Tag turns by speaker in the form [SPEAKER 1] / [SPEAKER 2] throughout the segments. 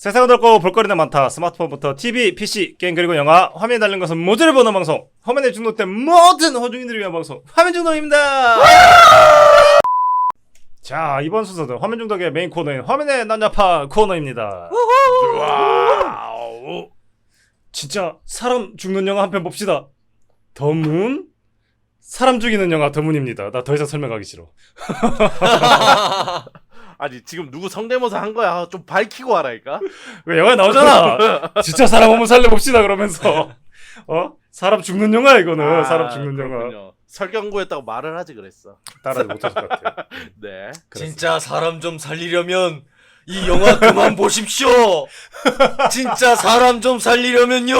[SPEAKER 1] 세상은 넓고 볼거리는 많다. 스마트폰부터 TV, PC, 게임 그리고 영화, 화면에 달린 것은 모두를 보는 방송. 화면에 중독된 모든 허중인들을 위한 방송. 화면 중독입니다. 자, 이번 순서는 화면 중독의 메인 코너인 화면의 난잡한 코너입니다. 와우. 진짜 사람 죽는 영화 한 편 봅시다. 더문? 사람 죽이는 영화 더문입니다. 나 더 이상 설명하기 싫어.
[SPEAKER 2] 아니 지금 누구 성대모사 한 거야? 좀 밝히고 하라니까.
[SPEAKER 1] 왜 영화에 나오잖아. 진짜 사람 한번 살려봅시다 그러면서 사람 죽는 영화 이거는. 사람 죽는
[SPEAKER 2] 그렇군요.
[SPEAKER 1] 영화.
[SPEAKER 2] 설경구였다고 말을 하지 그랬어.
[SPEAKER 1] 따라하지 못하실 것 같아요.
[SPEAKER 2] 네.
[SPEAKER 3] 진짜 사람 좀 살리려면 이 영화 그만 보십시오. 진짜 사람 좀 살리려면요.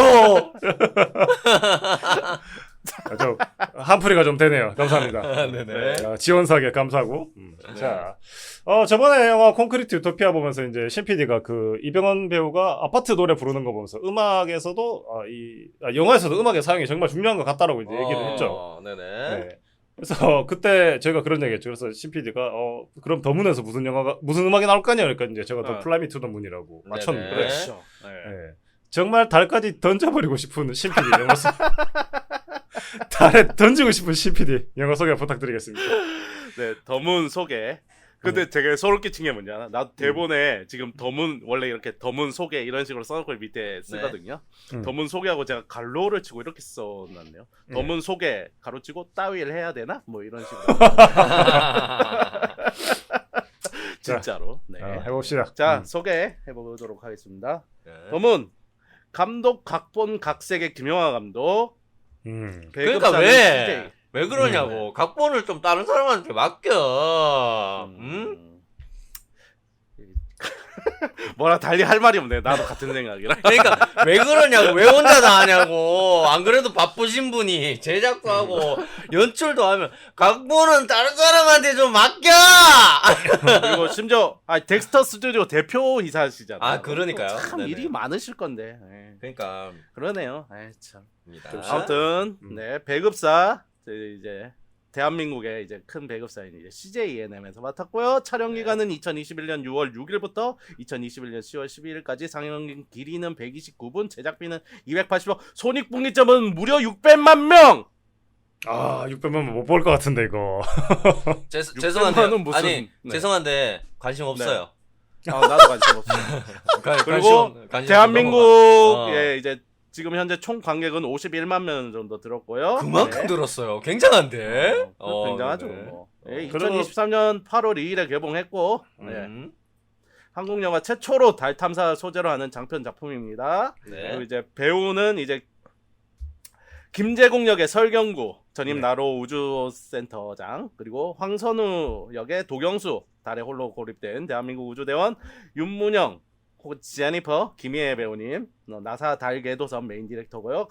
[SPEAKER 1] 좀 한풀이가 좀 되네요. 감사합니다.
[SPEAKER 3] 네네.
[SPEAKER 1] 지원사게 감사하고. 자, 저번에 영화 콘크리트 유토피아 보면서 이제 신 PD가 그 이병헌 배우가 아파트 노래 부르는 거 보면서 음악에서도 영화에서도 음악의 사용이 정말 중요한 것 같다라고 이제 얘기를 했죠.
[SPEAKER 3] 네네.
[SPEAKER 1] 네. 그래서 그때 저희가 그런 얘기했죠. 그래서 신 PD가 그럼 더문에서 무슨 음악이 나올 거냐 그러니까 이제 제가 더 플라이 미 투 더 문이라고 맞췄는데.
[SPEAKER 2] 그렇죠. 네.
[SPEAKER 1] 네. 정말 달까지 던져버리고 싶은 신 PD 영화 속 달에 던지고 싶은 신 PD 영화 소개 부탁드리겠습니다.
[SPEAKER 2] 네, 더문 소개. 근데 되게 소름 끼친 게 뭐냐? 나 대본에 지금 더문 원래 이렇게 더문 소개 이런 식으로 써놓고 밑에 쓰거든요. 더문 소개하고 제가 갈로를 치고 이렇게 써놨네요. 더문 소개 가로치고 따위를 해야 되나? 뭐 이런 식으로. 진짜로. 네.
[SPEAKER 1] 해봅시다.
[SPEAKER 2] 자, 소개해보도록 하겠습니다.
[SPEAKER 3] 네.
[SPEAKER 2] 더문 감독, 각본, 각색의 김영하 감독.
[SPEAKER 3] 그러니까 왜 그러냐고. 각본을 좀 다른 사람한테 맡겨.
[SPEAKER 2] 뭐라 달리 할 말이 없네. 나도 같은 생각이라.
[SPEAKER 3] 그러니까 왜 그러냐고. 왜 혼자 다 하냐고. 안 그래도 바쁘신 분이 제작도 하고 연출도 하면 각본은 다른 사람한테 좀 맡겨.
[SPEAKER 2] 그리고 심지어 덱스터 스튜디오 대표 이사시잖아요.
[SPEAKER 3] 아, 그러니까요.
[SPEAKER 2] 참
[SPEAKER 3] 네네.
[SPEAKER 2] 일이 많으실 건데.
[SPEAKER 3] 그러니까
[SPEAKER 2] 그러네요. 참.
[SPEAKER 3] 입니다.
[SPEAKER 2] 아무튼 네, 배급사 이제 대한민국의 이제 큰 배급사인 이제 CJENM에서 맡았고요. 촬영 기간은 2021년 6월 6일부터 2021년 10월 12일까지. 상영 길이는 129분, 제작비는 280억, 손익분기점은 무려 600만 명.
[SPEAKER 1] 600만 못 볼 것 같은데 이거.
[SPEAKER 3] 죄송한데
[SPEAKER 2] 무슨,
[SPEAKER 3] 아니
[SPEAKER 2] 네.
[SPEAKER 3] 죄송한데 관심 없어요.
[SPEAKER 2] 나도 관심 없어요. 그리고
[SPEAKER 3] 관심
[SPEAKER 2] 대한민국의 이제 지금 현재 총 관객은 51만 명 정도 들었고요.
[SPEAKER 3] 그만큼 들었어요. 굉장한데.
[SPEAKER 2] 굉장하죠.
[SPEAKER 3] 네.
[SPEAKER 2] 뭐. 2023년 8월 2일에 개봉했고 한국 영화 최초로 달 탐사 소재로 하는 장편 작품입니다.
[SPEAKER 3] 네.
[SPEAKER 2] 그리고 이제 배우는 이제 김재국 역의 설경구, 전임 나로 우주센터장, 그리고 황선우 역의 도경수, 달에 홀로 고립된 대한민국 우주대원, 윤문영, 지아니퍼, 김희애 배우님, 나사 달 궤도선 메인 디렉터고요.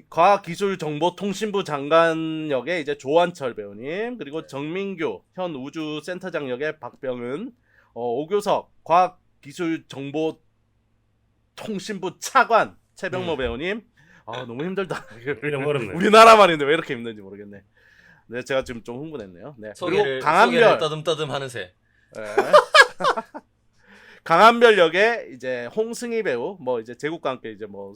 [SPEAKER 2] 과학기술정보통신부 장관 역의 이제 조한철 배우님, 그리고 정민규 현 우주센터장 역의 박병은, 오교석 과학기술정보통신부 차관 최병모 배우님. 너무 힘들다.
[SPEAKER 1] 너무 어렵네.
[SPEAKER 2] 우리나라 말인데 왜 이렇게 힘든지 모르겠네. 네, 제가 지금 좀 흥분했네요. 네.
[SPEAKER 3] 소개를,
[SPEAKER 2] 그리고 강한별
[SPEAKER 3] 떠듬떠듬 하는 새.
[SPEAKER 2] 네. 강한별 역의 이제 홍승희 배우, 뭐 이제 제국과 함께 이제 뭐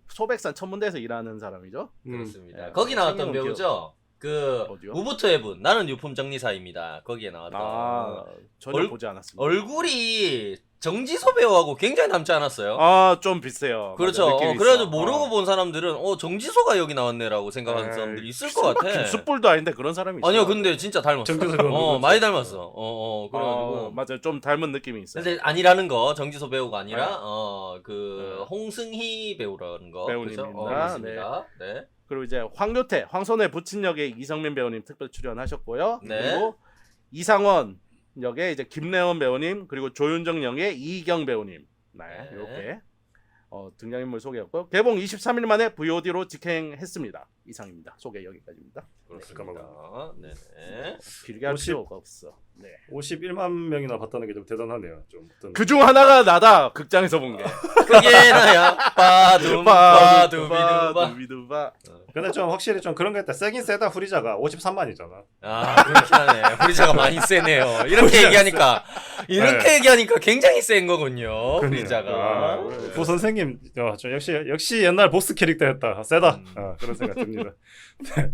[SPEAKER 2] 소백산 천문대에서 일하는 사람이죠.
[SPEAKER 3] 그렇습니다. 거기 나왔던 배우죠.
[SPEAKER 2] 어디요?
[SPEAKER 3] 우부터 해분 나는 유품 정리사입니다. 거기에 나왔던
[SPEAKER 2] 전혀 보지 않았습니다.
[SPEAKER 3] 얼굴이 정지소 배우하고 굉장히 닮지 않았어요?
[SPEAKER 2] 좀 비슷해요.
[SPEAKER 3] 그렇죠.
[SPEAKER 2] 맞아,
[SPEAKER 3] 그래가지고 모르고 본 사람들은 정지소가 여기 나왔네라고 생각하는 사람들이 있을 것 같아.
[SPEAKER 2] 김숯불도 아닌데 그런 사람이 있어요.
[SPEAKER 3] 아니요, 근데 진짜 닮았어. 많이 닮았어. 그래가지고
[SPEAKER 2] 맞아요. 좀 닮은 느낌이 있어요.
[SPEAKER 3] 근데 아니라는 거, 정지소 배우가 아니라 홍승희 배우라는 거.
[SPEAKER 2] 배우님입니다.
[SPEAKER 3] 그렇죠? 네.
[SPEAKER 2] 그리고 이제 황교태, 황선의 부친 역의 이성민 배우님 특별 출연하셨고요.
[SPEAKER 3] 네.
[SPEAKER 2] 그리고 이상원 역의 이제 김래원 배우님, 그리고 조윤정 역의 이희경 배우님. 네, 이렇게 등장인물 소개였고요. 개봉 23일 만에 VOD로 직행했습니다. 이상입니다. 소개 여기까지입니다.
[SPEAKER 3] 그렇습니다. 네네.
[SPEAKER 2] 길게 할 필요가 없어. 네.
[SPEAKER 1] 51만 명이나 봤다는 게 좀 대단하네요. 좀 어떤
[SPEAKER 2] 그 중 하나가 나다. 극장에서 본 게.
[SPEAKER 3] 그게 나야. 빠둠빠두비두바.
[SPEAKER 2] 두비두바.
[SPEAKER 1] 근데 좀 확실히 좀 그런 게 있다. 세긴 세다. 후리자가 53만이잖아.
[SPEAKER 3] 아, 그렇긴 하네. 후리자가 많이 세네요. 이렇게 얘기하니까 굉장히 센 거군요. 후리자가.
[SPEAKER 1] 부 선생님 좀 역시 옛날 보스 캐릭터였다. 세다. 그런 생각 듭니다. 네.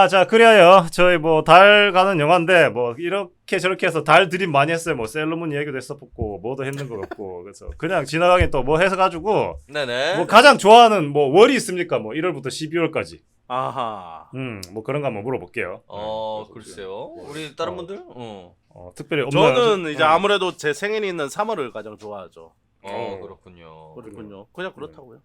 [SPEAKER 1] 자 그리하여 저희 뭐 달 가는 영화인데 뭐 이렇게 저렇게 해서 달 드림 많이 했어요. 뭐 셀러문 얘기도 했었고 뭐도 했는 것 같고 그래서 그냥 지나가긴 또 뭐 해서 가지고
[SPEAKER 3] 네네.
[SPEAKER 1] 뭐 가장 좋아하는 뭐 월이 있습니까? 뭐 1월부터 12월까지.
[SPEAKER 2] 아하.
[SPEAKER 1] 뭐 그런 거 한번 물어볼게요.
[SPEAKER 3] 글쎄요. 우리 다른 분들?
[SPEAKER 1] 특별히 없나요?
[SPEAKER 2] 저는 이제 아무래도 제 생일이 있는 3월을 가장 좋아하죠.
[SPEAKER 3] 그렇군요.
[SPEAKER 2] 그렇군요. 그냥 그렇다고요.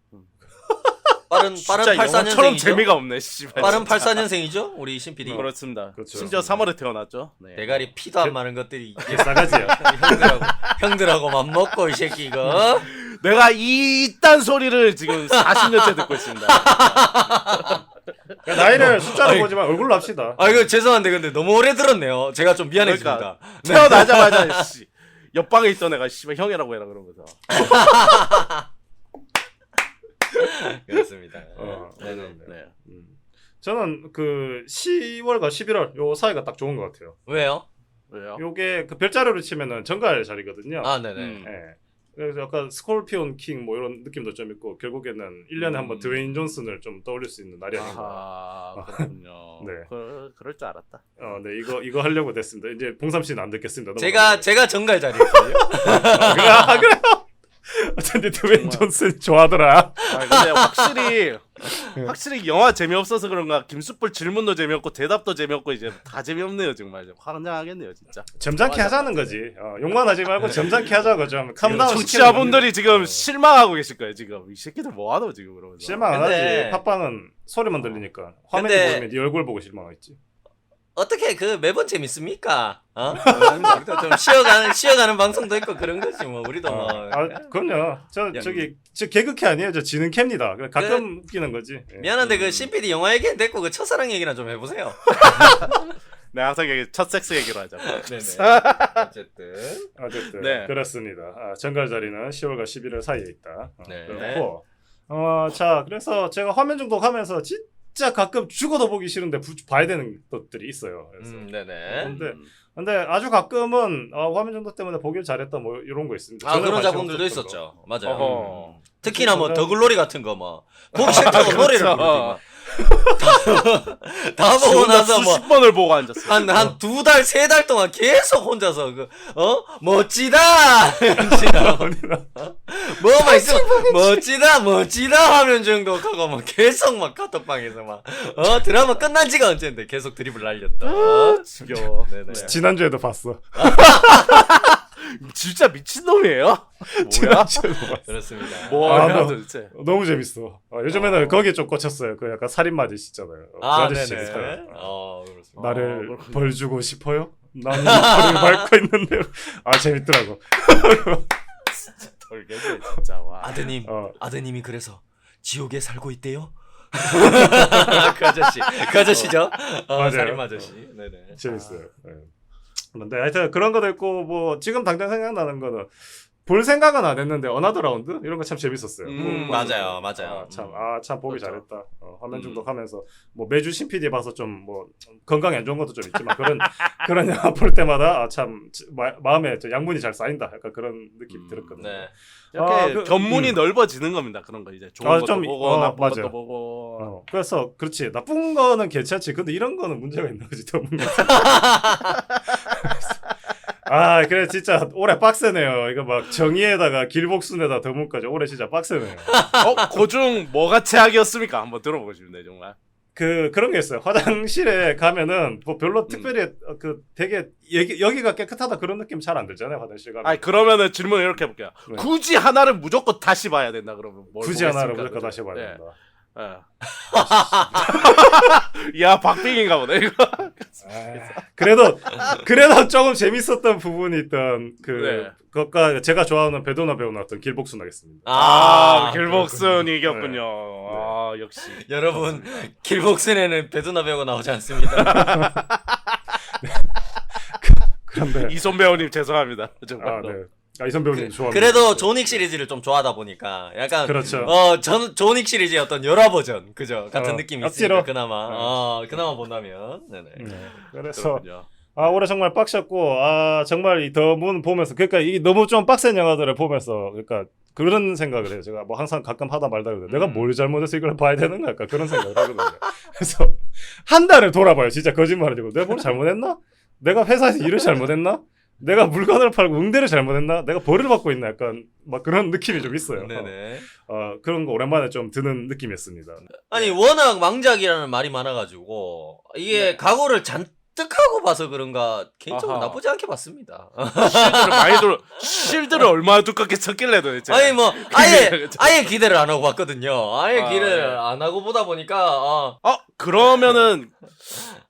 [SPEAKER 3] 빠른
[SPEAKER 2] 진짜
[SPEAKER 3] 84년생이죠?
[SPEAKER 2] 영화처럼 재미가 없네. 씨발.
[SPEAKER 3] 빠른
[SPEAKER 2] 진짜.
[SPEAKER 3] 84년생이죠? 우리 신PD.
[SPEAKER 2] 그렇습니다.
[SPEAKER 1] 그렇죠.
[SPEAKER 2] 심지어 3월에 태어났죠. 네.
[SPEAKER 3] 대가리 피도 안 마는 것들이
[SPEAKER 1] 이게 싸가지야.
[SPEAKER 3] 형들하고 맘먹고 이 새끼 이거.
[SPEAKER 2] 내가 이딴 소리를 지금 40년째 듣고 있습니다.
[SPEAKER 1] 그러니까 나이를 숫자로 보지만 얼굴로 합시다.
[SPEAKER 3] 이거 죄송한데 근데 너무 오래 들었네요. 제가 좀 미안해집니다.
[SPEAKER 2] 그러니까 태어나자마자 씨, 옆방에 있던 애가 씨발 형이라고 해라 그런 거죠.
[SPEAKER 3] 그렇습니다.
[SPEAKER 1] 네네.
[SPEAKER 2] 네.
[SPEAKER 1] 저는 그 10월과 11월 요 사이가 딱 좋은 것 같아요.
[SPEAKER 3] 왜요?
[SPEAKER 2] 왜요?
[SPEAKER 1] 요게 그 별자리로 치면은 정갈 자리거든요.
[SPEAKER 3] 네네.
[SPEAKER 1] 예. 그래서 약간 스콜피온 킹 뭐 이런 느낌도 좀 있고 결국에는 1년에 한번 드웨인 존슨을 좀 떠올릴 수 있는 날이 아닌가.
[SPEAKER 2] 아 그렇군요.
[SPEAKER 1] 네.
[SPEAKER 2] 그럴 줄 알았다.
[SPEAKER 1] 네 이거 하려고 됐습니다. 이제 봉삼 씨는 안 듣겠습니다.
[SPEAKER 3] 제가 정갈 자리였어요.
[SPEAKER 1] 그래요? 어쩐지 드웨인 존슨 좋아하더라.
[SPEAKER 2] 근데 확실히 영화 재미없어서 그런가 김숯불 질문도 재미없고 대답도 재미없고 이제 다 재미없네요 정말. 환장하겠네요 진짜.
[SPEAKER 1] 점잖게 하자는 거지. 욕만 하지 말고 점잖게 하자고 좀 캄다운
[SPEAKER 2] 청취자분들이 지금 실망하고 계실 거예요 지금. 이 새끼들 뭐하노 지금 그러면서.
[SPEAKER 1] 실망 안
[SPEAKER 3] 근데-
[SPEAKER 1] 하지. 팟빵은 소리만 들리니까 화면에
[SPEAKER 3] 근데-
[SPEAKER 1] 보이면 네 얼굴 보고 실망하겠지.
[SPEAKER 3] 어떻게 매번 재밌습니까? 우리도 좀 쉬어가는 방송도 있고 그런 거지 뭐 우리도 뭐.
[SPEAKER 1] 그럼요. 저 개그캐 아니에요. 저 지능캐입니다. 가끔 웃기는 거지. 예.
[SPEAKER 3] 미안한데 그 신PD 영화 얘기는 됐고 그 첫사랑 얘기나 좀 해보세요.
[SPEAKER 2] 네 항상 첫 섹스 얘기로 하죠.
[SPEAKER 3] 네네.
[SPEAKER 1] 어쨌든
[SPEAKER 2] 네.
[SPEAKER 1] 그렇습니다. 정갈 자리는 10월과 11월 사이에 있다.
[SPEAKER 3] 네.
[SPEAKER 1] 그렇고 자 그래서 제가 화면 중독하면서 진짜 가끔 죽어도 보기 싫은데 봐야 되는 것들이 있어요. 그래서
[SPEAKER 3] 네네.
[SPEAKER 1] 근데 아주 가끔은 화면 중독 때문에 보길 잘했다 뭐 이런 거 있습니다. 전혀
[SPEAKER 3] 그런
[SPEAKER 1] 관심
[SPEAKER 3] 작품들도
[SPEAKER 1] 없었던
[SPEAKER 3] 있었죠. 맞아요.
[SPEAKER 2] 어허.
[SPEAKER 3] 특히나 뭐 더글로리 같은 거 뭐 보기 싫다고 노래를 부르지 막. 다 보고 나서 뭐
[SPEAKER 2] 수십 번을 보고 앉았어.
[SPEAKER 3] 한 2달, 3달 동안 계속 혼자서 멋지다! 뭐만 있으면 멋지다 하면 정도하고 막 계속 막 카톡방에서 막 드라마 끝난 지가 언젠데 계속 드립을 날렸다.
[SPEAKER 2] 지겨워.
[SPEAKER 3] 네네.
[SPEAKER 1] 지난주에도 봤어.
[SPEAKER 2] 진짜 미친놈이에요? 뭐야?
[SPEAKER 1] 지난주에도 봤어.
[SPEAKER 3] 그렇습니다.
[SPEAKER 2] 뭐야 도대체.
[SPEAKER 1] 너무 재밌어. 요즘에는 거기에 좀 꽂혔어요. 그 약간 살인마 아저씨 있잖아요. 그 아저씨
[SPEAKER 3] 네네.
[SPEAKER 1] 재밌어요.
[SPEAKER 3] 그렇습니다.
[SPEAKER 1] 나를
[SPEAKER 2] 그렇군요.
[SPEAKER 1] 벌 주고 싶어요? 나는 벌을 밟고 있는데요. 재밌더라고.
[SPEAKER 2] 돌겠네 진짜. 와.
[SPEAKER 3] 아드님이 그래서 지옥에 살고 있대요? 그 아저씨죠?
[SPEAKER 1] 맞아요.
[SPEAKER 3] 살인마 아저씨. 네네.
[SPEAKER 1] 재밌어요. 네. 그런데 하여튼 그런 것도 있고 뭐 지금 당장 생각나는 거는 볼 생각은 안 했는데 어나더 라운드 이런 거 참 재밌었어요.
[SPEAKER 3] 맞아요.
[SPEAKER 1] 참 보기
[SPEAKER 2] 그렇죠.
[SPEAKER 1] 잘했다. 화면 중독하면서 뭐 매주 신PD 봐서 좀 뭐 건강에 안 좋은 것도 좀 있지만 그런 영화 볼 때마다 참 마음에 양분이 잘 쌓인다. 약간 그런 느낌이 들었거든요.
[SPEAKER 3] 네.
[SPEAKER 2] 이렇게 견문이 넓어지는 겁니다. 그런 거 이제 좋은 것도
[SPEAKER 1] 좀,
[SPEAKER 2] 보고 나쁜
[SPEAKER 1] 맞아요.
[SPEAKER 2] 것도 보고.
[SPEAKER 1] 그래서 그렇지 나쁜 거는 괜찮지. 근데 이런 거는 문제가 있는 거지. 더 문제. 그래 진짜 올해 빡세네요. 이거 막 정의에다가 길복순에다 더문까지 올해 진짜 빡세네요.
[SPEAKER 2] 그중 뭐가 최악이었습니까? 한번 들어보고 싶네 정말.
[SPEAKER 1] 그런 게 있어요. 화장실에 가면은 뭐 별로 특별히 되게 여기가 깨끗하다 그런 느낌 잘 안 들잖아요. 화장실 가면.
[SPEAKER 2] 그러면은 질문 이렇게 해볼게요.
[SPEAKER 1] 네.
[SPEAKER 2] 굳이 하나를 무조건 다시 봐야 된다 그러면 뭘
[SPEAKER 1] 굳이 하나를
[SPEAKER 2] 보겠습니까?
[SPEAKER 1] 무조건 다시 봐야
[SPEAKER 2] 네.
[SPEAKER 1] 된다.
[SPEAKER 2] 야 박빙인가 보네 이거.
[SPEAKER 1] 그래도 조금 재밌었던 부분이 있던
[SPEAKER 2] 네.
[SPEAKER 1] 그것과 제가 좋아하는 배도나 배우 나왔던 길복순 하겠습니다.
[SPEAKER 2] 길복순 이겼군요.
[SPEAKER 1] 네.
[SPEAKER 2] 역시.
[SPEAKER 3] 여러분 길복순에는 배두나 배우가 나오지 않습니다.
[SPEAKER 1] 근데
[SPEAKER 2] 이손 배우님 죄송합니다.
[SPEAKER 1] 아,
[SPEAKER 2] 정말로.
[SPEAKER 1] 네. 이선 배우님 좋아합니다.
[SPEAKER 3] 그래도 존윅 시리즈를 좀 좋아하다 보니까 약간
[SPEAKER 1] 그렇죠.
[SPEAKER 3] 존윅 시리즈의 어떤 열화 버전 그죠 같은 느낌이 있으니까
[SPEAKER 1] 억지로.
[SPEAKER 3] 그나마 그나마 본다면 네네.
[SPEAKER 1] 그래서
[SPEAKER 2] 그렇군요.
[SPEAKER 1] 올해 정말 빡셨고 정말 이 더문 보면서 그러니까 이 너무 좀 빡센 영화들을 보면서 그러니까 그런 생각을 해요. 제가 뭐 항상 가끔 하다 말다 그래도 내가 뭘 잘못해서 이걸 봐야 되는 걸까 그런 생각을 하거든요. 그래서 한 달을 돌아봐요. 진짜 거짓말 아니고 내가 뭘 잘못했나? 내가 회사에서 일을 잘못했나? 내가 물건을 팔고 응대를 잘못했나? 내가 벌을 받고 있나? 약간 막 그런 느낌이 좀 있어요.
[SPEAKER 3] 네네.
[SPEAKER 1] 그런 거 오랜만에 좀 드는 느낌이었습니다.
[SPEAKER 3] 아니 워낙 망작이라는 말이 많아가지고 이게 각오를 잔뜩 하고 봐서 그런가 개인적으로
[SPEAKER 2] 아하.
[SPEAKER 3] 나쁘지 않게 봤습니다.
[SPEAKER 2] 실드를 많이 돌 실드를 얼마나 두껍게 쳤길래 도대체.
[SPEAKER 3] 아니 뭐 아예 기대를 안 하고 봤거든요. 아예 기대를
[SPEAKER 2] 네.
[SPEAKER 3] 안 하고 보다 보니까
[SPEAKER 2] 그러면은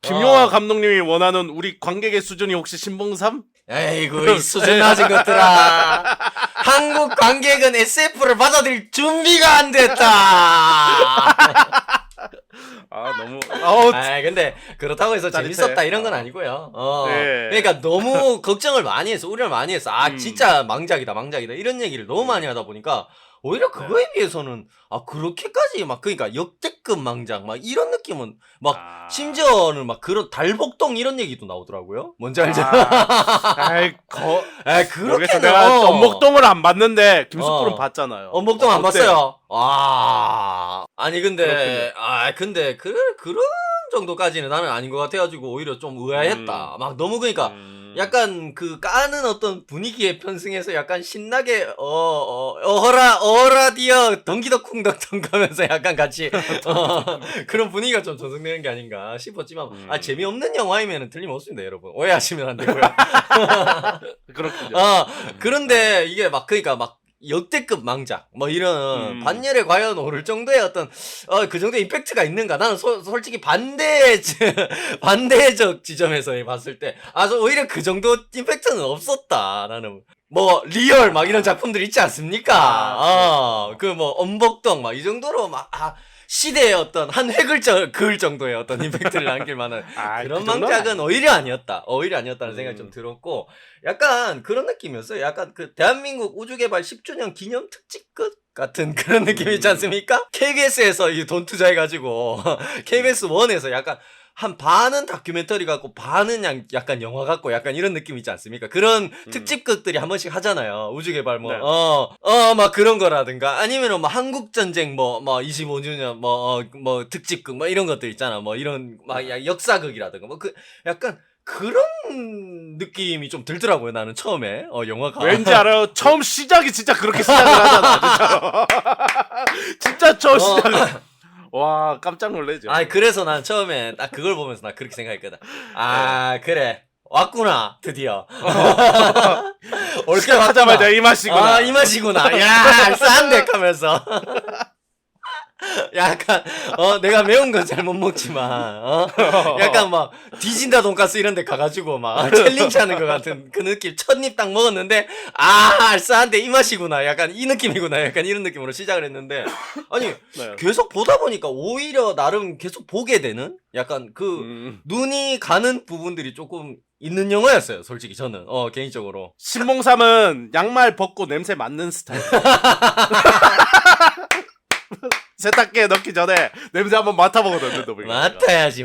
[SPEAKER 2] 김용화 감독님이 원하는 우리 관객의 수준이 혹시 신봉삼?
[SPEAKER 3] 에이구 이 수준 낮은 것들아. 한국 관객은 SF를 받아들일 준비가 안 됐다.
[SPEAKER 2] 너무
[SPEAKER 3] 근데 그렇다고 해서
[SPEAKER 2] 짜릿해.
[SPEAKER 3] 재밌었다 이런 건 아니고요.
[SPEAKER 2] 네.
[SPEAKER 3] 그러니까 너무 걱정을 많이 해서 우려를 많이 해서 진짜 망작이다 이런 얘기를 너무 많이 하다 보니까 오히려 그거에 비해서는 그렇게까지 막 그러니까 역대급 망작 막 이런 느낌은 막 심지어는 막 그런 달복동 이런 얘기도 나오더라고요. 뭔지 알죠?
[SPEAKER 2] 모르겠어.
[SPEAKER 3] 그렇게는
[SPEAKER 2] 내가 엄목동을 안 봤는데 김숙부는 봤잖아요.
[SPEAKER 3] 엄목동 안
[SPEAKER 2] 어때요?
[SPEAKER 3] 봤어요. 아니 근데
[SPEAKER 2] 그렇군요.
[SPEAKER 3] 근데 그런 정도까지는 나는 아닌 것 같아가지고 오히려 좀 의아했다. 막 너무 그러니까 약간 그 까는 어떤 분위기에 편승해서 약간 신나게 어허라 디어 덩기덕쿵덕덩 가면서 약간 같이 그런 분위기가 좀 조성되는 게 아닌가 싶었지만 재미없는 영화이면 틀림없습니다 여러분 오해하시면 안 되고요.
[SPEAKER 2] 그렇군요.
[SPEAKER 3] 그런데 이게 막 그러니까 막 역대급 망작 뭐 이런 반열에 과연 오를 정도의 어떤 그 정도의 임팩트가 있는가 나는 솔직히 반대적 지점에서 봤을 때 오히려 그 정도 임팩트는 없었다 나는 뭐 리얼 막 이런 작품들 있지 않습니까? 그 뭐 엄복동 막 이 정도로 막 시대의 어떤 한 획을 그을 정도의 어떤 임팩트를 남길 만한 그런 망작은 오히려 아니었다는 생각이 좀 들었고 약간 그런 느낌이었어요. 약간 그 대한민국 우주개발 10주년 기념 특집급 같은 그런 느낌 있지 않습니까? KBS에서 이 돈 투자해가지고 KBS 1에서 약간 한 반은 다큐멘터리 같고 반은 약간 영화 같고 약간 이런 느낌 있지 않습니까? 그런 특집극들이 한 번씩 하잖아요. 우주개발 뭐,
[SPEAKER 2] 네.
[SPEAKER 3] 막 그런 거라든가 아니면은 뭐 한국전쟁 뭐 25주년 뭐 특집극 뭐 이런 것들 있잖아. 뭐 이런 막 역사극이라든가 뭐 약간 그런 느낌이 좀 들더라고요. 나는 처음에 영화가
[SPEAKER 2] 왠지 알아요. 처음 시작이 진짜 그렇게 시작을 하잖아. 진짜 처음 시작을. 와 깜짝 놀래죠.
[SPEAKER 3] 그래서 난 처음에 딱 그걸 보면서 나 그렇게 생각했거든. 그래 왔구나 드디어. 올게
[SPEAKER 2] 하자마자 이 맛이구나.
[SPEAKER 3] 이 맛이구나. 야 알싸한데 하면서. 약간 내가 매운 건 잘 못 먹지만 약간 막 디진다 돈가스 이런 데 가가지고 막 챌린지 하는 것 같은 그 느낌 첫 입 딱 먹었는데 알싸한데 이 맛이구나 약간 이 느낌이구나 약간 이런 느낌으로 시작을 했는데 아니
[SPEAKER 2] 네.
[SPEAKER 3] 계속 보다 보니까 오히려 나름 계속 보게 되는 약간 그 눈이 가는 부분들이 조금 있는 영화였어요 솔직히 저는 개인적으로
[SPEAKER 2] 신봉삼은 양말 벗고 냄새 맡는 스타일. 세탁기에 넣기 전에 냄새 한번 맡아보거든.
[SPEAKER 3] 맡아야지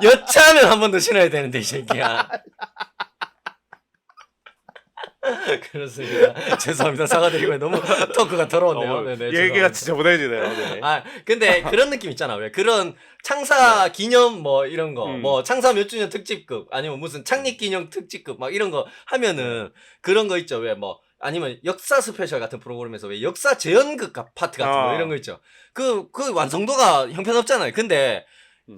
[SPEAKER 3] 여차하면 한 번 더 신어야 되는데 이 새끼야. 그렇습니다. 죄송합니다. 사과드리고요. 너무 토크가 더러웠네요. 네네,
[SPEAKER 2] 얘기가
[SPEAKER 3] 죄송합니다.
[SPEAKER 2] 진짜 보내지네요. 네.
[SPEAKER 3] 근데 그런 느낌 있잖아. 왜 그런 창사 기념 뭐 이런 거, 뭐 창사 몇 주년 특집급 아니면 무슨 창립 기념 특집급 막 이런 거 하면은 그런 거 있죠. 왜 뭐 아니면 역사 스페셜 같은 프로그램에서 왜 역사 재연극 파트 같은 거 이런 거 있죠. 그 완성도가 형편없잖아요. 근데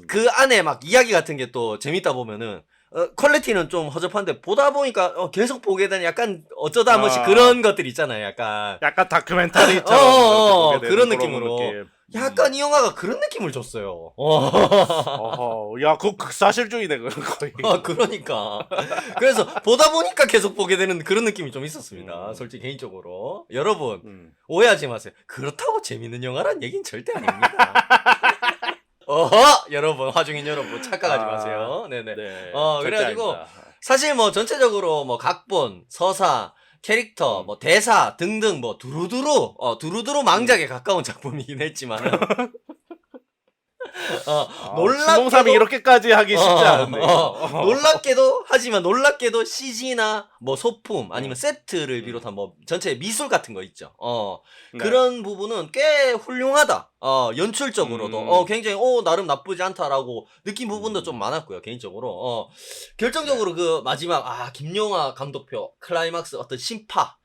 [SPEAKER 3] 그 안에 막 이야기 같은 게 또 재밌다 보면은 퀄리티는 좀 허접한데 보다 보니까 계속 보게 되는 약간 어쩌다 한 번씩 그런 것들 있잖아요. 약간
[SPEAKER 2] 다큐멘터리처럼
[SPEAKER 3] 그런 느낌으로 약간 이 영화가 그런 느낌을 줬어요.
[SPEAKER 2] 야, 그거 극사실주의네 거의.
[SPEAKER 3] 그러니까. 그래서 보다 보니까 계속 보게 되는 그런 느낌이 좀 있었습니다. 솔직히 개인적으로. 여러분 오해하지 마세요. 그렇다고 재밌는 영화란 얘기는 절대 아닙니다. 여러분 화중인 여러분 착각하지
[SPEAKER 2] 아,
[SPEAKER 3] 마세요. 네네.
[SPEAKER 2] 네.
[SPEAKER 3] 그래가지고
[SPEAKER 2] 절대 아닙니다.
[SPEAKER 3] 사실 뭐 전체적으로 뭐 각본, 서사, 캐릭터, 뭐 대사 등등 뭐 두루두루 망작에 가까운 작품이긴 했지만은
[SPEAKER 2] 신봉삼이 이렇게까지 하기 쉽지 않은데.
[SPEAKER 3] 놀랍게도 하지만 놀랍게도 CG나 뭐 소품 아니면 세트를 비롯한 뭐 전체 미술 같은 거 있죠.
[SPEAKER 2] 네.
[SPEAKER 3] 그런 부분은 꽤 훌륭하다. 연출적으로도 굉장히 나름 나쁘지 않다라고 느낀 부분도 좀 많았고요. 개인적으로. 결정적으로 그 마지막 김용화 감독표 클라이막스 어떤 심파.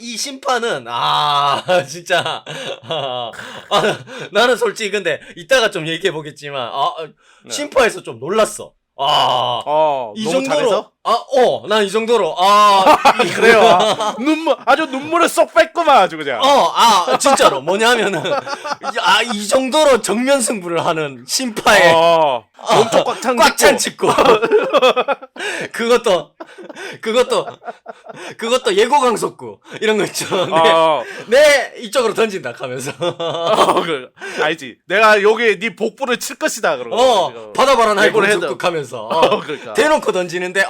[SPEAKER 3] 이 심판은, 진짜, 나는 솔직히 근데, 이따가 좀 얘기해 보겠지만,
[SPEAKER 2] 네.
[SPEAKER 3] 심파에서 좀 놀랐어. 이
[SPEAKER 2] 너무
[SPEAKER 3] 정도로,
[SPEAKER 2] 잘해서?
[SPEAKER 3] 난 이 정도로,
[SPEAKER 2] 그래요. 아주 눈물을 쏙 뺐구만, 아주 그냥.
[SPEAKER 3] 진짜로. 뭐냐면은, 이 정도로 정면 승부를 하는 심파에,
[SPEAKER 2] 몸쪽 꽉
[SPEAKER 3] 꽉찬 찍고. 그것도 예고 강속구. 이런 거 있죠. 네, 이쪽으로 던진다 하면서.
[SPEAKER 2] 알지. 내가 여기 네 복부를 칠 것이다, 그러고.
[SPEAKER 3] 받아봐라, 나 예고를
[SPEAKER 2] 해도.
[SPEAKER 3] 강속구 하면서.
[SPEAKER 2] 그러니까.
[SPEAKER 3] 대놓고 던지는데,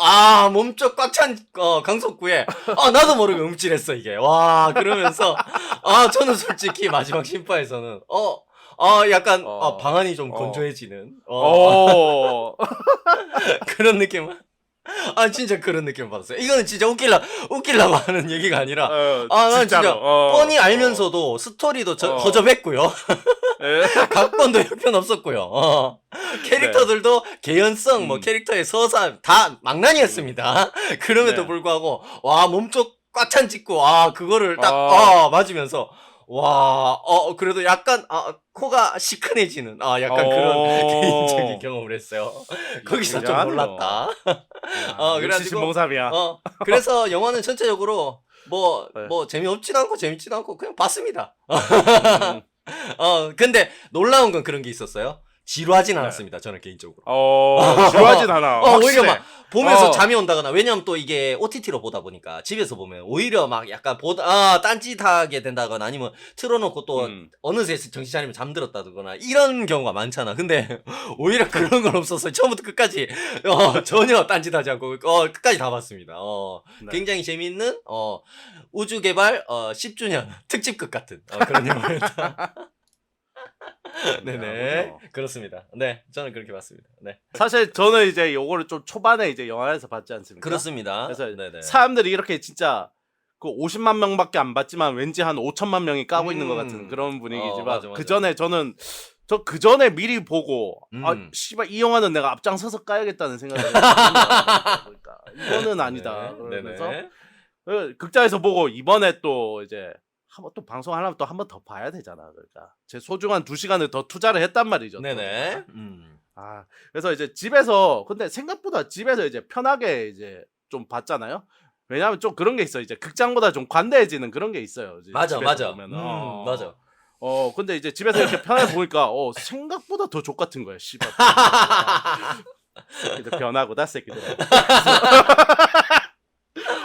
[SPEAKER 3] 몸쪽 꽉 찬, 강속구에, 나도 모르게 움찔했어, 이게. 와, 그러면서, 저는 솔직히 마지막 심파에서는, 약간, 방안이 좀 건조해지는, 그런 느낌. 진짜 그런 느낌 받았어요. 이거는 진짜 웃기려고 하는 얘기가 아니라, 난 진짜, 뻔히 알면서도 스토리도 허접했고요. 각본도 형편없었고요. 캐릭터들도 개연성, 뭐 캐릭터의 서사 다 망난이었습니다. 그럼에도
[SPEAKER 2] 네.
[SPEAKER 3] 불구하고 몸쪽 꽉 찬 찍고 그거를 딱 맞으면서 그래도 약간 코가 시큰해지는 약간 그런 개인적인 경험을 했어요. 거기서 좀
[SPEAKER 2] 굉장하네요.
[SPEAKER 3] 놀랐다.
[SPEAKER 2] 역시
[SPEAKER 3] 그래가지고
[SPEAKER 2] 신봉삼이야.
[SPEAKER 3] 그래서 영화는 전체적으로 뭐
[SPEAKER 2] 네.
[SPEAKER 3] 재미없진 않고 재밌진 않고 그냥 봤습니다. 근데 놀라운 건 그런 게 있었어요. 지루하진 않았습니다. 저는 개인적으로.
[SPEAKER 2] 지루하진 않아.
[SPEAKER 3] 오히려 막 보면서
[SPEAKER 2] 어.
[SPEAKER 3] 잠이 온다거나, 왜냐면 또 이게 OTT로 보다 보니까 집에서 보면 오히려 막 약간 딴짓하게 된다거나 아니면 틀어놓고 또 어느새 정신 차리면 잠들었다거나 이런 경우가 많잖아. 근데 오히려 그런 건 없어서 처음부터 끝까지 전혀 딴짓하지 않고 끝까지 다 봤습니다.
[SPEAKER 2] 네.
[SPEAKER 3] 굉장히 재미있는 우주개발 10주년 특집극 같은 그런 영화였다. 네네. 그렇습니다. 네, 저는 그렇게 봤습니다. 네.
[SPEAKER 2] 사실 저는 이제 요거를 좀 초반에 이제 영화에서 봤지 않습니까?
[SPEAKER 3] 그렇습니다.
[SPEAKER 2] 그래서
[SPEAKER 3] 네네.
[SPEAKER 2] 사람들이 이렇게 진짜 그 50만 명밖에 안 봤지만 왠지 한 5천만 명이 까고 있는 것 같은 그런 분위기지만
[SPEAKER 3] 맞아.
[SPEAKER 2] 그 전에 그 전에 미리 보고 씨발 이 영화는 내가 앞장서서 까야겠다는 생각을 했거든요. 그러니까 이거는 아니다. 그러면서 극장에서 보고 이번에 또 이제 한번 또 방송하려면 또 한 번 더 봐야 되잖아. 그러니까 제 소중한 2시간을 더 투자를 했단 말이죠.
[SPEAKER 3] 네네.
[SPEAKER 2] 그래서 이제 집에서 근데 생각보다 집에서 이제 편하게 이제 좀 봤잖아요. 왜냐하면 좀 그런 게 있어. 이제 극장보다 좀 관대해지는 그런 게 있어요. 이제
[SPEAKER 3] 맞아.
[SPEAKER 2] 보면.
[SPEAKER 3] 맞아.
[SPEAKER 2] 근데 이제 집에서 이렇게 편하게 보니까 생각보다 더 족 같은 거야. 씨발. 새끼들 변하고다 새끼들.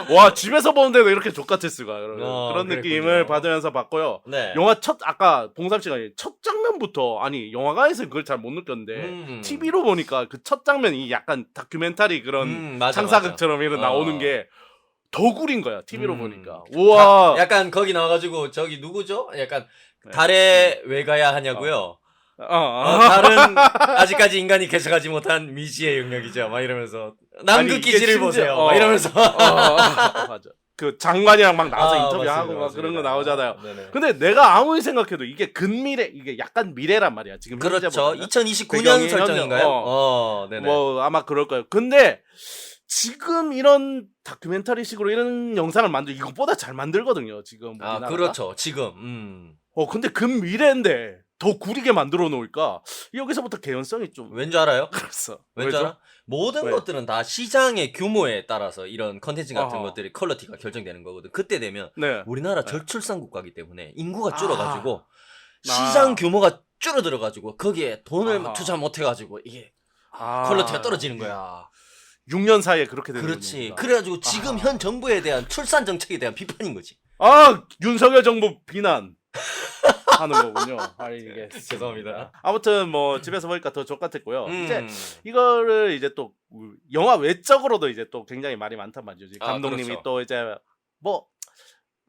[SPEAKER 2] 와 집에서 보는데도 이렇게 족같을 수가 그런 느낌을 받으면서 봤고요.
[SPEAKER 3] 네.
[SPEAKER 2] 영화 아까 봉삼 씨가 첫 장면부터 영화관에서 그걸 잘 못 느꼈는데 TV로 보니까 그 첫 장면이 약간 다큐멘터리 그런 창사극처럼 이런 나오는 게 더 구린 거야. TV로 보니까. 우와.
[SPEAKER 3] 약간 거기 나와가지고 저기 누구죠? 약간 달에 왜 가야 하냐고요. 다른 아직까지 인간이 개척하지 못한 미지의 영역이죠. 막 이러면서 남극 기지를 보세요. 막 이러면서
[SPEAKER 2] 맞아. 그 장관이랑 막 나와서 인터뷰하고
[SPEAKER 3] 맞습니다.
[SPEAKER 2] 막 그런 거 나오잖아요.
[SPEAKER 3] 네네.
[SPEAKER 2] 근데 내가 아무리 생각해도 이게 근미래 이게 약간 미래란 말이야. 지금
[SPEAKER 3] 그렇죠.
[SPEAKER 2] 현재보다는.
[SPEAKER 3] 2029년
[SPEAKER 2] 배경이
[SPEAKER 3] 설정인가요? 네네.
[SPEAKER 2] 뭐 아마 그럴 거예요. 근데 지금 이런 다큐멘터리식으로 이런 영상을 이것보다 잘 만들거든요. 지금 우리나라가.
[SPEAKER 3] 그렇죠. 지금.
[SPEAKER 2] 근데 근미래인데 더 구리게 만들어 놓을까? 여기서부터 개연성이 좀
[SPEAKER 3] 왠지 알아요?
[SPEAKER 2] 그랬어.
[SPEAKER 3] 왠지 알아? 모든
[SPEAKER 2] 왜?
[SPEAKER 3] 것들은 다 시장의 규모에 따라서 이런 컨텐츠 같은
[SPEAKER 2] 어허.
[SPEAKER 3] 것들이 퀄리티가 결정되는 거거든. 그때 되면
[SPEAKER 2] 네.
[SPEAKER 3] 우리나라 저출산 국가이기 때문에 인구가 줄어가지고 시장 규모가 줄어들어가지고 거기에 돈을 투자 못해가지고 이게 퀄리티가 떨어지는 거야.
[SPEAKER 2] 6년 사이에 그렇게 되는
[SPEAKER 3] 그렇지.
[SPEAKER 2] 거니까.
[SPEAKER 3] 그래가지고 지금 현 정부에 대한 출산 정책에 대한 비판인 거지.
[SPEAKER 2] 윤석열 정부 비난. 하는 거군요. 알겠습니다.
[SPEAKER 3] 죄송합니다.
[SPEAKER 2] 아무튼 뭐 집에서 보니까 더 족같았고요. 이제
[SPEAKER 3] 음.
[SPEAKER 2] 이거를 이제 또 영화 외적으로도 이제 또 굉장히 말이 많단 말이죠.
[SPEAKER 3] 아,
[SPEAKER 2] 감독님이
[SPEAKER 3] 그렇죠.
[SPEAKER 2] 또 이제 뭐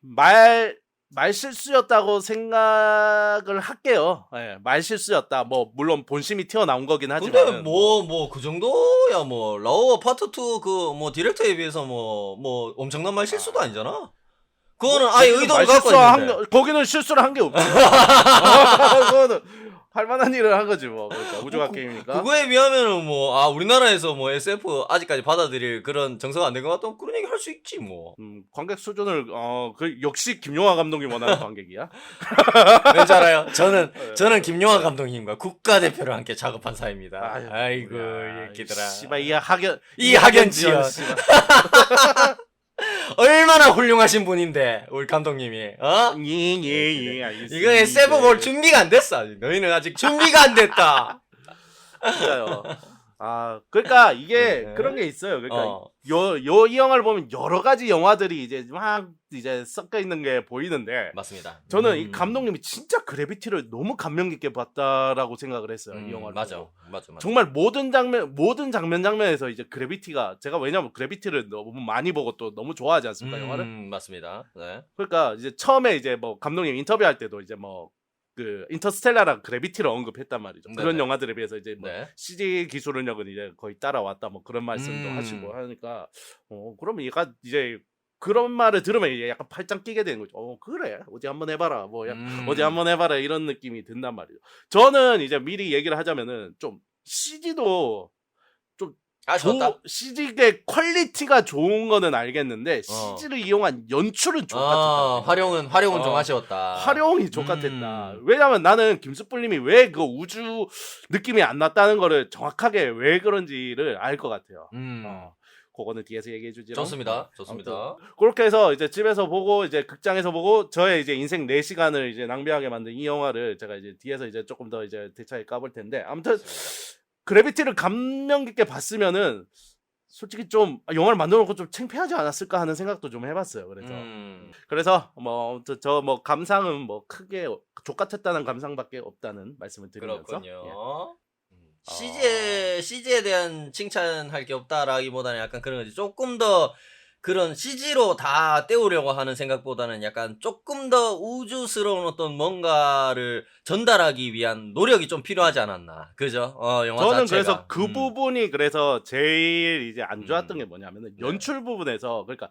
[SPEAKER 2] 말 실수였다고 생각을 할게요. 예, 말 실수였다. 뭐 물론 본심이 튀어나온 거긴
[SPEAKER 3] 근데
[SPEAKER 2] 하지만
[SPEAKER 3] 뭐 그 정도야 뭐 라오어 파트 2 그 뭐 디렉터에 비해서 뭐 엄청난 말 실수도 아니잖아. 그거는 아예 의도를 갖고 있는데.
[SPEAKER 2] 거기는 실수를 한 게 없지. 그거는 할 만한 일을 한 거지 뭐. 그러니까 우주가 게임이니까.
[SPEAKER 3] 그거에 비하면은 뭐 우리나라에서 뭐 SF 아직까지 받아들일 그런 정서가 안 된 것 같다면 그런 얘기 할 수 있지 뭐.
[SPEAKER 2] 관객 수준을 그 역시 김용화 감독이 원하는 관객이야.
[SPEAKER 3] 왠지 알아요? 저는 김용화 감독님과 국가대표를 함께 작업한 사이입니다. 아이고 이 새끼들아.
[SPEAKER 2] 씨발
[SPEAKER 3] 이 학연지연. 얼마나 훌륭하신 분인데 우리 감독님이
[SPEAKER 2] 예, 알겠습니다.
[SPEAKER 3] 이거 SF 볼 준비가 안 됐어. 너희는 아직 준비가 안 됐다.
[SPEAKER 2] 진짜요. 그러니까 이게
[SPEAKER 3] 네.
[SPEAKER 2] 그런 게 있어요. 그러니까 이 영화를 보면 여러 가지 영화들이 이제 막 이제 섞여 있는 게 보이는데
[SPEAKER 3] 맞습니다.
[SPEAKER 2] 저는 이 감독님이 진짜 그래비티를 너무 감명 깊게 봤다라고 생각을 했어요. 이 영화를
[SPEAKER 3] 맞아.
[SPEAKER 2] 보고.
[SPEAKER 3] 맞아.
[SPEAKER 2] 정말 모든 장면에서 이제 그래비티가 제가 왜냐면 그래비티를 너무 많이 보고 또 너무 좋아하지 않습니까 영화를?
[SPEAKER 3] 맞습니다. 네.
[SPEAKER 2] 그러니까 이제 처음에 이제 뭐 감독님 인터뷰할 때도 이제 뭐 그 인터스텔라랑 그래비티를 언급했단 말이죠. 그런
[SPEAKER 3] 네네.
[SPEAKER 2] 영화들에 비해서 이제 뭐
[SPEAKER 3] 네.
[SPEAKER 2] CG 기술력은 이제 거의 따라왔다 뭐 그런 말씀도 하시고 하니까 그러면 얘가 이제 그런 말을 들으면 이제 약간 팔짱 끼게 되는 거죠. 그래 어디 한번 해봐라 뭐 어디 한번 해봐라 이런 느낌이 든단 말이죠. 저는 이제 미리 얘기를 하자면은 좀 CG도
[SPEAKER 3] 좋다.
[SPEAKER 2] CG의 퀄리티가 좋은 거는 알겠는데 CG를 이용한 연출은 족같았다.
[SPEAKER 3] 활용은 좀 아쉬웠다.
[SPEAKER 2] 활용이 족같았다. 왜냐면 나는 김수풀님이 왜 그 우주 느낌이 안 났다는 거를 정확하게 왜 그런지를 알 것 같아요. 그거는 뒤에서 얘기해 주지.
[SPEAKER 3] 좋습니다.
[SPEAKER 2] 그렇게 해서 이제 집에서 보고 이제 극장에서 보고 저의 이제 인생 4시간을 이제 낭비하게 만든 이 영화를 제가 이제 뒤에서 이제 조금 더 이제 대차게 까볼 텐데 아무튼 그래비티를 감명 깊게 봤으면은 솔직히 좀 영화를 만들어 놓고 좀 창피하지 않았을까 하는 생각도 좀 해봤어요. 그래서 뭐 저 뭐 감상은 뭐 크게 족같았다는 감상밖에 없다는 말씀을 드리면서
[SPEAKER 3] 그렇군요. CG에 대한 칭찬할 게 없다라기보다는 약간 그런 거지. 조금 더 그런 CG로 다 때우려고 하는 생각보다는 약간 조금 더 우주스러운 어떤 뭔가를 전달하기 위한 노력이 좀 필요하지 않았나. 그죠? 영화
[SPEAKER 2] 저는
[SPEAKER 3] 자체가.
[SPEAKER 2] 그래서 그 부분이 그래서 제일 이제 안 좋았던 게 뭐냐면은 연출 부분에서 그러니까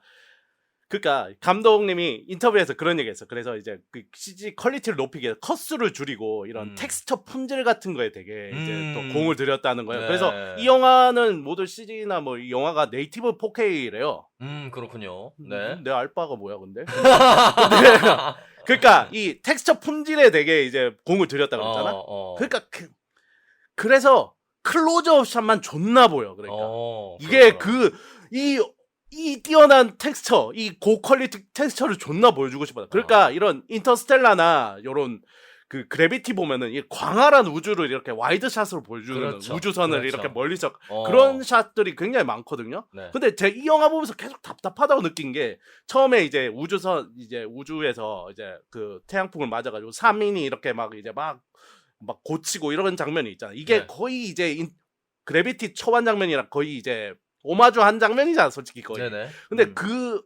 [SPEAKER 2] 감독님이 인터뷰에서 그런 얘기했어. 그래서 이제 그 CG 퀄리티를 높이기 위해서 컷수를 줄이고 이런 텍스처 품질 같은 거에 되게 이제 또 공을 들였다는 거예요.
[SPEAKER 3] 네.
[SPEAKER 2] 그래서 이 영화는 모두 CG나 뭐 이 영화가 네이티브 4K래요.
[SPEAKER 3] 그렇군요. 네.
[SPEAKER 2] 내 알바가 뭐야 근데? 그러니까 이 텍스처 품질에 되게 이제 공을 들였다 그랬잖아. 그러니까 그래서 클로즈업 샷만 존나 보여. 그러니까 이게 이 뛰어난 텍스처, 이 고퀄리티 텍스처를 존나 보여주고 싶어요. 그러니까 이런 인터스텔라나 요런 그 그래비티 보면은 이 광활한 우주를 이렇게 와이드 샷으로 보여주는 우주선을 이렇게 멀리서 그런 샷들이 굉장히 많거든요.
[SPEAKER 3] 네.
[SPEAKER 2] 근데 이 영화 보면서 계속 답답하다고 느낀 게 처음에 이제 우주에서 이제 그 태양풍을 맞아가지고 3인이 이렇게 막 이제 막 고치고 이런 장면이 있잖아. 이게 거의 이제 그래비티 초반 장면이랑 거의 이제 오마주 한 장면이잖아, 솔직히 거의.
[SPEAKER 3] 네네.
[SPEAKER 2] 근데 그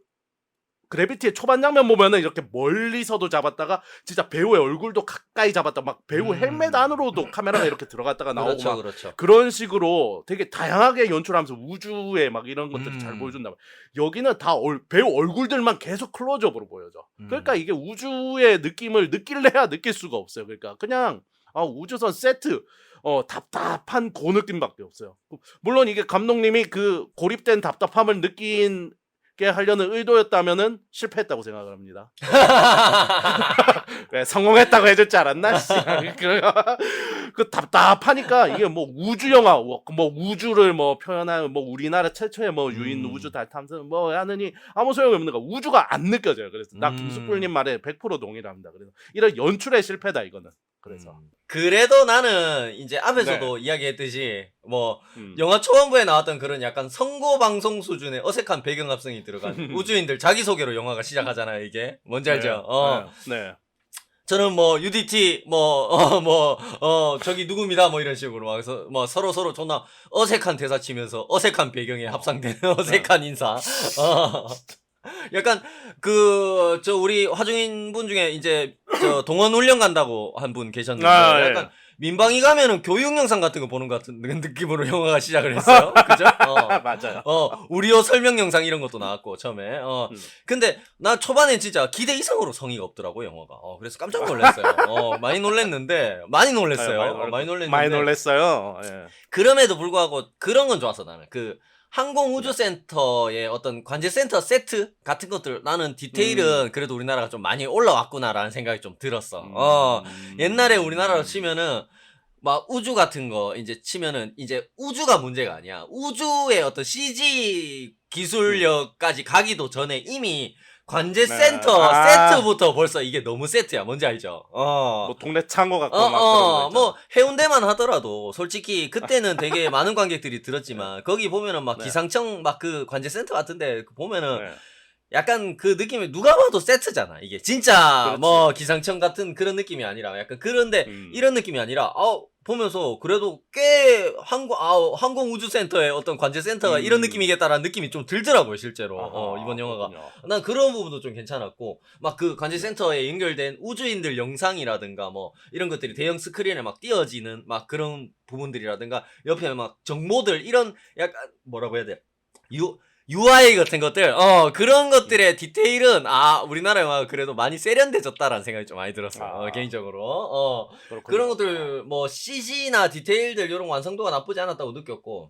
[SPEAKER 2] 그래비티의 초반 장면 보면은 이렇게 멀리서도 잡았다가 진짜 배우의 얼굴도 가까이 잡았다. 막 배우 헬멧 안으로도 카메라가 이렇게 들어갔다가 나오고
[SPEAKER 3] 그렇죠.
[SPEAKER 2] 그런 식으로 되게 다양하게 연출하면서 우주에 막 이런 것들을 잘 보여준다. 여기는 다 배우 얼굴들만 계속 클로즈업으로 보여져. 그러니까 이게 우주의 느낌을 느낄래야 느낄 수가 없어요. 그러니까 그냥 우주선 세트 답답한 그 느낌밖에 없어요. 물론 이게 감독님이 그 고립된 답답함을 느끼게 하려는 의도였다면은 실패했다고 생각을 합니다. 왜 성공했다고 해줄 줄 알았나? 그 답답하니까 이게 뭐 우주 영화, 뭐 우주를 뭐 표현하는 뭐 우리나라 최초의 뭐 유인 우주 달 탐사 뭐 하느니 아무 소용이 없는 거. 우주가 안 느껴져요. 그래서 나 김수풀님 말에 100% 동의를 합니다. 그래서 이런 연출의 실패다 이거는. 그래서
[SPEAKER 3] 그래도 나는 이제 앞에서도 이야기했듯이 뭐 영화 초반부에 나왔던 그런 약간 선거 방송 수준의 어색한 배경감성이 들어간 우주인들 자기소개로 영화가 시작하잖아요. 이게 뭔지 알죠?
[SPEAKER 2] 네.
[SPEAKER 3] 저는 뭐 UDT 저기 누구입니다 뭐 이런 식으로 막 해서 뭐 서로 존나 어색한 대사 치면서 어색한 배경에 합상되는 어색한 인사. 약간 저 우리 화중인 분 중에 이제 저 동원 훈련 간다고 한 분 계셨는데 약간 민방위 가면은 교육 영상 같은 거 보는 것 같은 느낌으로 영화가 시작을 했어요. 그죠?
[SPEAKER 2] 맞아요.
[SPEAKER 3] 우리어 설명 영상 이런 것도 나왔고 처음에. 근데 나 초반에 진짜 기대 이상으로 성의가 없더라고 영화가. 그래서 깜짝 놀랐어요. 많이 놀랐는데 많이 놀랐어요. 많이 놀랐는데
[SPEAKER 2] 많이 놀랐어요. 예.
[SPEAKER 3] 그럼에도 불구하고 그런 건 좋았어 나는. 그 항공우주센터의 어떤 관제센터 세트 같은 것들 나는 디테일은 그래도 우리나라가 좀 많이 올라왔구나라는 생각이 좀 들었어. 옛날에 우리나라로 치면은 막 우주 같은 거 이제 치면은 이제 우주가 문제가 아니야. 우주의 어떤 CG 기술력까지 가기도 전에 이미 관제센터 세트부터 벌써 이게 너무 세트야. 뭔지 알죠?
[SPEAKER 2] 뭐 동네 창고 같고 막 그런 거
[SPEAKER 3] 뭐 해운대만 하더라도 솔직히 그때는 되게 많은 관객들이 들었지만 거기 보면은 막 기상청 막 그 관제센터 같은데 보면은 약간 그 느낌이 누가 봐도 세트잖아. 이게 진짜
[SPEAKER 2] 그렇지.
[SPEAKER 3] 뭐 기상청 같은 그런 느낌이 아니라 약간 그런데 이런 느낌이 아니라 보면서 그래도 꽤 항공우주센터의 어떤 관제센터가 이런 느낌이겠다라는 느낌이 좀 들더라고요 실제로. 이번 영화가 난 그런 부분도 좀 괜찮았고 막 그 관제센터에 연결된 우주인들 영상이라든가 뭐 이런 것들이 대형 스크린에 막 띄어지는 막 그런 부분들이라든가 옆에 막 정모들 이런 약간 뭐라고 해야 돼 UI 같은 것들, 그런 것들의 디테일은, 우리나라 영화가 그래도 많이 세련돼졌다라는 생각이 좀 많이 들었어, 개인적으로. 그런 것들, 뭐, CG나 디테일들, 이런 완성도가 나쁘지 않았다고 느꼈고,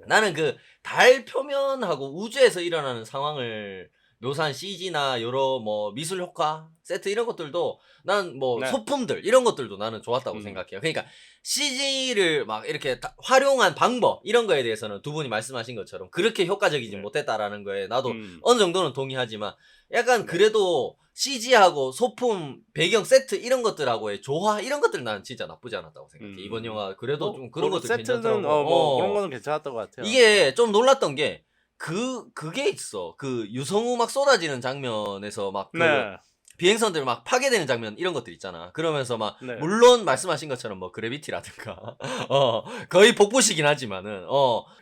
[SPEAKER 3] 나는 그, 달 표면하고 우주에서 일어나는 상황을 묘사한 CG나 여러 뭐, 미술 효과, 세트 이런 것들도, 난 뭐, 소품들, 이런 것들도 나는 좋았다고 생각해요. 그러니까, CG를 막 이렇게 활용한 방법 이런 거에 대해서는 두 분이 말씀하신 것처럼 그렇게 효과적이지 못했다라는 거에 나도 어느 정도는 동의하지만 약간 그래도 CG하고 소품 배경 세트 이런 것들하고의 조화 이런 것들 나는 진짜 나쁘지 않았다고 생각해. 이번 영화 그래도 좀 그런 것들
[SPEAKER 2] 세트는
[SPEAKER 3] 괜찮더라고.
[SPEAKER 2] 그런 거는 괜찮았던 것 같아요.
[SPEAKER 3] 이게 좀 놀랐던 게 그게 있어. 그 유성우 막 쏟아지는 장면에서 막 비행선들 막 파괴되는 장면 이런 것들 있잖아. 그러면서 막 물론 말씀하신 것처럼 뭐 그래비티라든가 거의 복부시긴 하지만은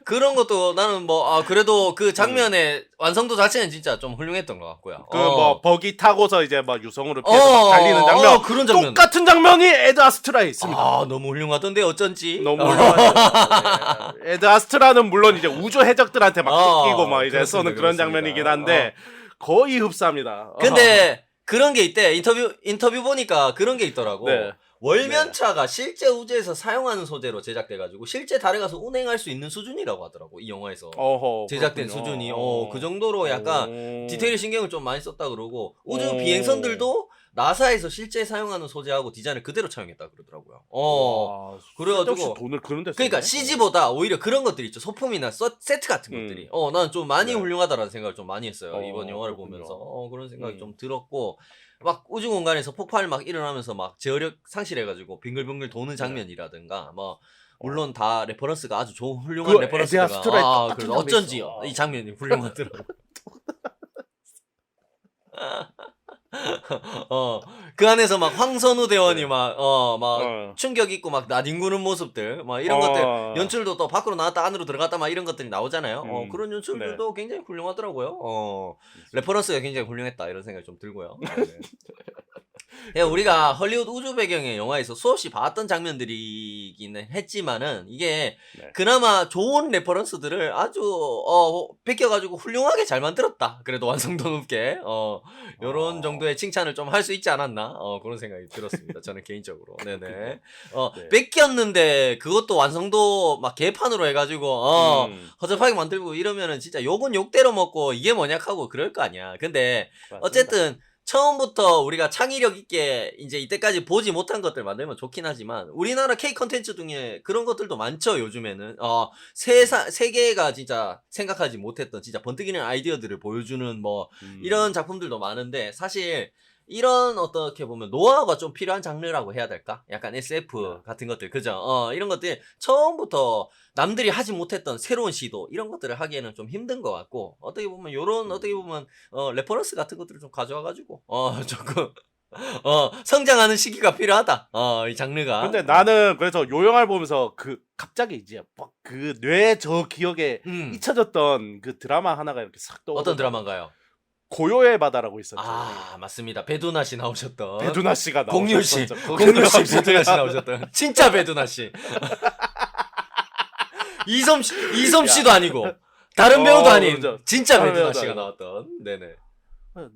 [SPEAKER 3] 그런 것도 나는 뭐 그래도 그 장면의 완성도 자체는 진짜 좀 훌륭했던 것 같고요.
[SPEAKER 2] 그 뭐 버기 타고서 이제 막 유성으로 피해서 막 달리는 장면
[SPEAKER 3] 그런 장면
[SPEAKER 2] 똑같은 장면이 에드 아스트라에 있습니다.
[SPEAKER 3] 너무 훌륭하던데 어쩐지
[SPEAKER 2] 너무 훌륭하죠. 에드 아스트라는 물론 이제 우주 해적들한테 막 쫓기고 막 이제 쏘는 그런 장면이긴 한데 거의 흡사합니다.
[SPEAKER 3] 근데 그런 게 있대. 인터뷰 보니까 그런 게 있더라고. 월면차가 실제 우주에서 사용하는 소재로 제작돼가지고 실제 달에 가서 운행할 수 있는 수준이라고 하더라고. 이 영화에서 제작된 수준이 그 정도로 약간 디테일 신경을 좀 많이 썼다 그러고 우주 비행선들도 나사에서 실제 사용하는 소재하고 디자인을 그대로 차용했다 그러더라고요. 그래가지고
[SPEAKER 2] 돈을 그런 데
[SPEAKER 3] 그러니까 CG보다 오히려 그런 것들 있죠. 소품이나 세트 같은 것들이 나는 좀 많이 훌륭하다라는 생각을 좀 많이 했어요. 이번 영화를 보면서 그런 생각이 좀 들었고 막 우주 공간에서 폭발 막 일어나면서 막 제어력 상실해가지고 빙글빙글 도는 장면이라든가 뭐 물론 다 레퍼런스가 아주 좋은 훌륭한 레퍼런스가 그래서 어쩐지 이 장면이 훌륭하더라고. 그 안에서 막 황선우 대원이 막 충격 있고 막 나뒹구는 모습들 막 이런 것들 연출도 또 밖으로 나왔다 안으로 들어갔다 막 이런 것들이 나오잖아요. 그런 연출들도 굉장히 훌륭하더라고요. 레퍼런스가 굉장히 훌륭했다 이런 생각이 좀 들고요. 우리가 헐리우드 우주 배경의 영화에서 수없이 봤던 장면들이기는 했지만은 이게 그나마 좋은 레퍼런스들을 아주 베껴가지고 훌륭하게 잘 만들었다. 그래도 완성도 높게 요런 정도의 칭찬을 좀 할 수 있지 않았나 그런 생각이 들었습니다. 저는 개인적으로. 네네. 뺏겼는데 그것도 완성도 막 개판으로 해가지고 허접하게 만들고 이러면은 진짜 욕은 욕대로 먹고 이게 뭐냐하고 그럴 거 아니야. 근데 어쨌든 처음부터 우리가 창의력 있게 이제 이때까지 보지 못한 것들 만들면 좋긴 하지만 우리나라 K 컨텐츠 중에 그런 것들도 많죠. 요즘에는 세계가 진짜 생각하지 못했던 진짜 번뜩이는 아이디어들을 보여주는 뭐 이런 작품들도 많은데 사실 이런 어떻게 보면 노하우가 좀 필요한 장르라고 해야 될까? 약간 SF 같은 것들 그죠? 이런 것들 처음부터 남들이 하지 못했던 새로운 시도 이런 것들을 하기에는 좀 힘든 것 같고 어떻게 보면 요런 어떻게 보면 레퍼런스 같은 것들을 좀 가져와가지고 조금 성장하는 시기가 필요하다. 이 장르가.
[SPEAKER 2] 근데 나는 그래서 요 영화를 보면서 그 갑자기 이제 막 그 뇌 저 기억에 잊혀졌던 그 드라마 하나가 이렇게 싹 떠오르.
[SPEAKER 3] 어떤 드라마인가요?
[SPEAKER 2] 고요의 바다라고 있었죠.
[SPEAKER 3] 맞습니다. 배두나 씨 나오셨던.
[SPEAKER 2] 배두나 씨가
[SPEAKER 3] 공유 씨,
[SPEAKER 2] 나오셨었죠.
[SPEAKER 3] 공유 씨, 배두나 씨 나오셨던. 진짜 배두나 씨. 이섬 씨도 아니고 다른 배우도 아닌
[SPEAKER 2] 그렇죠.
[SPEAKER 3] 진짜
[SPEAKER 2] 다른
[SPEAKER 3] 배두나
[SPEAKER 2] 배우도
[SPEAKER 3] 씨가
[SPEAKER 2] 아니고.
[SPEAKER 3] 나왔던. 네네.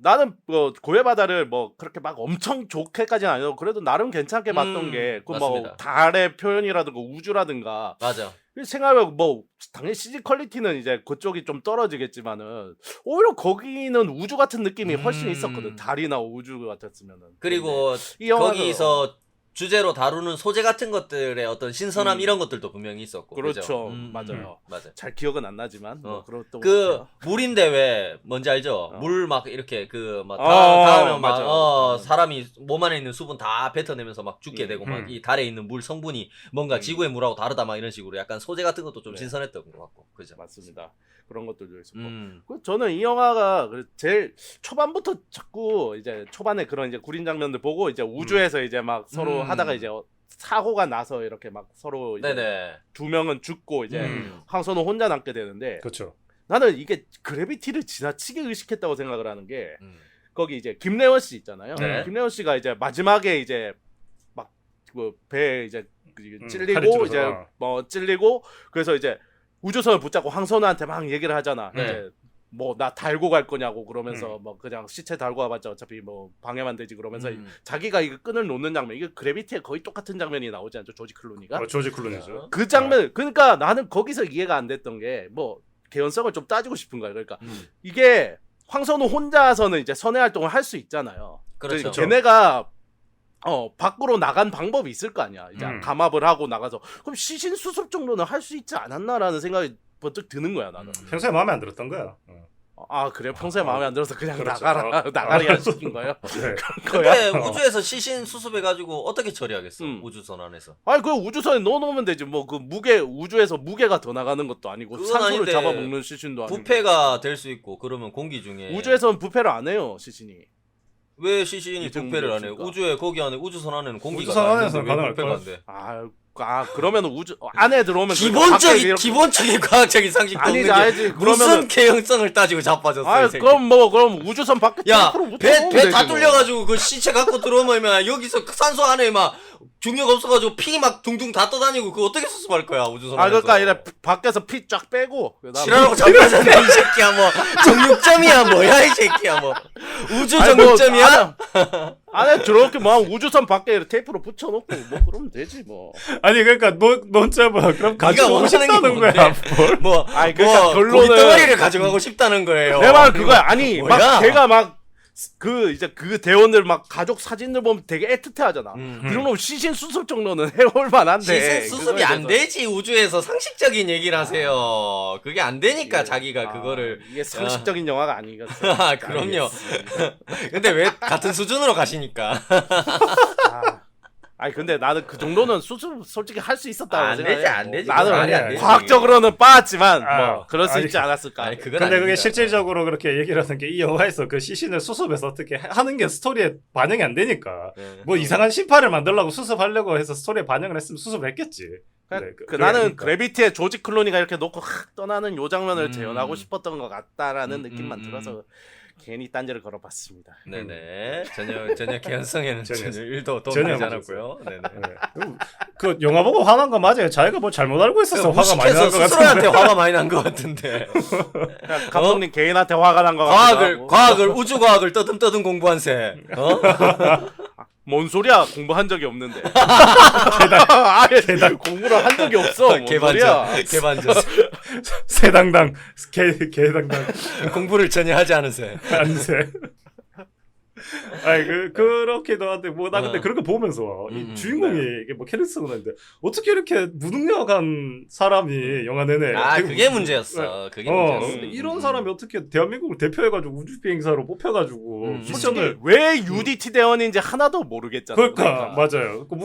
[SPEAKER 2] 나는 뭐 고요의 바다를 뭐 그렇게 막 엄청 좋게까지는 아니어도 그래도 나름 괜찮게 봤던 게 그 뭐
[SPEAKER 3] 맞습니다.
[SPEAKER 2] 달의 표현이라든가 우주라든가
[SPEAKER 3] 맞아.
[SPEAKER 2] 생각해 뭐 당연히 CG 퀄리티는 이제 그쪽이 좀 떨어지겠지만은 오히려 거기는 우주 같은 느낌이 훨씬 있었거든. 달이나 우주 같았으면은.
[SPEAKER 3] 그리고
[SPEAKER 2] 근데 이 영화는
[SPEAKER 3] 거기서 주제로 다루는 소재 같은 것들의 어떤 신선함 이런 것들도 분명히 있었고.
[SPEAKER 2] 그렇죠.
[SPEAKER 3] 그죠?
[SPEAKER 2] 맞아요.
[SPEAKER 3] 맞아.
[SPEAKER 2] 잘 기억은 안 나지만 뭐 그렇던 것
[SPEAKER 3] 그
[SPEAKER 2] 같아요.
[SPEAKER 3] 물인데 왜 뭔지 알죠? 물 막 이렇게 그막
[SPEAKER 2] 어,
[SPEAKER 3] 닿으면 막
[SPEAKER 2] 맞아요.
[SPEAKER 3] 사람이 몸 안에 있는 수분 다 뱉어내면서 막 죽게 되고 막
[SPEAKER 1] 음.
[SPEAKER 3] 이 달에 있는 물 성분이 뭔가 지구의 물하고 다르다 막 이런 식으로 약간 소재 같은 것도 좀
[SPEAKER 2] 네.
[SPEAKER 3] 신선했던 것 같고. 그죠?
[SPEAKER 2] 맞습니다. 그런 것들도 있었고.
[SPEAKER 3] 음.
[SPEAKER 2] 저는 이 영화가 제일 초반부터 자꾸 이제 초반에 그런 이제 구린 장면들 보고 이제 우주에서 이제 막 서로 하다가 이제 사고가 나서 이렇게 막 서로 이제
[SPEAKER 3] 네네.
[SPEAKER 2] 두 명은 죽고 이제 황선우 혼자 남게 되는데
[SPEAKER 1] 그렇죠.
[SPEAKER 2] 나는 이게 그래비티를 지나치게 의식했다고 생각을 하는 게 거기 이제 김래원 씨 있잖아요.
[SPEAKER 3] 네.
[SPEAKER 2] 김래원 씨가 이제 마지막에 이제 막 그 배에 이제
[SPEAKER 1] 팔이
[SPEAKER 2] 찔리고
[SPEAKER 1] 찔러서,
[SPEAKER 2] 이제
[SPEAKER 1] 어.
[SPEAKER 2] 뭐 찔리고 그래서 이제 우주선을 붙잡고 황선우한테 막 얘기를 하잖아.
[SPEAKER 3] 네.
[SPEAKER 2] 이제 뭐 나 달고 갈 거냐고 그러면서 뭐 그냥 시체 달고 와봤자 어차피 뭐 방해만 되지 그러면서 자기가 이거 끈을 놓는 장면 이게 그래비티에 거의 똑같은 장면이 나오지 않죠 조지 클루니가
[SPEAKER 1] 조지 클루니죠.
[SPEAKER 2] 그 장면 그러니까 나는 거기서 이해가 안 됐던 게 뭐 개연성을 좀 따지고 싶은 거야 그러니까 이게 황선우 혼자서는 이제 선해 활동을 할 수 있잖아요.
[SPEAKER 3] 그렇죠.
[SPEAKER 2] 걔네가 밖으로 나간 방법이 있을 거 아니야. 이제
[SPEAKER 1] 음.
[SPEAKER 2] 감압을 하고 나가서 그럼 시신 수습 정도는 할 수 있지 않았나라는 생각이 번뜩 드는 거야 나는.
[SPEAKER 1] 평소에 마음에 안 들었던 거야.
[SPEAKER 2] 아 그래요? 평소에 마음에 안 들어서 그냥
[SPEAKER 1] 그렇죠.
[SPEAKER 2] 나가라 나가리야 시킨 거예요?
[SPEAKER 1] 네.
[SPEAKER 2] 그런 거야?
[SPEAKER 3] 근데 우주에서 시신 수습해가지고 어떻게 처리하겠어? 우주선 안에서.
[SPEAKER 2] 아니 그 우주선에 넣어놓으면 되지 뭐 그 무게 우주에서 무게가 더 나가는 것도 아니고
[SPEAKER 3] 그건
[SPEAKER 2] 산소를
[SPEAKER 3] 아닌데
[SPEAKER 2] 잡아먹는 시신도 아니고
[SPEAKER 3] 부패가 될 수 있고 그러면 공기 중에
[SPEAKER 2] 우주에서는 부패를 안 해요 시신이.
[SPEAKER 3] 왜 시신이
[SPEAKER 2] 이중
[SPEAKER 3] 부패를 안 해요?
[SPEAKER 2] 없으니까.
[SPEAKER 3] 우주에 거기 안에 우주선 안에는 공기가
[SPEAKER 1] 우주선
[SPEAKER 3] 다
[SPEAKER 1] 안에서는
[SPEAKER 3] 있는데 왜
[SPEAKER 1] 가능할
[SPEAKER 3] 부패가
[SPEAKER 1] 거야?
[SPEAKER 3] 안 돼?
[SPEAKER 2] 그러면 우주 안에 들어오면 그러니까 밖에 이렇게-
[SPEAKER 3] 기본적인 과학적인 상식도
[SPEAKER 2] 아니지,
[SPEAKER 3] 없는 게
[SPEAKER 2] 아니지.
[SPEAKER 3] 무슨
[SPEAKER 2] 그러면은-
[SPEAKER 3] 개연성을 따지고 자빠졌어 이 새끼.
[SPEAKER 2] 그럼 우주선 밖에
[SPEAKER 3] 야,
[SPEAKER 2] 테이프로
[SPEAKER 3] 배
[SPEAKER 2] 붙여놓으면
[SPEAKER 3] 다
[SPEAKER 2] 되지, 뭐.
[SPEAKER 3] 뚫려가지고 그 시체 갖고 들어오면 여기서 그 산소 안에 막 중력 없어가지고 피 막 둥둥 다 떠다니고 그거 어떻게 수습할 거야 우주선 안에서.
[SPEAKER 2] 그러니까 이래 밖에서 피 쫙 빼고 그다음에
[SPEAKER 3] 지랄하고 자빠졌네 이 새끼야 뭐 정육점이야 뭐야 이 새끼야 뭐 우주
[SPEAKER 2] 아니, 뭐,
[SPEAKER 3] 정육점이야?
[SPEAKER 2] 안에 저렇게 뭐 우주선 밖에 이렇게 테이프로 붙여놓고 뭐 그러면 되지 뭐.
[SPEAKER 1] 아니 그러니까 논점은 그럼 가지고 오고
[SPEAKER 3] 원하는 게
[SPEAKER 1] 싶다는
[SPEAKER 3] 뭔데?
[SPEAKER 1] 거야. 뭘?
[SPEAKER 3] 뭐,
[SPEAKER 2] 아니, 그러니까
[SPEAKER 3] 뭐
[SPEAKER 2] 결론은-
[SPEAKER 3] 고기 덩어리를 가져가고 싶다는 거예요.
[SPEAKER 2] 내 말 그거야. 아니
[SPEAKER 3] 뭐야?
[SPEAKER 2] 막 걔가 막 이제 그 대원들 막 가족 사진들 보면 되게 애틋해하잖아. 그 정도면 시신 수습 정도는 해올 만한데.
[SPEAKER 3] 시신 수습이 안 되지 우주에서 상식적인 얘기를 하세요. 그게 안 되니까 자기가 그거를
[SPEAKER 2] 이게 상식적인 영화가 아니겠어.
[SPEAKER 3] 아, 그럼요. 근데 왜 같은 수준으로 가시니까
[SPEAKER 2] 아니 근데 나는 그 정도는 수습 솔직히 할 수 있었다고
[SPEAKER 3] 안
[SPEAKER 2] 생각해.
[SPEAKER 3] 되지 안 되지.
[SPEAKER 2] 나는
[SPEAKER 1] 말이 안 되지.
[SPEAKER 2] 과학적으로는 빠았지만
[SPEAKER 1] 아,
[SPEAKER 2] 뭐 그럴 수
[SPEAKER 1] 아니,
[SPEAKER 2] 있지 않았을까.
[SPEAKER 3] 아니 그건
[SPEAKER 1] 근데 그게
[SPEAKER 3] 아닙니다.
[SPEAKER 1] 실질적으로 그렇게 얘기를 하는 게 이 영화에서 그 시신을 수습해서 어떻게 하는 게 스토리에 반영이 안 되니까
[SPEAKER 3] 네.
[SPEAKER 1] 뭐 이상한 신파를 만들려고 수습하려고 해서 스토리에 반영을 했으면 수습을 했겠지. 네,
[SPEAKER 2] 나는
[SPEAKER 1] 그러니까.
[SPEAKER 2] 그래비티의 조지 클로니가 이렇게 놓고 떠나는 요 장면을
[SPEAKER 3] 음.
[SPEAKER 2] 재현하고 싶었던 것 같다라는 느낌만
[SPEAKER 3] 음.
[SPEAKER 2] 들어서 괜히 딴지를 걸어봤습니다.
[SPEAKER 3] 네네 전혀 개연성에는
[SPEAKER 1] 전혀
[SPEAKER 3] 전혀 1도
[SPEAKER 1] 전혀
[SPEAKER 3] 도움되지
[SPEAKER 1] 안
[SPEAKER 3] 않았고요. 네네.
[SPEAKER 1] 네. 그 영화 보고 화난 거 맞아요. 자기가 뭐 잘못 알고 있어서 화가 많이
[SPEAKER 3] 무식해서
[SPEAKER 1] 난것
[SPEAKER 3] 스스로한테
[SPEAKER 1] 같은데.
[SPEAKER 3] 화가 많이 난 것 같은데.
[SPEAKER 2] 그냥 감독님 개인한테 화가 난 것 같기도
[SPEAKER 3] 과학을 우주과학을 떠듬떠듬 공부한 새.
[SPEAKER 2] 뭔 소리야? 공부한 적이 없는데. 아예 공부를 한 적이 없어. 뭔 소리야?
[SPEAKER 3] 개반전.
[SPEAKER 1] 새당당 개당당
[SPEAKER 3] 공부를 전혀 하지 않은 새.
[SPEAKER 1] 안세. 아니 그렇기도 한데 뭐 나 근데 그런 거 보면서 이 주인공이 이게 뭐 캐릭터가 나는데 어떻게 이렇게 무능력한 사람이 영화 내내 되게
[SPEAKER 3] 그게 문제였어. 그게 문제였어.
[SPEAKER 1] 근데 이런 사람이 어떻게 대한민국을 대표해가지고 우주 비행사로 뽑혀가지고
[SPEAKER 2] 솔직히
[SPEAKER 1] 미션을
[SPEAKER 2] 왜 UDT 대원인지 하나도 모르겠잖아.
[SPEAKER 1] 그러니까 맞아요. 그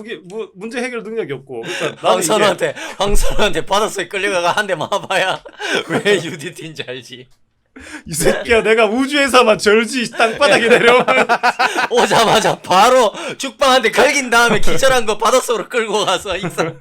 [SPEAKER 1] 문제 해결 능력이 없고 그러니까 나는 이게
[SPEAKER 3] 황선우한테 바닷속에 끌려가가 한 대 맞아봐야 왜 UDT인지 알지.
[SPEAKER 1] 이 새끼야 내가 우주에서만 절지 땅바닥에 내려오면
[SPEAKER 3] 오자마자 바로 죽방한테 갈긴 다음에 기절한 거 바닷속으로 끌고 가서 익사.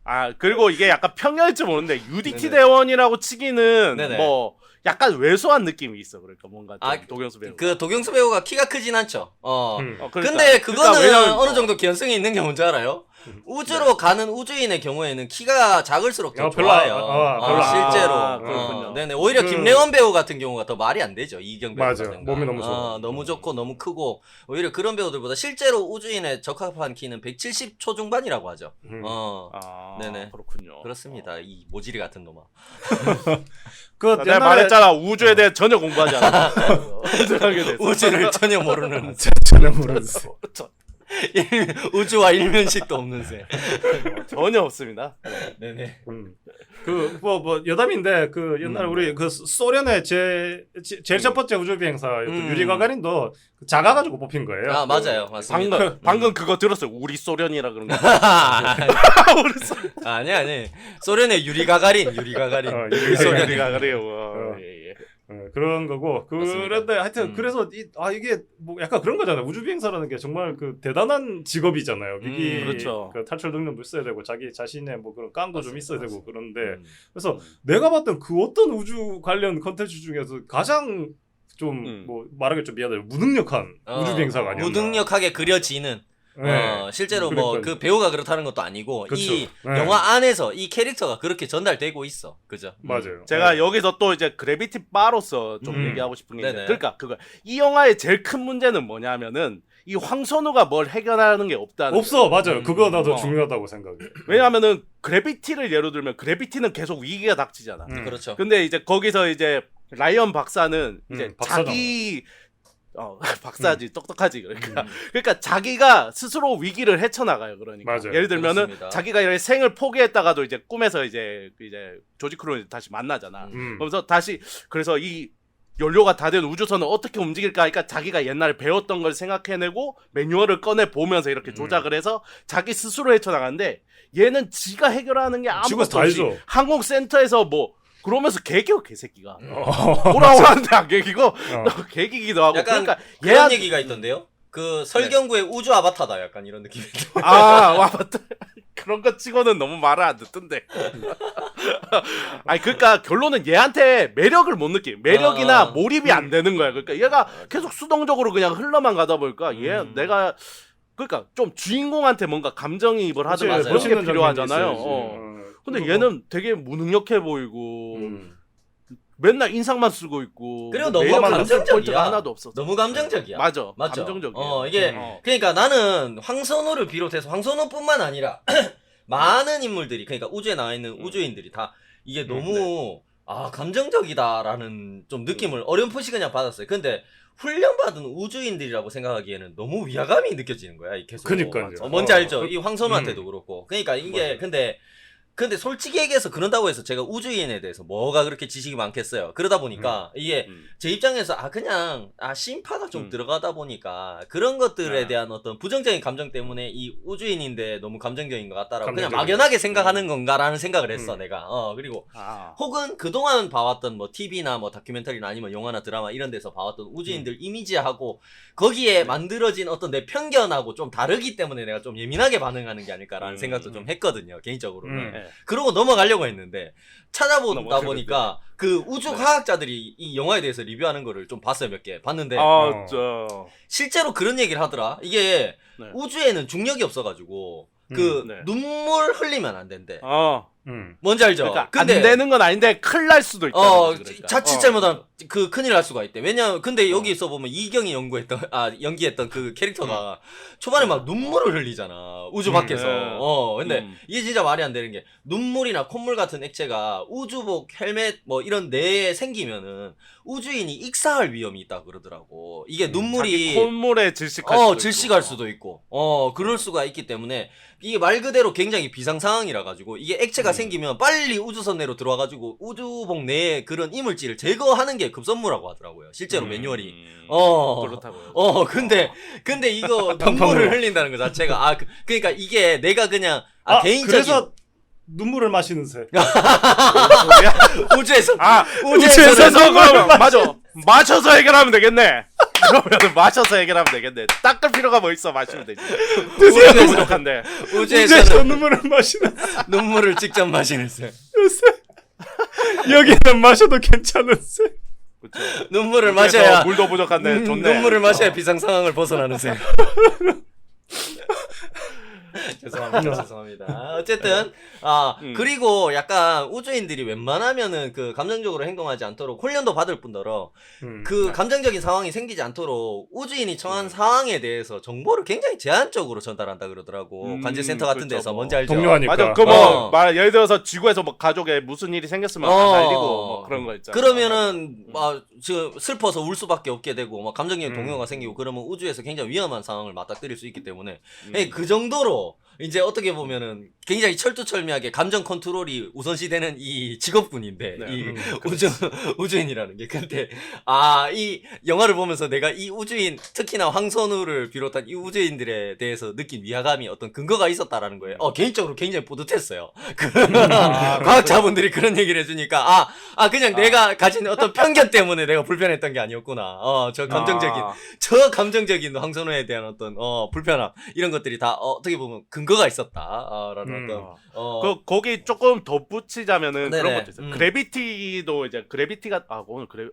[SPEAKER 2] 아 그리고 이게 약간 평야일지 모르는데 UDT
[SPEAKER 3] 네네.
[SPEAKER 2] 대원이라고 치기는
[SPEAKER 3] 네네.
[SPEAKER 2] 뭐 약간 왜소한 느낌이 있어. 그러니까 뭔가 좀
[SPEAKER 3] 아,
[SPEAKER 2] 도경수 배우.
[SPEAKER 3] 그 도경수 배우가 키가 크진 않죠.
[SPEAKER 2] 그러니까.
[SPEAKER 3] 근데 그거는
[SPEAKER 2] 그러니까 왜냐면
[SPEAKER 3] 어느 정도 개연성이 있는 게 뭔지 알아요? 우주로 가는 우주인의 경우에는 키가 작을수록 더
[SPEAKER 1] 별로
[SPEAKER 3] 좋아요.
[SPEAKER 1] 별로
[SPEAKER 3] 실제로.
[SPEAKER 2] 아, 그렇군요.
[SPEAKER 3] 네네. 오히려
[SPEAKER 1] 그-
[SPEAKER 3] 김래원 배우 같은 경우가 더 말이 안 되죠. 이경 배우
[SPEAKER 1] 맞아요.
[SPEAKER 3] 같은
[SPEAKER 1] 몸이 너무 좋아.
[SPEAKER 3] 너무 좋고 너무 크고 오히려 그런 배우들보다 실제로 우주인에 적합한 키는 170 초중반이라고 하죠.
[SPEAKER 2] 아,
[SPEAKER 3] 네네.
[SPEAKER 2] 그렇군요.
[SPEAKER 3] 그렇습니다. 이 모지리 같은 놈아.
[SPEAKER 1] 그
[SPEAKER 2] 내가 말했잖아. 우주에 대해 전혀 공부하지 않아. 생각하게 됐어.
[SPEAKER 3] 우주를 전혀 모르는
[SPEAKER 1] 전혀 모르겠어.
[SPEAKER 3] 우주와 일면식도 없는 새.
[SPEAKER 2] 전혀 없습니다.
[SPEAKER 3] 네네.
[SPEAKER 1] 그뭐 여담인데 그 옛날에 우리 그 소련의 제일 첫 번째 우주 비행사였던 유리 가가린도 작아가지고 뽑힌 거예요.
[SPEAKER 3] 아 맞아요, 맞습니다.
[SPEAKER 2] 방금 그거 들었어요. 우리 소련이라 그런 거.
[SPEAKER 3] 아니 소련의 유리 가가린
[SPEAKER 1] 유리
[SPEAKER 2] 소련이가 그래요. 예, 예.
[SPEAKER 1] 그런 거고
[SPEAKER 3] 맞습니다.
[SPEAKER 1] 그런데 하여튼 그래서 이게 뭐 약간 그런 거잖아요. 우주 비행사라는 게 정말 그 대단한 직업이잖아요. 위기
[SPEAKER 2] 그렇죠.
[SPEAKER 1] 그 탈출 능력도 있어야 되고 자기 자신의 뭐 그런 깡도 좀 있어야 되고 그런데
[SPEAKER 2] 음.
[SPEAKER 1] 그래서 내가 봤던 그 어떤 우주 관련 컨텐츠 중에서 가장 좀 뭐 말하기 좀 미안해요. 무능력한 우주 비행사가 아니었나.
[SPEAKER 3] 무능력하게 그려지는
[SPEAKER 1] 네.
[SPEAKER 3] 실제로 뭐
[SPEAKER 1] 그러니까요.
[SPEAKER 3] 그 배우가 그렇다는 것도 아니고
[SPEAKER 1] 그렇죠.
[SPEAKER 3] 이
[SPEAKER 1] 네.
[SPEAKER 3] 영화 안에서 이 캐릭터가 그렇게 전달되고 있어. 그죠?
[SPEAKER 1] 맞아요.
[SPEAKER 2] 제가
[SPEAKER 1] 네.
[SPEAKER 2] 여기서 또 이제 그래비티 바로서 좀 얘기하고 싶은 게
[SPEAKER 3] 네네.
[SPEAKER 2] 있는데 그러니까 그거 이 영화의 제일 큰 문제는 뭐냐면은 이 황선우가 뭘 해결하는 게 없다는
[SPEAKER 1] 없어 맞아요. 그거 나도
[SPEAKER 2] 어.
[SPEAKER 1] 중요하다고 생각해.
[SPEAKER 2] 왜냐하면은 그래비티를 예로 들면 그래비티는 계속 위기가 닥치잖아.
[SPEAKER 3] 그렇죠.
[SPEAKER 2] 근데 이제 거기서 이제 라이언 박사는 이제
[SPEAKER 1] 박사잖아.
[SPEAKER 2] 자기 박사지 똑똑하지 그러니까 자기가 스스로 위기를 헤쳐나가요. 그러니까
[SPEAKER 1] 맞아요.
[SPEAKER 2] 예를 들면은
[SPEAKER 3] 그렇습니다.
[SPEAKER 2] 자기가 이런 생을 포기했다가도 이제 꿈에서 이제 조지 크루니 다시 만나잖아. 그러면서 다시 그래서 이 연료가 다 된 우주선을 어떻게 움직일까 하니까 자기가 옛날에 배웠던 걸 생각해내고 매뉴얼을 꺼내 보면서 이렇게 조작을 해서 자기 스스로 헤쳐나가는데 얘는 지가 해결하는 게
[SPEAKER 1] 지가
[SPEAKER 2] 아무것도
[SPEAKER 1] 다
[SPEAKER 2] 없이
[SPEAKER 1] 알죠.
[SPEAKER 2] 항공센터에서 뭐 그러면서 개기고 개새끼가 돌아오는데 안 개기고 또 개기기도 하고
[SPEAKER 3] 약간
[SPEAKER 2] 그러니까
[SPEAKER 3] 그런
[SPEAKER 2] 얘한-
[SPEAKER 3] 얘기가 있던데요. 그 설경구의 우주 아바타다 약간 이런 느낌이.
[SPEAKER 2] 와 맞다 그런 거 치고는 너무 말을 안 듣던데 아니 그러니까 결론은 얘한테 매력을 못 느끼 매력이나 몰입이 안 되는 거야. 그러니까 얘가 계속 수동적으로 그냥 흘러만 가다 보니까 얘 내가 그러니까 좀 주인공한테 뭔가 감정이입을 하든가
[SPEAKER 3] 맞아요.
[SPEAKER 2] 그런 게
[SPEAKER 1] 멋있는
[SPEAKER 2] 필요하잖아요.
[SPEAKER 1] 장면이
[SPEAKER 2] 근데
[SPEAKER 1] 그거
[SPEAKER 2] 얘는 되게 무능력해 보이고 맨날 인상만 쓰고 있고
[SPEAKER 3] 그리고
[SPEAKER 2] 뭐
[SPEAKER 3] 너무
[SPEAKER 2] 매력을
[SPEAKER 3] 감정적이야.
[SPEAKER 2] 느낄 포인트가 하나도 없어.
[SPEAKER 3] 너무 감정적이야.
[SPEAKER 2] 맞아.
[SPEAKER 3] 맞죠?
[SPEAKER 2] 감정적이야.
[SPEAKER 3] 이게 그러니까 나는 황선우를 비롯해서 황선우뿐만 아니라 많은 인물들이 그러니까 우주에 나와 있는 우주인들이 다 이게 너무 감정적이다라는 좀 느낌을 어렴풋이 그냥 받았어요. 근데 훈련받은 우주인들이라고 생각하기에는 너무 위화감이 느껴지는 거야. 이 계속.
[SPEAKER 1] 그니까요.
[SPEAKER 3] 뭔지 알죠? 이 황선우한테도 그렇고. 그러니까 이게
[SPEAKER 1] 맞아요.
[SPEAKER 3] 근데 솔직히 얘기해서 그런다고 해서 제가 우주인에 대해서 뭐가 그렇게 지식이 많겠어요. 그러다 보니까 이게 제 입장에서 그냥 심파가 좀 들어가다 보니까 그런 것들에 대한 어떤 부정적인 감정 때문에 이 우주인인데 너무 감정적인 것 같다라고 그냥
[SPEAKER 1] 감정적인
[SPEAKER 3] 막연하게 생각하는 건가라는 생각을 했어 내가. 그리고
[SPEAKER 2] 아.
[SPEAKER 3] 혹은 그동안 봐왔던 뭐 TV나 뭐 다큐멘터리나 아니면 영화나 드라마 이런 데서 봐왔던 우주인들 이미지하고 거기에 만들어진 어떤 내 편견하고 좀 다르기 때문에 내가 좀 예민하게 반응하는 게 아닐까라는 생각도 좀 했거든요 개인적으로는. 그러고 넘어가려고 했는데 찾아보다 보니까 그 우주 과학자들이 이 영화에 대해서 리뷰하는 거를 좀 봤어요. 몇 개 봤는데 실제로 그런 얘기를 하더라. 이게 우주에는 중력이 없어가지고 그 눈물 흘리면 안 된대. 뭔지 알죠?
[SPEAKER 2] 그러니까
[SPEAKER 3] 근데
[SPEAKER 2] 안 되는 건 아닌데 큰일 날 수도 있다. 그러니까.
[SPEAKER 3] 자칫 잘못하면 그 큰일 날 수가 있대. 왜냐면 근데 여기서 보면 이경이 연기했던 그 캐릭터가 초반에 막 눈물을 흘리잖아. 우주 밖에서. 근데 이게 진짜 말이 안 되는 게 눈물이나 콧물 같은 액체가 우주복, 헬멧 뭐 이런 뇌에 생기면은 우주인이 익사할 위험이 있다 그러더라고. 이게 눈물이
[SPEAKER 2] 콧물에 질식할
[SPEAKER 3] 질식할 수도 있고. 그럴 수가 있기 때문에 이게 말 그대로 굉장히 비상 상황이라 가지고 이게 액체가 생기면 빨리 우주선 내로 들어와 가지고 우주복 내에 그런 이물질을 제거하는 게 급선무라고 하더라고요. 실제로 매뉴얼이.
[SPEAKER 2] 그렇다고요.
[SPEAKER 3] 근데 이거 눈물을 흘린다는 것 자체가 그러니까 이게 내가 그냥 개인적인
[SPEAKER 1] 그래서 눈물을 마시는 새.
[SPEAKER 3] 우주에서
[SPEAKER 2] 우주에서 그러면 맞아. 마셔서 해결하면 되겠네. 그러면 마셔서 해결하면 되겠네. 닦을 필요가 뭐 있어? 마시면 되지. 우주에서 부족한데.
[SPEAKER 3] 우주에서는
[SPEAKER 1] 눈물을 마시는
[SPEAKER 3] 눈물을 직접 마시는 새.
[SPEAKER 1] 새. 여기는 마셔도 괜찮은 새.
[SPEAKER 2] 그쵸.
[SPEAKER 3] 눈물을
[SPEAKER 2] 우주에서
[SPEAKER 3] 마셔야
[SPEAKER 2] 물도 부족한데 좋네.
[SPEAKER 3] 눈물을 마셔야 비상 상황을 벗어나는 새. 죄송합니다. 어쨌든 그리고 약간 우주인들이 웬만하면은 그 감정적으로 행동하지 않도록 훈련도 받을 뿐더러 그 감정적인 상황이 생기지 않도록 우주인이 처한 상황에 대해서 정보를 굉장히 제한적으로 전달한다 그러더라고. 관제센터 같은
[SPEAKER 2] 그렇죠,
[SPEAKER 3] 데서
[SPEAKER 2] 뭐.
[SPEAKER 3] 뭔지 알죠?
[SPEAKER 1] 동료하니까.
[SPEAKER 2] 맞아. 그 뭐 예를 들어서 지구에서 뭐 가족에 무슨 일이 생겼으면 알리고 뭐 그런 거 있잖아.
[SPEAKER 3] 그러면은 막 지금 슬퍼서 울 수밖에 없게 되고 막 감정적인 동요가 생기고 그러면 우주에서 굉장히 위험한 상황을 맞닥뜨릴 수 있기 때문에 그 정도로 이제 어떻게 보면은 굉장히 철두철미하게 감정 컨트롤이 우선시되는 이 직업군인데
[SPEAKER 2] 네.
[SPEAKER 3] 이 우주인이라는 게. 근데 이 영화를 보면서 내가 이 우주인 특히나 황선우를 비롯한 이 우주인들에 대해서 느낀 위화감이 어떤 근거가 있었다라는 거예요. 개인적으로 굉장히 뿌듯했어요. 과학자분들이 그런 얘기를 해주니까 그냥 내가 가진 어떤 편견 때문에 내가 불편했던 게 아니었구나. 저 감정적인 황선우에 대한 어떤 불편함 이런 것들이 다 어떻게 보면 근거가 있었다라는 어떤
[SPEAKER 2] 거기 조금 덧붙이자면은
[SPEAKER 3] 네네.
[SPEAKER 2] 그런 것도 있어요. 그래비티도 이제 그래비티가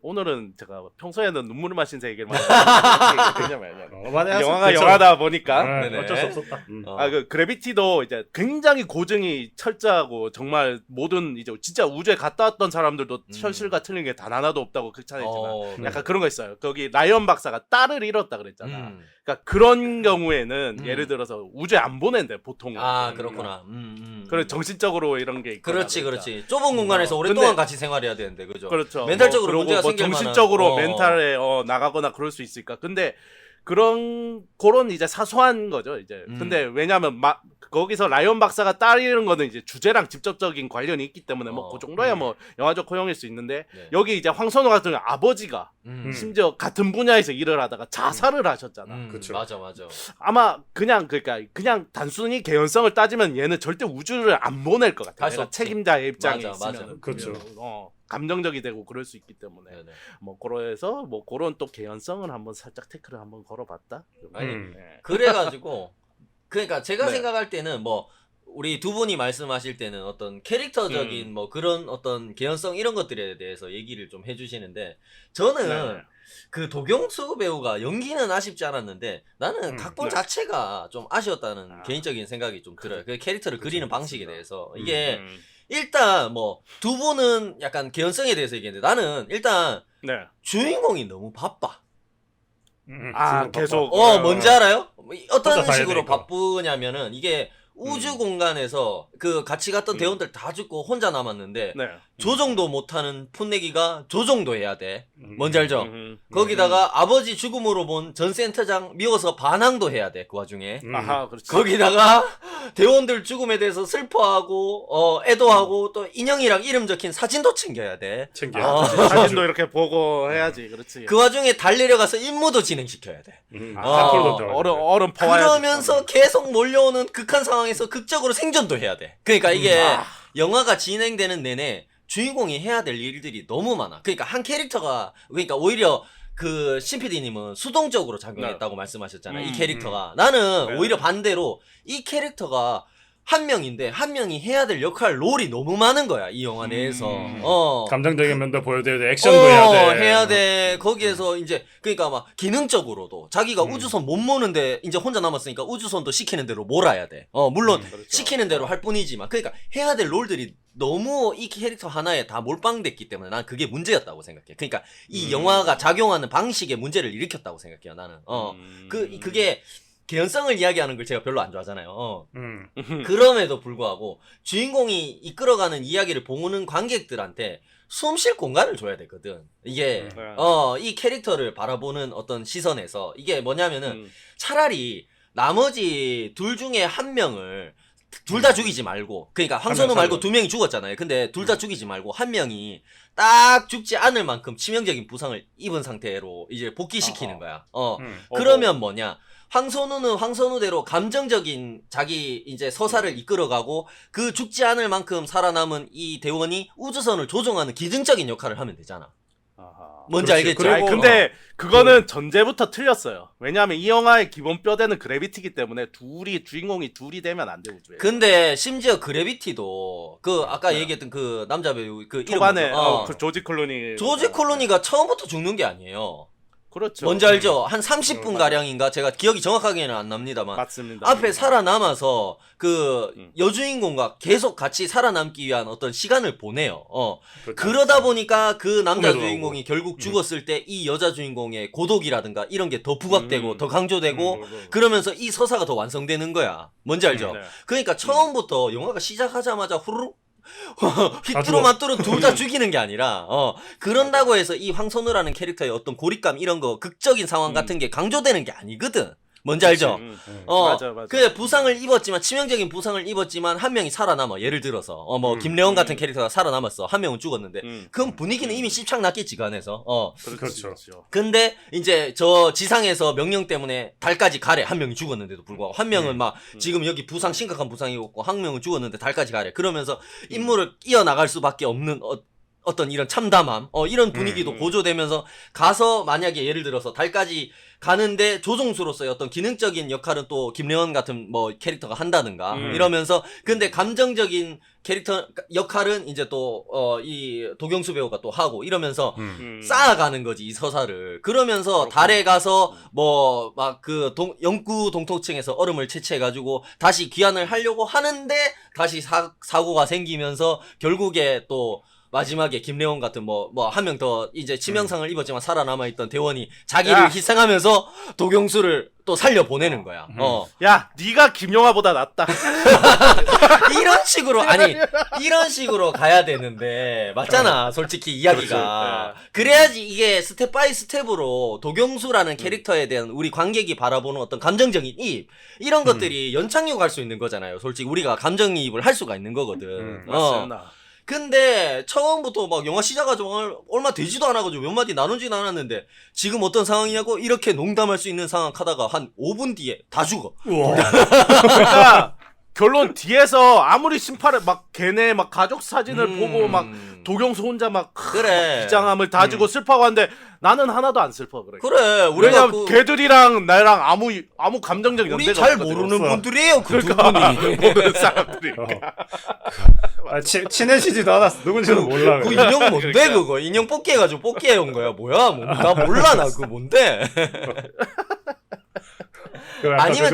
[SPEAKER 2] 오늘은 제가 평소에는 눈물을 마신 새 얘기를 많이 하잖아요. 영화가 영화다 보니까
[SPEAKER 1] 네, 어쩔 수 없었다.
[SPEAKER 2] 그 그래비티도 이제 굉장히 고증이 철저하고 정말 모든 이제 진짜 우주에 갔다 왔던 사람들도 현실과 틀린 게 단 하나도 없다고 극찬했지만 약간 그런 거 있어요. 거기 라이언 박사가 딸을 잃었다 그랬잖아. 그러니까 그런 경우에는 예를 들어서 우주에 안 보낸대 보통.
[SPEAKER 3] 그렇구나.
[SPEAKER 2] 그래 정신적으로 이런 게 있거나.
[SPEAKER 3] 그렇지. 좁은 공간에서 오랫동안 같이 생활해야 되는데 그죠?
[SPEAKER 2] 그렇죠.
[SPEAKER 3] 멘탈적으로
[SPEAKER 2] 뭐,
[SPEAKER 3] 문제가
[SPEAKER 2] 뭐
[SPEAKER 3] 생길
[SPEAKER 2] 정신적으로
[SPEAKER 3] 만한,
[SPEAKER 2] 멘탈에 나가거나 그럴 수 있으니까. 근데 그런 이제 사소한 거죠 이제. 근데 왜냐면 거기서 라이언 박사가 따르는 거는 이제 주제랑 직접적인 관련이 있기 때문에 뭐 그 정도야 뭐 영화적 허용일 수 있는데 여기 이제 황선우 같은 경우 아버지가 심지어 같은 분야에서 일을 하다가 자살을 하셨잖아.
[SPEAKER 1] 그쵸.
[SPEAKER 3] 맞아.
[SPEAKER 2] 아마 그냥 단순히 개연성을 따지면 얘는 절대 우주를 안 보낼 것 같아.
[SPEAKER 3] 할수
[SPEAKER 2] 내가
[SPEAKER 3] 없지.
[SPEAKER 2] 책임자의 입장에
[SPEAKER 3] 맞아.
[SPEAKER 2] 있으면
[SPEAKER 1] 그렇죠.
[SPEAKER 2] 감정적이 되고 그럴 수 있기 때문에
[SPEAKER 3] 네네.
[SPEAKER 2] 뭐 그래서 뭐 그런 또 개연성을 한번 살짝 태클을 한번 걸어봤다.
[SPEAKER 3] 아니,
[SPEAKER 2] 네.
[SPEAKER 3] 그래가지고 그러니까 제가
[SPEAKER 2] 네.
[SPEAKER 3] 생각할 때는 뭐 우리 두 분이 말씀하실 때는 어떤 캐릭터적인 뭐 그런 어떤 개연성 이런 것들에 대해서 얘기를 좀 해주시는데 저는
[SPEAKER 2] 네.
[SPEAKER 3] 그 도경수 배우가 연기는 아쉽지 않았는데 나는 각본
[SPEAKER 2] 네.
[SPEAKER 3] 자체가 좀 아쉬웠다는 개인적인 생각이 좀 들어요. 그 캐릭터를 그리는 방식에 대해서 이게 일단 뭐 두 분은 약간 개연성에 대해서 얘기했는데 나는 일단
[SPEAKER 2] 네.
[SPEAKER 3] 주인공이 너무 바빠.
[SPEAKER 2] 계속
[SPEAKER 3] 뭔지 알아요? 어떤
[SPEAKER 1] 혼자 사야
[SPEAKER 3] 식으로
[SPEAKER 1] 되니까.
[SPEAKER 3] 바쁘냐면은 이게 우주 공간에서 그 같이 갔던 대원들 다 죽고 혼자 남았는데
[SPEAKER 2] 네.
[SPEAKER 3] 조정도 못하는 풋내기가 조정도 해야 돼. 뭔지 알죠?
[SPEAKER 2] 음.
[SPEAKER 3] 거기다가 아버지 죽음으로 본 전 센터장 미워서 반항도 해야 돼. 그 와중에.
[SPEAKER 2] 아하, 그렇지.
[SPEAKER 3] 거기다가 대원들 죽음에 대해서 슬퍼하고 애도하고 또 인형이랑 이름 적힌 사진도 챙겨야 돼.
[SPEAKER 1] 챙겨.
[SPEAKER 2] 사진도 이렇게 보고 해야지. 그렇지.
[SPEAKER 3] 그 와중에 달 내려가서 임무도 진행시켜야 돼.
[SPEAKER 1] 사콜도 들어가야 돼.
[SPEAKER 2] 얼음 퍼와야지.
[SPEAKER 3] 그러면서 계속 몰려오는 극한 상황에서 극적으로 생존도 해야 돼. 그러니까 이게 영화가 진행되는 내내 주인공이 해야 될 일들이 너무 많아. 그러니까 한 캐릭터가 그러니까 오히려 그 신PD님은 수동적으로 작용했다고 말씀하셨잖아요. 이 캐릭터가. 나는 오히려 반대로 이 캐릭터가 한 명인데 한 명이 해야 될 역할 롤이 너무 많은 거야. 이 영화 내에서.
[SPEAKER 1] 감정적인 면도 보여줘야 돼. 액션도 해야 돼.
[SPEAKER 3] 해야 돼. 거기에서 이제 그러니까 막 기능적으로도 자기가 우주선 못 모는데 이제 혼자 남았으니까 우주선도 시키는 대로 몰아야 돼. 물론
[SPEAKER 2] 그렇죠.
[SPEAKER 3] 시키는 대로 할 뿐이지만 그러니까 해야 될 롤들이 너무 이 캐릭터 하나에 다 몰빵됐기 때문에 난 그게 문제였다고 생각해. 그러니까 이 영화가 작용하는 방식에 문제를 일으켰다고 생각해요. 나는. 그게 개연성을 이야기하는 걸 제가 별로 안 좋아하잖아요. 그럼에도 불구하고 주인공이 이끌어가는 이야기를 보는 관객들한테 숨 쉴 공간을 줘야 되거든. 이게 이 캐릭터를 바라보는 어떤 시선에서 이게 뭐냐면은 차라리 나머지 둘 중에 한 명을 둘 다 죽이지 말고 그러니까 황선우 말고 두 명이 죽었잖아요. 근데 둘 다 죽이지 말고 한 명이 딱 죽지 않을 만큼 치명적인 부상을 입은 상태로 이제 복귀시키는 거야. 그러면 뭐냐? 황선우는 황선우대로 감정적인 자기 이제 서사를 이끌어가고 그 죽지 않을 만큼 살아남은 이 대원이 우주선을 조종하는 기능적인 역할을 하면 되잖아.
[SPEAKER 2] 아하.
[SPEAKER 3] 뭔지
[SPEAKER 1] 그렇지.
[SPEAKER 3] 알겠죠?
[SPEAKER 1] 그리고-
[SPEAKER 2] 아니, 근데 그거는 전제부터 틀렸어요. 왜냐하면 이 영화의 기본 뼈대는 그래비티이기 때문에 주인공이 둘이 되면 안 돼 우주에.
[SPEAKER 3] 근데 심지어 그래비티도 그 아까
[SPEAKER 2] 네.
[SPEAKER 3] 얘기했던 그 남자 배우 그 이름
[SPEAKER 2] 초반에
[SPEAKER 3] 뭐죠?
[SPEAKER 2] 그 조지 클루니.
[SPEAKER 3] 조지 콜로니가 처음부터 죽는 게 아니에요.
[SPEAKER 2] 그렇죠.
[SPEAKER 3] 뭔지 알죠? 한 30분
[SPEAKER 2] 맞아요.
[SPEAKER 3] 가량인가 제가 기억이 정확하게는 안 납니다만
[SPEAKER 2] 맞습니다.
[SPEAKER 3] 앞에 살아남아서 그
[SPEAKER 2] 음.
[SPEAKER 3] 여주인공과 계속 같이 살아남기 위한 어떤 시간을 보내요.
[SPEAKER 1] 그렇죠.
[SPEAKER 3] 그러다 보니까 그 남자
[SPEAKER 1] 꿈에도
[SPEAKER 3] 주인공이 결국 죽었을 때 이 여자 주인공의 고독이라든가 이런 게 더 부각되고 더 강조되고 그러면서 이 서사가 더 완성되는 거야. 뭔지 알죠?
[SPEAKER 2] 네.
[SPEAKER 3] 그러니까 처음부터 영화가 시작하자마자 후루룩 휘뚜루
[SPEAKER 1] 죽어.
[SPEAKER 3] 마뚜루 둘 다 죽이는 게 아니라 그런다고 해서 이 황선우라는 캐릭터의 어떤 고립감 이런 거 극적인 상황 같은 게 강조되는 게 아니거든. 뭔지 알죠?
[SPEAKER 2] 맞아.
[SPEAKER 3] 그래 부상을 입었지만 치명적인 부상을 입었지만 한 명이 살아남아. 예를 들어서 뭐 김래원 같은 캐릭터가 살아남았어. 한 명은 죽었는데 그럼 분위기는 이미 씹착 났겠지 그 안에서.
[SPEAKER 1] 그렇죠.
[SPEAKER 3] 근데 이제 저 지상에서 명령 때문에 달까지 가래. 한 명이 죽었는데도 불구하고 한 명은 막 지금 여기 부상 심각한 부상이 있고 한 명은 죽었는데 달까지 가래. 그러면서 임무를 이어나갈 수밖에 없는 어떤 이런 참담함 이런 분위기도 고조되면서 가서 만약에 예를 들어서 달까지 가는데 조종수로서의 어떤 기능적인 역할은 또 김래원 같은 뭐 캐릭터가 한다든가 이러면서 근데 감정적인 캐릭터 역할은 이제 또 이 도경수 배우가 또 하고 이러면서 쌓아가는 거지 이 서사를. 그러면서 달에 가서 뭐 막 그 영구 동토층에서 얼음을 채취해가지고 다시 귀환을 하려고 하는데 다시 사고가 생기면서 결국에 또 마지막에 김래원 같은 뭐 한 명 더 이제 치명상을 입었지만 살아남아있던 대원이 자기를 희생하면서 도경수를 또 살려 보내는 거야.
[SPEAKER 2] 야, 네가 김영화보다 낫다.
[SPEAKER 3] 이런 식으로 아니 이런 식으로 가야 되는데 맞잖아 솔직히 이야기가.
[SPEAKER 2] 그렇죠.
[SPEAKER 3] 그래야지 이게 스텝 바이 스텝으로 도경수라는 캐릭터에 대한 우리 관객이 바라보는 어떤 감정적인 이입 이런 것들이 연착륙할 수 있는 거잖아요. 솔직히 우리가 감정이입을 할 수가 있는 거거든.
[SPEAKER 2] 맞습니다.
[SPEAKER 3] 근데 처음부터 막 영화 시작하자마자 얼마 되지도 않아가지고 몇 마디 나누진 않았는데 지금 어떤 상황이냐고 이렇게 농담할 수 있는 상황 하다가 한 5분 뒤에 다 죽어.
[SPEAKER 1] 우와.
[SPEAKER 2] 그러니까 결론 뒤에서 아무리 심판을 막 걔네 막 가족 사진을 보고 막 도경수 혼자 막
[SPEAKER 3] 그래.
[SPEAKER 2] 비장함을 다지고 슬퍼하고 하는데 나는 하나도 안 슬퍼 그래.
[SPEAKER 3] 그래 우리가
[SPEAKER 2] 왜냐면 걔들이랑 나랑 아무 감정적
[SPEAKER 3] 우리
[SPEAKER 2] 연대가
[SPEAKER 3] 잘
[SPEAKER 2] 없거든.
[SPEAKER 3] 모르는
[SPEAKER 1] 없어.
[SPEAKER 3] 분들이에요 그 두
[SPEAKER 2] 그러니까
[SPEAKER 3] 분이.
[SPEAKER 2] 모르는 사람들이니까.
[SPEAKER 1] 친해지지도 않았어. 누군지는 몰라.
[SPEAKER 3] 그 인형 뭔데 그거 인형 뽑기 해가지고 뽑기 해온 거야 뭐야 뭐, 나 몰라 나 그거 뭔데. 아니면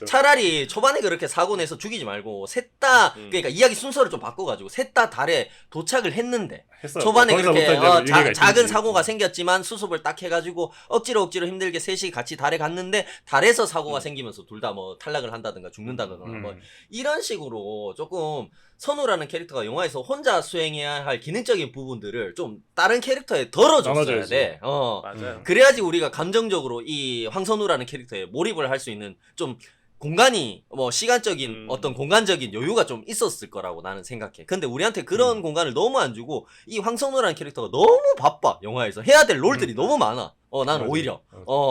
[SPEAKER 3] 차라리 초반에 그렇게 사고 내서 죽이지 말고 셋 다 그러니까 이야기 순서를 좀 바꿔가지고 셋 다 달에 도착을 했는데 초반에 그렇게 작은 사고가 생겼지만 수습을 딱 해가지고 억지로 힘들게 셋이 같이 달에 갔는데 달에서 사고가 생기면서 둘 다 뭐 탈락을 한다든가 죽는다든가 뭐 이런 식으로 조금 선우라는 캐릭터가 영화에서 혼자 수행해야 할 기능적인 부분들을 좀 다른 캐릭터에 덜어줬어야 돼.
[SPEAKER 2] 맞아요.
[SPEAKER 3] 그래야지 우리가 감정적으로 이 황선우라는 캐릭터에 몰입을 할 수 있는 좀 공간이 뭐 시간적인 어떤 공간적인 여유가 좀 있었을 거라고 나는 생각해. 근데 우리한테 그런 공간을 너무 안 주고 이 황선우라는 캐릭터가 너무 바빠. 영화에서 해야 될 롤들이 너무 많아. 나는
[SPEAKER 1] 맞아.
[SPEAKER 3] 오히려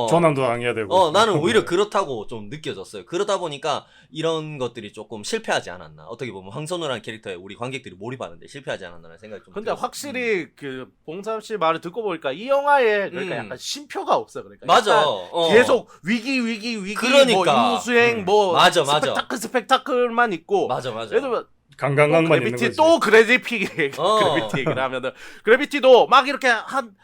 [SPEAKER 1] 전함도 당해야 되고.
[SPEAKER 3] 나는 오히려 그렇다고 좀 느껴졌어요. 그러다 보니까 이런 것들이 조금 실패하지 않았나. 어떻게 보면 황선우라는 캐릭터에 우리 관객들이 몰입하는데 실패하지 않았나라는 생각이 좀
[SPEAKER 2] 근데
[SPEAKER 3] 들었어요.
[SPEAKER 2] 확실히 그 봉삼 씨 말을 듣고 보니까 이 영화에 그러니까 약간 쉼표가 없어 그러니까
[SPEAKER 3] 맞아.
[SPEAKER 2] 약간 계속 위기
[SPEAKER 3] 그러니까.
[SPEAKER 2] 뭐 임무 수행 뭐
[SPEAKER 3] 맞아.
[SPEAKER 2] 스펙타클만 있고
[SPEAKER 3] 맞아.
[SPEAKER 2] 예를 들면
[SPEAKER 1] 강강강만 있는
[SPEAKER 2] 그래비티
[SPEAKER 1] 거지.
[SPEAKER 2] 또 그래비티 얘기를 하면은 그래비티도 막 이렇게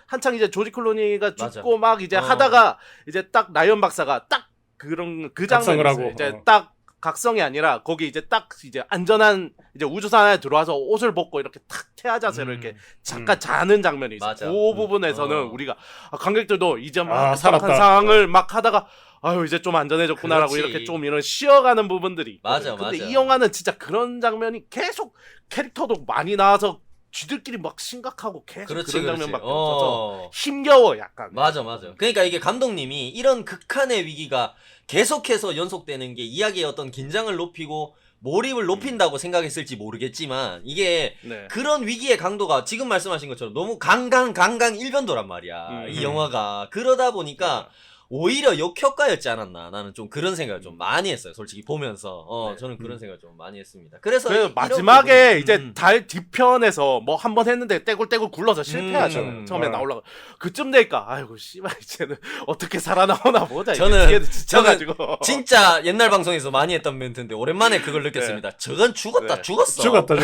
[SPEAKER 2] 한창 이제 조지 클루니가 죽고 막 이제 하다가 이제 딱 라이언 박사가 딱 그런 그 장면을
[SPEAKER 1] 각성을
[SPEAKER 2] 했어요.
[SPEAKER 1] 하고.
[SPEAKER 2] 이제 딱 각성이 아니라 거기 이제 딱 이제 안전한 이제 우주선 안에 들어와서 옷을 벗고 이렇게 탁 태아 자세로 이렇게 잠깐 자는 장면이 있어요.
[SPEAKER 3] 맞아.
[SPEAKER 2] 그 부분에서는 우리가 관객들도 이제 막
[SPEAKER 1] 살았다.
[SPEAKER 2] 답답한 상황을 막 하다가 아유 이제 좀 안전해졌구나라고
[SPEAKER 3] 그렇지.
[SPEAKER 2] 이렇게 좀 이런 쉬어가는 부분들이
[SPEAKER 3] 맞아,
[SPEAKER 2] 있거든요. 근데
[SPEAKER 3] 맞아.
[SPEAKER 2] 이 영화는 진짜 그런 장면이 계속 캐릭터도 많이 나와서 쥐들끼리 막 심각하고 계속
[SPEAKER 3] 그렇지.
[SPEAKER 2] 그런 장면밖에 없어서 힘겨워 약간.
[SPEAKER 3] 맞아. 그러니까 이게 감독님이 이런 극한의 위기가 계속해서 연속되는 게 이야기의 어떤 긴장을 높이고 몰입을 높인다고 생각했을지 모르겠지만 이게
[SPEAKER 2] 네.
[SPEAKER 3] 그런 위기의 강도가 지금 말씀하신 것처럼 너무 강강 일변도란 말이야. 이 영화가. 그러다 보니까 오히려 역효과였지 않았나 나는 좀 그런 생각을 좀 많이 했어요. 솔직히 보면서
[SPEAKER 2] 네.
[SPEAKER 3] 저는 그런 생각을 좀 많이 했습니다. 그래서
[SPEAKER 2] 그래서
[SPEAKER 3] 이런
[SPEAKER 2] 마지막에
[SPEAKER 3] 부분,
[SPEAKER 2] 이제 달 뒤편에서 뭐 한 번 했는데 떼굴떼굴 굴러서 실패하죠. 처음에
[SPEAKER 1] 아.
[SPEAKER 2] 나올라가 그쯤 되니까 아이고 씨발 이제는 어떻게 살아나오나 보자.
[SPEAKER 3] 저는
[SPEAKER 2] 지쳐가지고
[SPEAKER 3] 진짜 옛날 방송에서 많이 했던 멘트인데 오랜만에 그걸 느꼈습니다. 저건 죽었다
[SPEAKER 2] 네.
[SPEAKER 3] 죽었어.
[SPEAKER 1] 죽었다.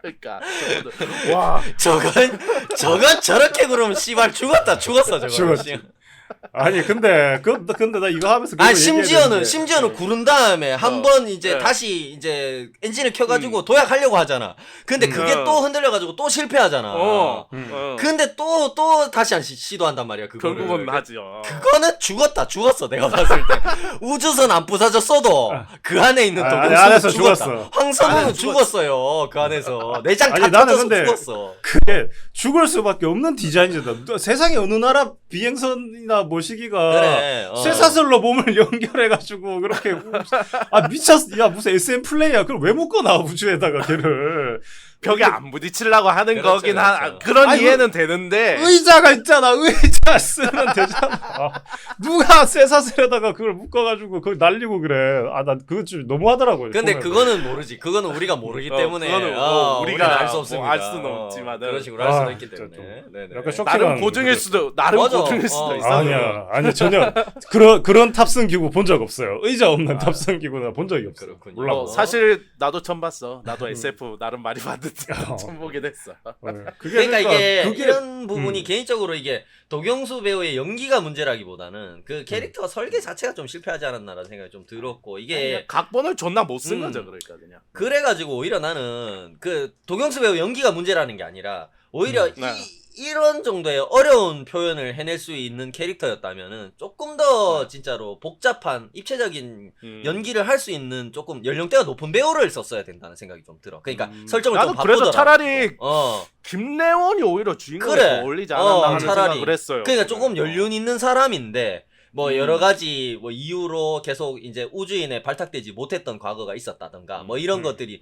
[SPEAKER 2] 그러니까 와
[SPEAKER 3] 저건 저렇게 그러면 씨발 죽었다 죽었어 저거.
[SPEAKER 1] 죽었지. 아니 근데 나 이거 하면서 그거 얘기해야
[SPEAKER 3] 심지어는 구른 다음에 한 번 이제
[SPEAKER 2] 네.
[SPEAKER 3] 다시 이제 엔진을 켜가지고 도약하려고 하잖아. 근데 그게 또 흔들려가지고 또 실패하잖아.
[SPEAKER 2] 어.
[SPEAKER 3] 근데 또 다시 한 시도한단 말이야. 그거를.
[SPEAKER 2] 결국은 하죠.
[SPEAKER 3] 그거는 죽었어 내가 봤을 때. 우주선 안 부사졌어도 그 안에 있는
[SPEAKER 1] 아니,
[SPEAKER 3] 도경수는
[SPEAKER 1] 안에서
[SPEAKER 3] 죽었다.
[SPEAKER 1] 죽었어.
[SPEAKER 3] 황선우는
[SPEAKER 2] 안에서
[SPEAKER 3] 죽었어요. 그 안에서 내장 다
[SPEAKER 1] 아니, 나는
[SPEAKER 3] 터져서
[SPEAKER 1] 근데
[SPEAKER 3] 죽었어.
[SPEAKER 1] 그게 죽을 수밖에 없는 디자인이다. 세상에 어느 나라 비행선이나 모시기가
[SPEAKER 3] 그래.
[SPEAKER 1] 쇠사슬로 몸을 연결해가지고 그렇게 미쳤어. 야 무슨 SM 플레이야. 그걸 왜 묶어놔 우주에다가 걔를.
[SPEAKER 2] 벽에 안 부딪히려고 하는
[SPEAKER 3] 그렇죠,
[SPEAKER 2] 거긴
[SPEAKER 3] 그렇죠.
[SPEAKER 2] 그런
[SPEAKER 1] 아이고,
[SPEAKER 2] 이해는 되는데
[SPEAKER 1] 의자가 있잖아. 의자 쓰면 되잖아. 누가 쇠사슬에다가 그걸 묶어가지고 그걸 날리고 그래. 나 그거 좀 너무하더라고요.
[SPEAKER 3] 근데
[SPEAKER 1] 보면서.
[SPEAKER 3] 그거는 모르지. 그거는 우리가 모르기 때문에
[SPEAKER 2] 그거는
[SPEAKER 3] 우리가 알 수
[SPEAKER 2] 뭐
[SPEAKER 3] 없습니다.
[SPEAKER 2] 알 수는 없지만은.
[SPEAKER 3] 그런 식으로 할 수도
[SPEAKER 1] 아,
[SPEAKER 3] 있기
[SPEAKER 1] 진짜
[SPEAKER 3] 때문에.
[SPEAKER 1] 좀
[SPEAKER 3] 네네.
[SPEAKER 1] 약간
[SPEAKER 2] 나름 고증일 수도
[SPEAKER 3] 맞아.
[SPEAKER 2] 고증일 수도 있어.
[SPEAKER 1] 아니 전혀 그런 탑승 기구 본 적 없어요. 의자 없는 탑승 기구는 본 적이 없어요.
[SPEAKER 3] 그렇군요.
[SPEAKER 1] 몰라.
[SPEAKER 2] 사실 나도 처음 봤어. 나도 SF 나름 많이 봤는데 처음 보긴 했어.
[SPEAKER 3] 그러니까 이게
[SPEAKER 1] 그게
[SPEAKER 3] 이런 부분이 개인적으로 이게 도경수 배우의 연기가 문제라기보다는 그 캐릭터 설계 자체가 좀 실패하지 않았나라는 생각이 좀 들었고 이게
[SPEAKER 2] 각본을 존나 못 쓴 거죠, 그러니까 그냥.
[SPEAKER 3] 그래가지고 오히려 나는 그 도경수 배우 연기가 문제라는 게 아니라 오히려
[SPEAKER 2] 네.
[SPEAKER 3] 이런 정도의 어려운 표현을 해낼 수 있는 캐릭터였다면은 조금 더 진짜로 복잡한 입체적인 연기를 할 수 있는 조금 연령대가 높은 배우를 썼어야 된다는 생각이 좀 들어. 그러니까 설정을
[SPEAKER 2] 나도
[SPEAKER 3] 좀 바꾸더라.
[SPEAKER 2] 그래서 차라리
[SPEAKER 3] 어.
[SPEAKER 2] 김래원이 오히려 주인공에
[SPEAKER 3] 그래.
[SPEAKER 2] 더 어울리지 않았나 하는
[SPEAKER 3] 차라리.
[SPEAKER 2] 생각을 했어요.
[SPEAKER 3] 그러니까 조금 연륜 있는 사람인데 뭐 여러 가지 뭐 이유로 계속 이제 우주인에 발탁되지 못했던 과거가 있었다던가 뭐 이런 것들이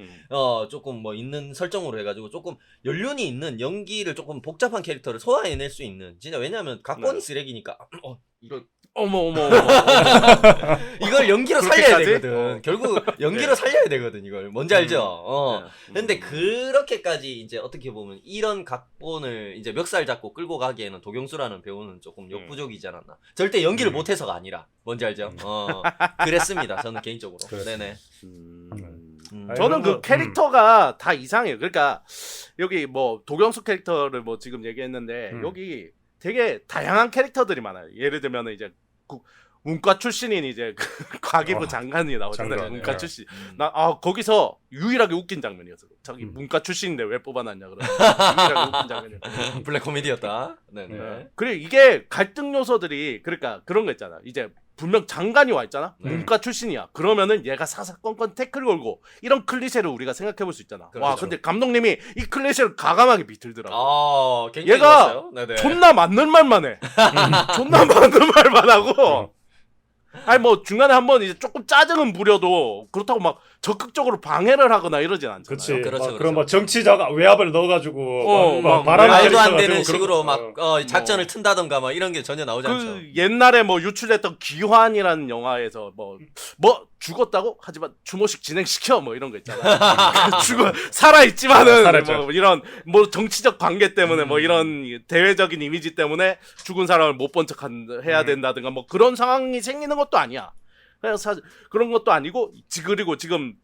[SPEAKER 3] 조금 뭐 있는 설정으로 해가지고 조금 연륜이 있는 연기를 조금 복잡한 캐릭터를 소화해낼 수 있는 진짜 왜냐하면 각본이
[SPEAKER 2] 네.
[SPEAKER 3] 쓰레기니까 이걸
[SPEAKER 2] 어머.
[SPEAKER 3] 이걸 연기로 살려야
[SPEAKER 2] 그렇게까지?
[SPEAKER 3] 되거든. 결국 연기로
[SPEAKER 2] 네.
[SPEAKER 3] 살려야 되거든 이걸. 뭔지 알죠? 근데 그렇게까지 이제 어떻게 보면 이런 각본을 이제 멱살 잡고 끌고 가기에는 도경수라는 배우는 조금 역부족이지 않았나. 절대 연기를 못해서가 아니라 뭔지 알죠? 그랬습니다. 저는 개인적으로. 네네.
[SPEAKER 1] 아니,
[SPEAKER 2] 저는
[SPEAKER 1] 그런
[SPEAKER 2] 그
[SPEAKER 1] 거-
[SPEAKER 2] 캐릭터가 다 이상해요. 그러니까 여기 뭐 도경수 캐릭터를 뭐 지금 얘기했는데 여기 되게 다양한 캐릭터들이 많아요. 예를 들면 이제 문과 출신인 이제 과기부 장관이 나오잖아요.
[SPEAKER 1] 장관,
[SPEAKER 2] 문과
[SPEAKER 1] 예.
[SPEAKER 2] 출신. 거기서 유일하게 웃긴 장면이었어. 자기 문과 출신인데 왜 뽑아놨냐 그러면 유일하게 웃긴 장면이었어.
[SPEAKER 3] 블랙 코미디였다. 네네.
[SPEAKER 1] 네.
[SPEAKER 2] 그래 이게 갈등 요소들이 그러니까 그런 거 있잖아. 이제 분명 장관이 와 있잖아. 문과 출신이야. 그러면은 얘가 사사건건 태클 걸고 이런 클리셰를 우리가 생각해 볼 수 있잖아.
[SPEAKER 3] 그렇죠.
[SPEAKER 2] 와 근데 감독님이 이 클리셰를 가감하게 비틀더라고.
[SPEAKER 3] 굉장히
[SPEAKER 2] 얘가
[SPEAKER 3] 좋았어요. 네네.
[SPEAKER 2] 존나 맞는 말만 해. 존나 맞는 말만 하고. 아니 뭐 중간에 한번 이제 조금 짜증은 부려도 그렇다고 막 적극적으로 방해를 하거나 이러진 않잖아요.
[SPEAKER 1] 그렇지.
[SPEAKER 3] 그렇죠,
[SPEAKER 1] 막
[SPEAKER 3] 그렇죠.
[SPEAKER 1] 그런 뭐 정치적 외압을 넣어가지고
[SPEAKER 2] 막
[SPEAKER 1] 바람을
[SPEAKER 3] 말도 안
[SPEAKER 1] 가리켜가지고
[SPEAKER 3] 되는 식으로
[SPEAKER 1] 그런-
[SPEAKER 3] 막 작전을 튼다던가 막 이런 게 전혀 나오지 않죠.
[SPEAKER 2] 그 옛날에 뭐 유출됐던 기환이라는 영화에서 뭐 죽었다고 하지만 추모식 진행시켜 뭐 이런 거 있잖아. 죽어 살아있지만은
[SPEAKER 1] 살았죠.
[SPEAKER 2] 뭐 이런 뭐 정치적 관계 때문에 뭐 이런 대외적인 이미지 때문에 죽은 사람을 못 본 척 해야 된다든가 뭐 그런 상황이 생기는 것도 아니야. 그래서 그런 것도 아니고 그리고 지금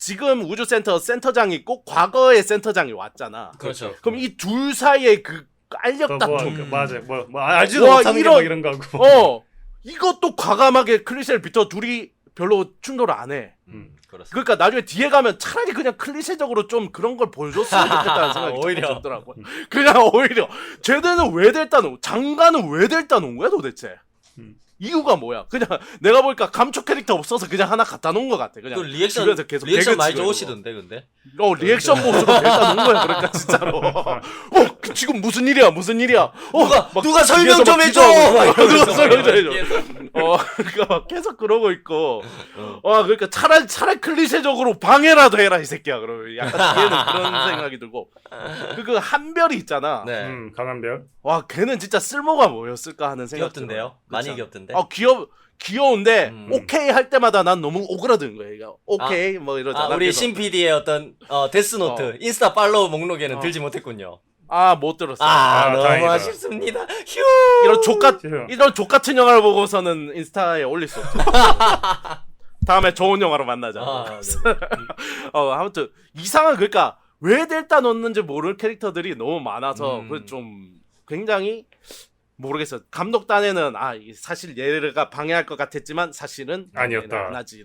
[SPEAKER 2] 우주센터 센터장이 있고 과거의 센터장이 왔잖아.
[SPEAKER 3] 그렇죠.
[SPEAKER 2] 그럼 이 둘 사이에 그 알력
[SPEAKER 1] 뭐,
[SPEAKER 2] 다툼.
[SPEAKER 1] 맞아. 뭐 알지도
[SPEAKER 2] 와,
[SPEAKER 1] 못하는
[SPEAKER 2] 이런-
[SPEAKER 1] 게 막 이런 거고.
[SPEAKER 2] 이것도 과감하게 클리셰를 비춰 둘이 별로 충돌을 안 해.
[SPEAKER 3] 그렇습니다.
[SPEAKER 2] 그러니까 나중에 뒤에 가면 차라리 그냥 클리셰적으로 좀 그런 걸 보여줬으면 좋겠다는 생각이
[SPEAKER 3] 오히려.
[SPEAKER 2] 들더라고. 그냥 오히려 쟤네는 왜 델타 놓은 장관은 왜 델타 놓은 거야 도대체? 이유가 뭐야? 그냥 내가 보니까 감초 캐릭터 없어서 그냥 하나 갖다 놓은 것 같아. 그냥
[SPEAKER 3] 그 리액션
[SPEAKER 2] 주변에서 계속
[SPEAKER 3] 리액션
[SPEAKER 2] 개그
[SPEAKER 3] 많이
[SPEAKER 2] 치고
[SPEAKER 3] 좋으시던데 근데.
[SPEAKER 2] 리액션 보수로 델타 놓은 거야. 그러니까 진짜로. 지금 무슨 일이야?
[SPEAKER 3] 누가 설명
[SPEAKER 2] 뒤에서
[SPEAKER 3] 좀
[SPEAKER 2] 막
[SPEAKER 3] 해줘.
[SPEAKER 2] 기도하고
[SPEAKER 3] 막 이러면서
[SPEAKER 2] 누가 설명 좀 해줘.
[SPEAKER 3] 뒤에서.
[SPEAKER 2] 그러니까 막 계속 그러고 있고, 그러니까 차라리 클리셰적으로 방해라도 해라 이 새끼야. 그러면 약간 뒤에는 그런 생각이 들고, 그 한별이 있잖아.
[SPEAKER 3] 네.
[SPEAKER 1] 강한 별.
[SPEAKER 2] 와, 걔는 진짜 쓸모가 뭐였을까 하는 생각.
[SPEAKER 3] 귀엽던데요? 많이 귀엽던데.
[SPEAKER 2] 귀여운데
[SPEAKER 3] 음.
[SPEAKER 2] 오케이 할 때마다 난 너무 오그라드는 거야. 얘가. 오케이 뭐 이러잖아.
[SPEAKER 3] 우리
[SPEAKER 2] 그래서
[SPEAKER 3] 신 PD의 어떤 데스노트 인스타 팔로우 목록에는 들지 못했군요.
[SPEAKER 2] 못 들었어.
[SPEAKER 3] 너무
[SPEAKER 1] 다행이다.
[SPEAKER 3] 아쉽습니다. 휴.
[SPEAKER 2] 이런 족 같은 영화를 보고서는 인스타에 올릴 수 없죠. 다음에 좋은 영화로 만나자.
[SPEAKER 3] 네네.
[SPEAKER 2] 아무튼 이상한 그러니까 왜 델타 넣는지 모를 캐릭터들이 너무 많아서 좀 굉장히 모르겠어. 감독 딴에는 사실 얘가 방해할 것 같았지만 사실은
[SPEAKER 1] 아니었다.
[SPEAKER 2] 안 하지.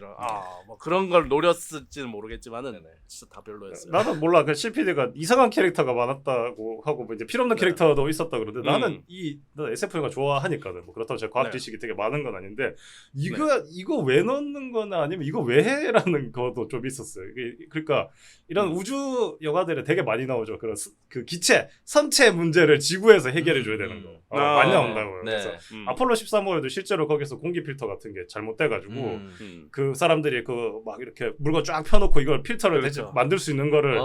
[SPEAKER 2] 뭐 그런 걸 노렸을지는 모르겠지만은 진짜 다 별로였어요.
[SPEAKER 1] 나도 몰라. 그 CPD가 이상한 캐릭터가 많았다고 하고 뭐 이제 필요없는 캐릭터도 있었다 그러는데 나는 나 SF 영화 좋아하니까는 뭐 그렇다고 제가 과학 지식이 되게 많은 건 아닌데 이거 왜 넣는 거나 아니면 이거 왜 해라는 것도 좀 있었어요. 그러니까 이런 우주 영화들에 되게 많이 나오죠. 그런 그 기체, 선체 문제를 지구에서 해결해 줘야 되는 거. 많이 나온다고요.
[SPEAKER 3] 네.
[SPEAKER 1] 그래서 아폴로 13호에도 실제로 거기서 공기 필터 같은 게 잘못돼가지고 그 사람들이 그 막 이렇게 물건 쫙 펴놓고 이걸 필터를
[SPEAKER 2] 그렇죠.
[SPEAKER 1] 만들 수 있는 거를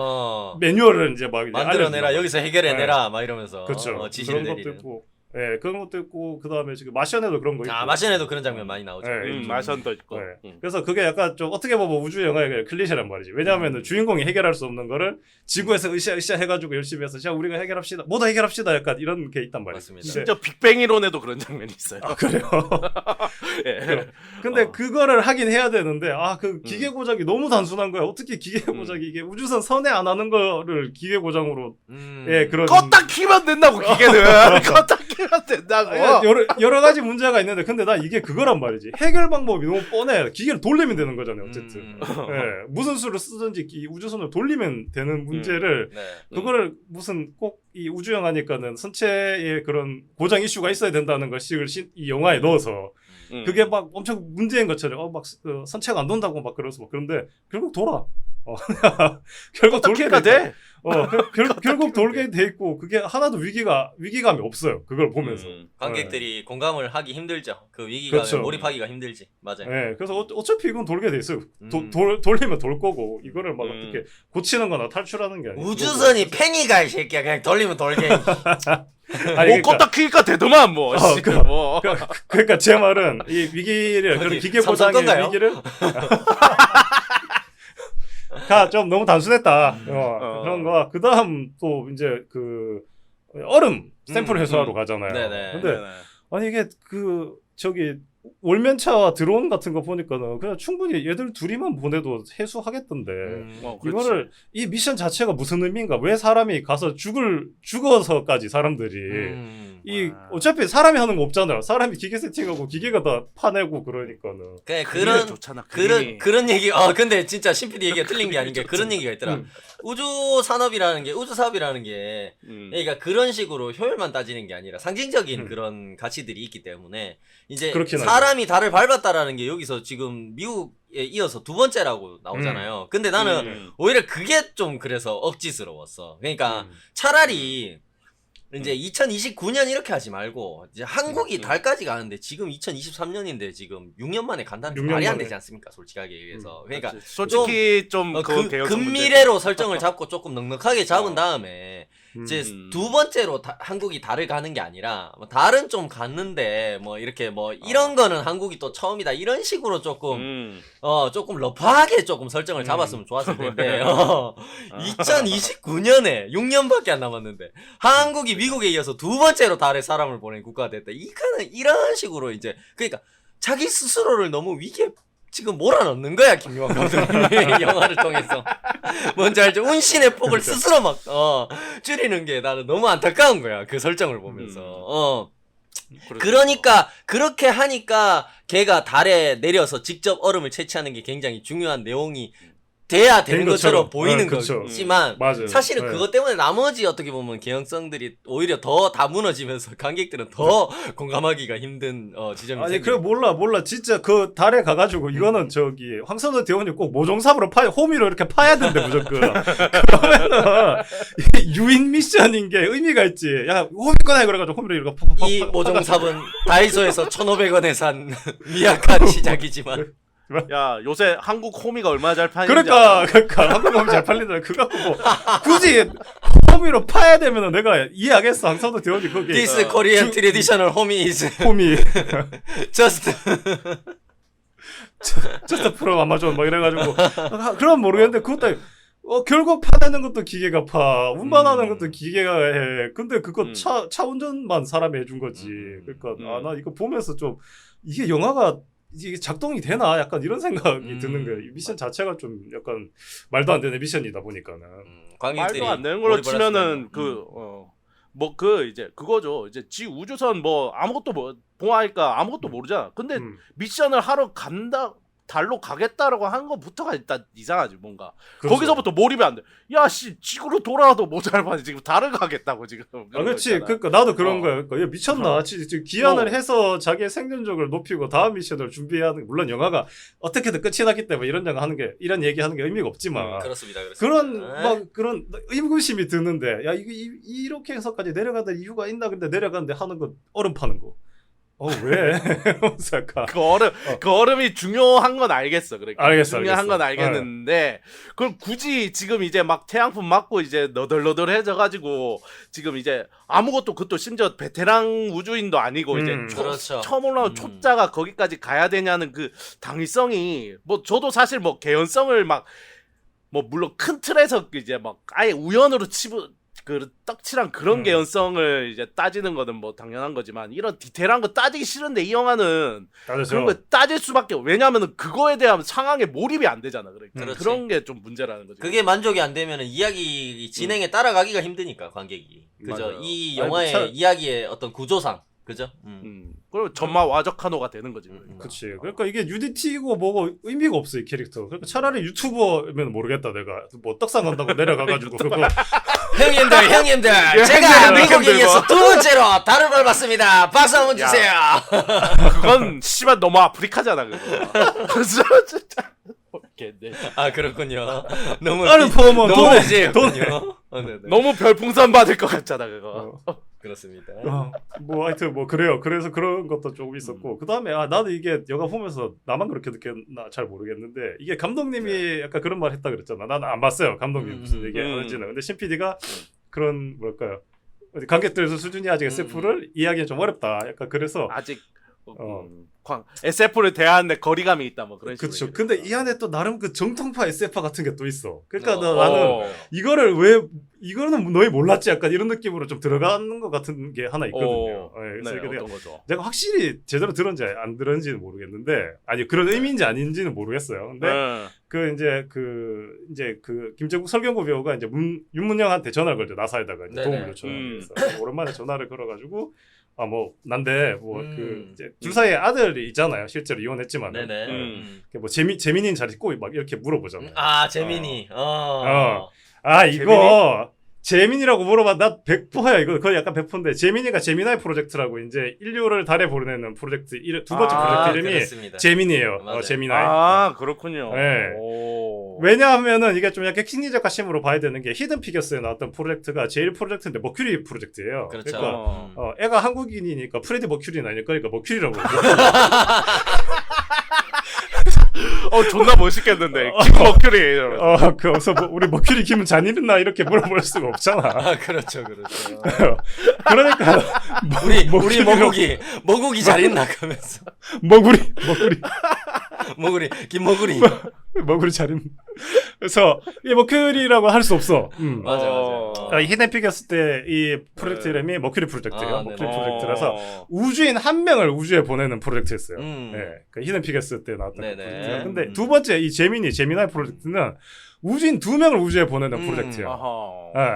[SPEAKER 1] 매뉴얼을 이제 막
[SPEAKER 3] 만들어내라
[SPEAKER 1] 알려주는
[SPEAKER 3] 여기서 해결해내라 막 이러면서
[SPEAKER 1] 그렇죠.
[SPEAKER 3] 지시를
[SPEAKER 1] 그런 것도
[SPEAKER 3] 내리는.
[SPEAKER 1] 있고, 그런 것도 있고 그 다음에 지금 마션에도 그런 거 있고.
[SPEAKER 3] 마션에도 그런 장면 많이 나오죠.
[SPEAKER 2] 마션도 있고.
[SPEAKER 1] 그래서 그게 약간 좀 어떻게 보면 우주 영화의 클리셰란 말이지. 왜냐하면 주인공이 해결할 수 없는 거를 지구에서 으쌰으쌰 해가지고 열심히 해서 자 우리가 해결합시다. 모두 해결합시다. 약간 이런 게 있단 말이지.
[SPEAKER 3] 맞습니다.
[SPEAKER 2] 진짜 빅뱅 이론에도 그런 장면이 있어요.
[SPEAKER 1] 그래요? 근데 그거를 하긴 해야 되는데 그 기계 고장이 너무 단순한 거야. 어떻게 기계 고장이 이게 우주선 선회 안 하는 거를 기계 고장으로 그런
[SPEAKER 2] 껐다 키면 된다고 기계는. 껐다 키면 된다고.
[SPEAKER 1] 여러 가지 문제가 있는데 근데 나 이게 그거란 말이지. 해결 방법이 너무 뻔해. 기계를 돌리면 되는 거잖아요. 어쨌든 무슨 수를 쓰든지 이 우주선을 돌리면 되는 문제를 그거를 무슨 꼭 이 우주 영화니까는 선체에 그런 고장 이슈가 있어야 된다는 것을 이 영화에 넣어서 그게 막 엄청 문제인 것처럼 그 선체가 안 돈다고 막 그러서 막 그런데 결국 돌아. 결국 돌게 돼. 결국 돌게 돼 있고 그게 하나도 위기감이 없어요. 그걸 보면서
[SPEAKER 3] 관객들이 공감을 하기 힘들죠. 그 위기감에
[SPEAKER 1] 그렇죠.
[SPEAKER 3] 몰입하기가 힘들지. 맞아요.
[SPEAKER 1] 그래서 어차피 이건 돌게 돼 있어요. 돌리면 돌 거고 이거를 막 어떻게 고치는거나 탈출하는 게 아니고
[SPEAKER 3] 우주선이 팽이가 이 새끼야. 그냥 돌리면 돌게.
[SPEAKER 2] 뭐 껐다 키니까 되더만 뭐.
[SPEAKER 1] 그러니까 제 말은 이 위기를 그런 기계 고장의 위기를 좀 너무 단순했다. 그런 거. 그 다음 또 이제 그 얼음 샘플 회수하러 가잖아요. 근데 아니 이게 그 저기 월면차 드론 같은 거 보니까는 그냥 충분히 얘들 둘이만 보내도 해수하겠던데 이거를 이 미션 자체가 무슨 의미인가? 왜 사람이 가서 죽어서까지 사람들이 어차피 사람이 하는 거 없잖아요. 사람이 기계 세팅하고 기계가 다 파내고 그러니까는
[SPEAKER 3] 그런 얘기. 근데 진짜 신PD 얘기가 틀린 게 아닌 게 그런 얘기가 있더라. 우주 산업이라는 게 우주 사업이라는 게 그러니까 그런 식으로 효율만 따지는 게 아니라 상징적인 그런 가치들이 있기 때문에 이제 사람이 달을 밟았다라는 게 여기서 지금 미국에 이어서 두 번째라고 나오잖아요. 근데 나는 오히려 그게 좀 그래서 억지스러웠어. 그러니까 차라리 이제 2029년 이렇게 하지 말고 이제 한국이 달까지 가는데 지금 2023년인데 지금 6년 만에 간다는 게 말이 안 되지 않습니까? 솔직하게 얘기해서. 그러니까
[SPEAKER 2] 솔직히 좀
[SPEAKER 3] 근미래로 설정을 잡고 조금 넉넉하게 잡은 다음에 이제 두 번째로 한국이 달을 가는 게 아니라 뭐 달은 좀 갔는데 뭐 이렇게 뭐 이런 거는 한국이 또 처음이다 이런 식으로 조금 조금 러프하게 조금 설정을 잡았으면 좋았을 텐데 2029년에 6년밖에 안 남았는데 한국이 미국에 이어서 두 번째로 달에 사람을 보낸 국가가 됐다. 이거는 이런 식으로 이제 그러니까 자기 스스로를 너무 위기에 지금 몰아넣는 거야 김용환 감독님이 영화를 통해서. 뭔지 알죠? 운신의 폭을 스스로 막 줄이는 게 나는 너무 안타까운 거야 그 설정을 보면서. 그러니까 그렇게 하니까 걔가 달에 내려서 직접 얼음을 채취하는 게 굉장히 중요한 내용이 돼야 되는
[SPEAKER 1] 된
[SPEAKER 3] 것처럼
[SPEAKER 1] 것처럼.
[SPEAKER 3] 보이는
[SPEAKER 1] 그쵸.
[SPEAKER 3] 거지만
[SPEAKER 1] 맞아요.
[SPEAKER 3] 사실은
[SPEAKER 1] 네.
[SPEAKER 3] 그것 때문에 나머지 어떻게 보면 개연성들이 오히려 더 다 무너지면서 관객들은 더 공감하기가 힘든 지점이
[SPEAKER 1] 아니
[SPEAKER 3] 생기는
[SPEAKER 1] 그래 몰라 진짜 그 달에 가가지고 이거는 저기 황선우 대원이 꼭 모종삽으로 호미로 이렇게 파야 된대 무조건. 그러면은 이게 유인 미션인 게 의미가 있지. 야 호미 꺼내 그래가지고 호미로 이렇게 팍팍팍
[SPEAKER 3] 이 모종삽은 다이소에서 1,500원에 산 미약한 시작이지만
[SPEAKER 2] 야 요새 한국 호미가 얼마나 잘 파는지
[SPEAKER 1] 그러니까 한국 호미 잘 팔린다. 그거 뭐 굳이 호미로 파야 되면은 내가 이해하겠어. 황선우 대원이 거기
[SPEAKER 3] This Korean traditional homie is
[SPEAKER 1] 호미
[SPEAKER 3] just
[SPEAKER 1] 저스트 프로 아마존 뭐 이래가지고 그럼 모르겠는데 그것도 결국 파내는 것도 기계가 파 운반하는 것도 기계가 해. 근데 그거 차 운전만 사람이 해준 거지. 그러니까 나 이거 보면서 좀 이게 영화가 이게 작동이 되나 약간 이런 생각이 드는 거예요. 이 미션 자체가 좀 약간 말도 안 되는 미션이다 보니까는.
[SPEAKER 3] 관객들이
[SPEAKER 2] 말도 안 되는 걸로
[SPEAKER 3] 몰입을
[SPEAKER 2] 치면은
[SPEAKER 3] 하시나요?
[SPEAKER 2] 뭐 이제 그거죠. 이제 지 우주선 뭐 아무것도 뭐 봉하니까 아무것도 모르잖아. 근데 미션을 하러 간다 달로 가겠다라고 하는 것부터가 일단 이상하지 뭔가.
[SPEAKER 1] 그렇죠.
[SPEAKER 2] 거기서부터 몰입이 안 돼. 야 씨 지구로 돌아와도 모자라봐 지금 달을 가겠다고 지금.
[SPEAKER 1] 그렇지. 그러니까 나도 그런 거야. 그러니까 얘 미쳤나? 기한을
[SPEAKER 2] 어.
[SPEAKER 1] 해서 자기의 생존력을 높이고 다음 미션을 준비해야 하는. 물론 영화가 어떻게든 끝이 났기 때문에 이런 얘기하는 게 의미가 없지만.
[SPEAKER 3] 그렇습니다.
[SPEAKER 1] 그런 막 그런 의구심이 드는데 야 이렇게 해서까지 내려가는 이유가 있나? 근데 내려가는데 하는 거 얼음 파는 거. 왜? 이러면서 약간
[SPEAKER 2] 그 얼음이 중요한 건 알겠어. 그러니까
[SPEAKER 1] 알겠어,
[SPEAKER 2] 중요한
[SPEAKER 1] 알겠어.
[SPEAKER 2] 건 알겠는데 그걸 굳이 지금 이제 막 태양풍 맞고 이제 너덜너덜해져 가지고 지금 이제 아무것도 그것도 심지어 베테랑 우주인도 아니고 이제
[SPEAKER 3] 그렇죠.
[SPEAKER 2] 처음 올라온 초짜가 거기까지 가야 되냐는 그 당위성이 뭐 저도 사실 뭐 개연성을 막 뭐 물론 큰 틀에서 이제 막 아예 우연으로 그 떡칠한 그런 개연성을 이제 따지는 거는 뭐 당연한 거지만 이런 디테일한 거 따지기 싫은데 이 영화는
[SPEAKER 1] 따져서
[SPEAKER 2] 그런 거 따질 수밖에 왜냐하면 그거에 대한 상황에 몰입이 안 되잖아. 그러니까
[SPEAKER 3] 그렇지.
[SPEAKER 2] 그런 게 좀 문제라는 거지.
[SPEAKER 3] 그게 만족이 안 되면 이야기 진행에 따라가기가 힘드니까 관객이. 그죠?
[SPEAKER 2] 맞아요.
[SPEAKER 3] 이
[SPEAKER 1] 아니,
[SPEAKER 3] 영화의
[SPEAKER 1] 참-
[SPEAKER 3] 이야기의 어떤 구조상. 그죠?
[SPEAKER 2] 그리고 전마 와적하노가 되는 거지.
[SPEAKER 1] 그치. 그러니까 이게 UDT이고 뭐고 의미가 없어 이 캐릭터. 그러니까 차라리 유튜버면 모르겠다 내가 뭐 떡상 한다고 내려가가지고 그거
[SPEAKER 3] 형님들, 제가 미국인에서 두 번째로 달을 밟았습니다. 박수 한번 주세요.
[SPEAKER 2] 그건 씨발 너무 아프리카잖아 그거. 그래서 진짜 모르겠네.
[SPEAKER 3] 아 그렇군요. 너무
[SPEAKER 1] 다른 포함은
[SPEAKER 3] 너무
[SPEAKER 1] 돈
[SPEAKER 3] 이제였군요. 네네.
[SPEAKER 2] 너무 별풍선 받을 것 같잖아 그거.
[SPEAKER 3] 그렇습니다.
[SPEAKER 1] 뭐 하여튼 뭐 그래요. 그래서 그런 것도 조금 있었고 그 다음에 나도 이게 영화 보면서 나만 그렇게 느꼈나 잘 모르겠는데 이게 감독님이 약간 그런 말 했다 그랬잖아. 나는 안 봤어요. 감독님 무슨 얘기 하는지는. 근데 신 PD가 그런 뭐랄까요. 관객들 수준이 아직 SF를 이해하기는 좀 어렵다. 약간 그래서
[SPEAKER 2] 아직 SF를 대하는데 거리감이 있다 뭐 그런 식으로.
[SPEAKER 1] 그렇죠.
[SPEAKER 2] 얘기를
[SPEAKER 1] 근데
[SPEAKER 2] 했어.
[SPEAKER 1] 이 안에 또 나름 그 정통파 SF 같은 게 또 있어. 그러니까
[SPEAKER 3] 어.
[SPEAKER 1] 나는 이거는 너희 몰랐지 약간 이런 느낌으로 좀 들어가는 것 같은 게 하나 있거든요. 그래서
[SPEAKER 2] 네,
[SPEAKER 1] 이게 내가
[SPEAKER 2] 어떤 거죠?
[SPEAKER 1] 내가 확실히 제대로 들었는지 안 들었는지는 모르겠는데 아니 그런 의미인지 아닌지는 모르겠어요. 근데 이제 그 김정국 설경구 배우가 이제 윤문영한테 전화를 걸죠. 나사에다가 이제
[SPEAKER 3] 네네.
[SPEAKER 1] 도움을 요청해서 오랜만에 전화를 걸어가지고 난데 이제 둘 사이에 아들이 있잖아요. 실제로 이혼했지만
[SPEAKER 3] 네네.
[SPEAKER 1] 뭐 재민이는 잘 있고 막 이렇게 물어보잖아요.
[SPEAKER 3] 아 재민이.
[SPEAKER 1] 이거 재민이라고 물어봐. 나 100%야 이거. 거의 약간 100%인데 재민이가 재미나이 프로젝트라고 이제 인류를 달에 보내는 프로젝트 두 번째 프로젝트 이름이
[SPEAKER 3] 그렇습니다.
[SPEAKER 1] 재민이에요.
[SPEAKER 3] 맞아요.
[SPEAKER 1] 재미나이.
[SPEAKER 2] 그렇군요.
[SPEAKER 1] 네.
[SPEAKER 2] 오.
[SPEAKER 1] 왜냐하면은 이게 좀 약간 심리적 가심으로 봐야 되는 게 히든 피겨스에 나왔던 프로젝트가 제일 프로젝트인데 머큐리 프로젝트예요.
[SPEAKER 3] 그렇죠.
[SPEAKER 1] 그러니까 애가 한국인이니까 프레디 머큐리는 아닐 거니까 머큐리라고.
[SPEAKER 2] 존나 멋있겠는데. 김 머큐리.
[SPEAKER 1] 그래서 우리 머큐리 김은 잔일했나 이렇게 물어볼 수가 없잖아.
[SPEAKER 3] 아 그렇죠.
[SPEAKER 1] 그러니까
[SPEAKER 3] 우리 머국이 잘 있나 하면서
[SPEAKER 1] 머구리
[SPEAKER 3] 김머구리.
[SPEAKER 1] 머구리 잘 있나. 그래서 이 머큐리라고 할 수 없어.
[SPEAKER 3] 맞아.
[SPEAKER 1] 히든 피겨스 때 이 프로젝트 이름이 머큐리 프로젝트예요. 머큐리
[SPEAKER 3] 네네.
[SPEAKER 1] 프로젝트라서 우주인 한 명을 우주에 보내는 프로젝트였어요. 그 히든 피겨스 때 나왔던
[SPEAKER 3] 네네.
[SPEAKER 1] 프로젝트예요. 근데 두 번째 이 재미나이 프로젝트는 우주인 2명을 우주에 보내는 프로젝트야.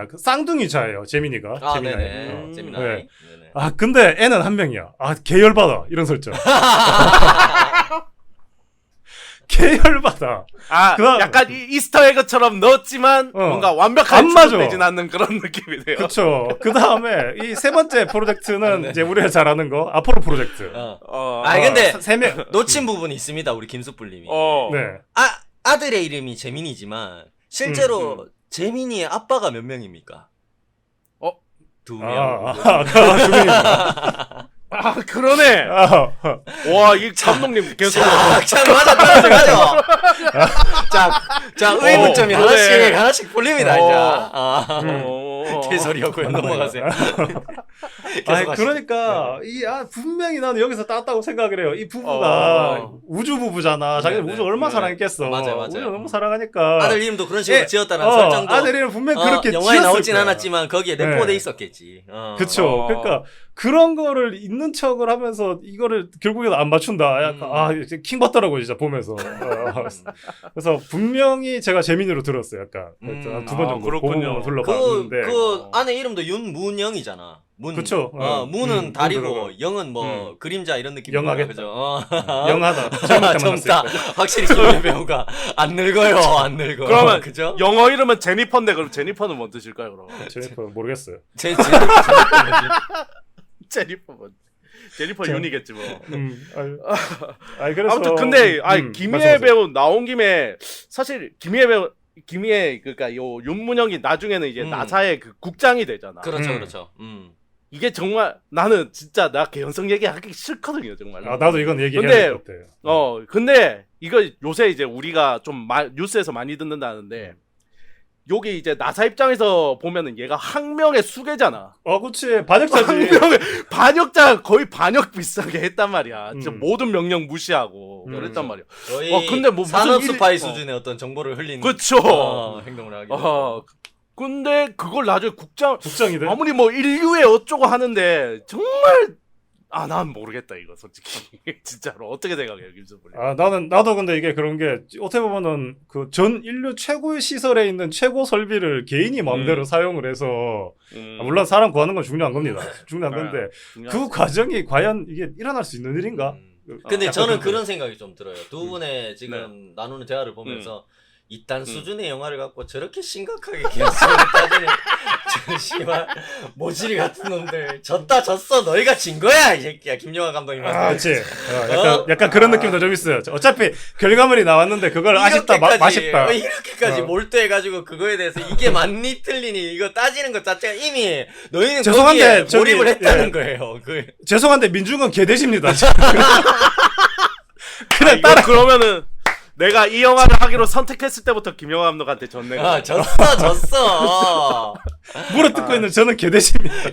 [SPEAKER 1] 그 쌍둥이 자예요. 재민이가. 재미나이.
[SPEAKER 3] 네네. 재미나이.
[SPEAKER 1] 네.
[SPEAKER 3] 네네.
[SPEAKER 1] 근데 애는 한 명이야. 계열받아. 이런 설정. 계열받아.
[SPEAKER 2] 아,
[SPEAKER 1] 그다음-
[SPEAKER 2] 약간 이스터에그처럼 넣었지만 뭔가 완벽하게
[SPEAKER 1] 안 맞아.
[SPEAKER 2] 추적되진 않는 그런 느낌이네요.
[SPEAKER 1] 그쵸. 그 다음에 이 세 번째 프로젝트는
[SPEAKER 3] 네.
[SPEAKER 1] 이제 우리가 잘 아는 거 아포로 프로젝트.
[SPEAKER 3] 아, 근데
[SPEAKER 1] 세 명.
[SPEAKER 3] 놓친 부분이 있습니다. 우리 김수불님이.
[SPEAKER 1] 네.
[SPEAKER 3] 아들의 이름이 재민이지만 실제로 재민이의 아빠가 몇 명입니까?
[SPEAKER 2] 어?
[SPEAKER 3] 2명.
[SPEAKER 1] 두 명입니다.
[SPEAKER 2] 아, 그러네. 와, 이 감독님 계속.
[SPEAKER 3] 자, 맞아, 맞아. 자, 의문점이
[SPEAKER 2] 그러네.
[SPEAKER 3] 하나씩 풀립니다, 이제. 개소리였고요. 넘어가세요.
[SPEAKER 1] 아니,
[SPEAKER 3] 계속
[SPEAKER 1] 그러니까 분명히 나는 여기서 땄다고 생각을 해요. 이 부부가 우주 부부잖아. 자기들
[SPEAKER 3] 네,
[SPEAKER 1] 우주 얼마나 사랑했겠어.
[SPEAKER 3] 맞아요.
[SPEAKER 1] 우주 너무 사랑하니까.
[SPEAKER 3] 아들 이름도 그런 식으로
[SPEAKER 1] 예,
[SPEAKER 3] 지었다는 설정도
[SPEAKER 1] 아들 이름 분명히 그렇게
[SPEAKER 3] 영화에
[SPEAKER 1] 지었을
[SPEAKER 3] 나오진
[SPEAKER 1] 거야.
[SPEAKER 3] 않았지만 거기에
[SPEAKER 1] 네.
[SPEAKER 3] 내포돼 있었겠지.
[SPEAKER 1] 그쵸. 그러니까 그런 거를 있는 척을 하면서 이거를 결국에는 안 맞춘다. 약간 이제 킹 받더라고 진짜 보면서. 그래서 분명히 제가 재민으로 들었어요. 약간 두 번 정도
[SPEAKER 2] 그렇군요.
[SPEAKER 1] 보고 둘러봤는데.
[SPEAKER 3] 그 아내 이름도 윤문영이잖아.
[SPEAKER 1] 그쵸.
[SPEAKER 3] 문은 달이고
[SPEAKER 1] 들어가.
[SPEAKER 3] 영은 뭐 그림자 이런 느낌.
[SPEAKER 1] 영하겠다.
[SPEAKER 3] 그죠?
[SPEAKER 1] 영하다. 젊을 때 만났을
[SPEAKER 3] 젊다.
[SPEAKER 1] 때.
[SPEAKER 3] 확실히 김윤 배우가 안 늙어요. 안 늙어.
[SPEAKER 2] 그러면
[SPEAKER 3] 그죠?
[SPEAKER 2] 영어 이름은 제니퍼인데 그럼 제니퍼는 뭐 뜻일까요, 그럼?
[SPEAKER 1] 제니퍼 모르겠어요.
[SPEAKER 2] 제니퍼 뭐. 제니퍼 윤이겠지 뭐.
[SPEAKER 1] 그래서
[SPEAKER 2] 아무튼 근데 김희애
[SPEAKER 1] 말씀하세요.
[SPEAKER 2] 배우 나온 김에 사실 김희애 그러니까 요 윤문영이 나중에는 이제 나사의 그 국장이 되잖아.
[SPEAKER 3] 그렇죠,
[SPEAKER 1] 음.
[SPEAKER 3] 그렇죠.
[SPEAKER 2] 이게 정말 나는 진짜 나 개연성 얘기하기 싫거든요, 정말.
[SPEAKER 1] 나도 이건 얘기해야
[SPEAKER 2] 근데-
[SPEAKER 1] 될 것 같아요.
[SPEAKER 2] 근데 이거 요새 이제 우리가 좀 뉴스에서 많이 듣는다는데 여기 이제 나사 입장에서 보면은 얘가 항명의 수괴잖아.
[SPEAKER 1] 그치. 반역자지.
[SPEAKER 2] 항명의 반역자 거의 반역 비슷하게 했단 말이야. 진짜
[SPEAKER 1] 음.
[SPEAKER 2] 모든 명령 무시하고 그랬단 말이야.
[SPEAKER 3] 거의
[SPEAKER 2] 근데 뭐 무슨
[SPEAKER 3] 산업
[SPEAKER 2] 일이-
[SPEAKER 3] 스파이 수준의 어떤 정보를 흘린
[SPEAKER 2] 그쵸.
[SPEAKER 3] 행동을 하게
[SPEAKER 2] 근데 그걸 나중에
[SPEAKER 1] 국장이 돼.
[SPEAKER 2] 아무리 뭐 인류에 어쩌고 하는데 정말 난 모르겠다 이거 솔직히 진짜로 어떻게 생각해요, 김수불?
[SPEAKER 1] 나도 근데 이게 그런 게 어떻게 보면은 그 전 인류 최고의 시설에 있는 최고 설비를 개인이 마음대로 사용을 해서 물론 사람 구하는 건 중요한 겁니다. 중요한 건데 그 과정이 과연 이게 일어날 수 있는 일인가?
[SPEAKER 3] 근데
[SPEAKER 1] 약간
[SPEAKER 3] 저는
[SPEAKER 1] 그런
[SPEAKER 3] 그런 생각이 좀 들어요. 두 분의 지금 나누는 대화를 보면서 이딴 수준의 영화를 갖고 저렇게 심각하게 개연성을 따지는 저 씨발 모질이 같은 놈들 졌어 너희가 진 거야 이 새끼야 김영하 감독님한테.
[SPEAKER 1] 그렇지. 약간 그런 느낌도 좀 있어요. 어차피 결과물이 나왔는데 그걸 아쉽다 맛있다.
[SPEAKER 3] 이렇게까지 몰두해가지고 그거에 대해서 이게 맞니 틀리니 이거 따지는 것 자체가 이미 너희는
[SPEAKER 1] 죄송한데,
[SPEAKER 3] 거기에 몰입을
[SPEAKER 1] 저기,
[SPEAKER 3] 했다는 거예요.
[SPEAKER 1] 죄송한데 민중은 개돼지입니다.
[SPEAKER 2] 그냥 따라 그러면은 내가 이 영화를 하기로 선택했을 때부터 김영하 감독한테 졌네.
[SPEAKER 3] 졌어.
[SPEAKER 1] 물어뜯고 있는 저는 개돼지입니다.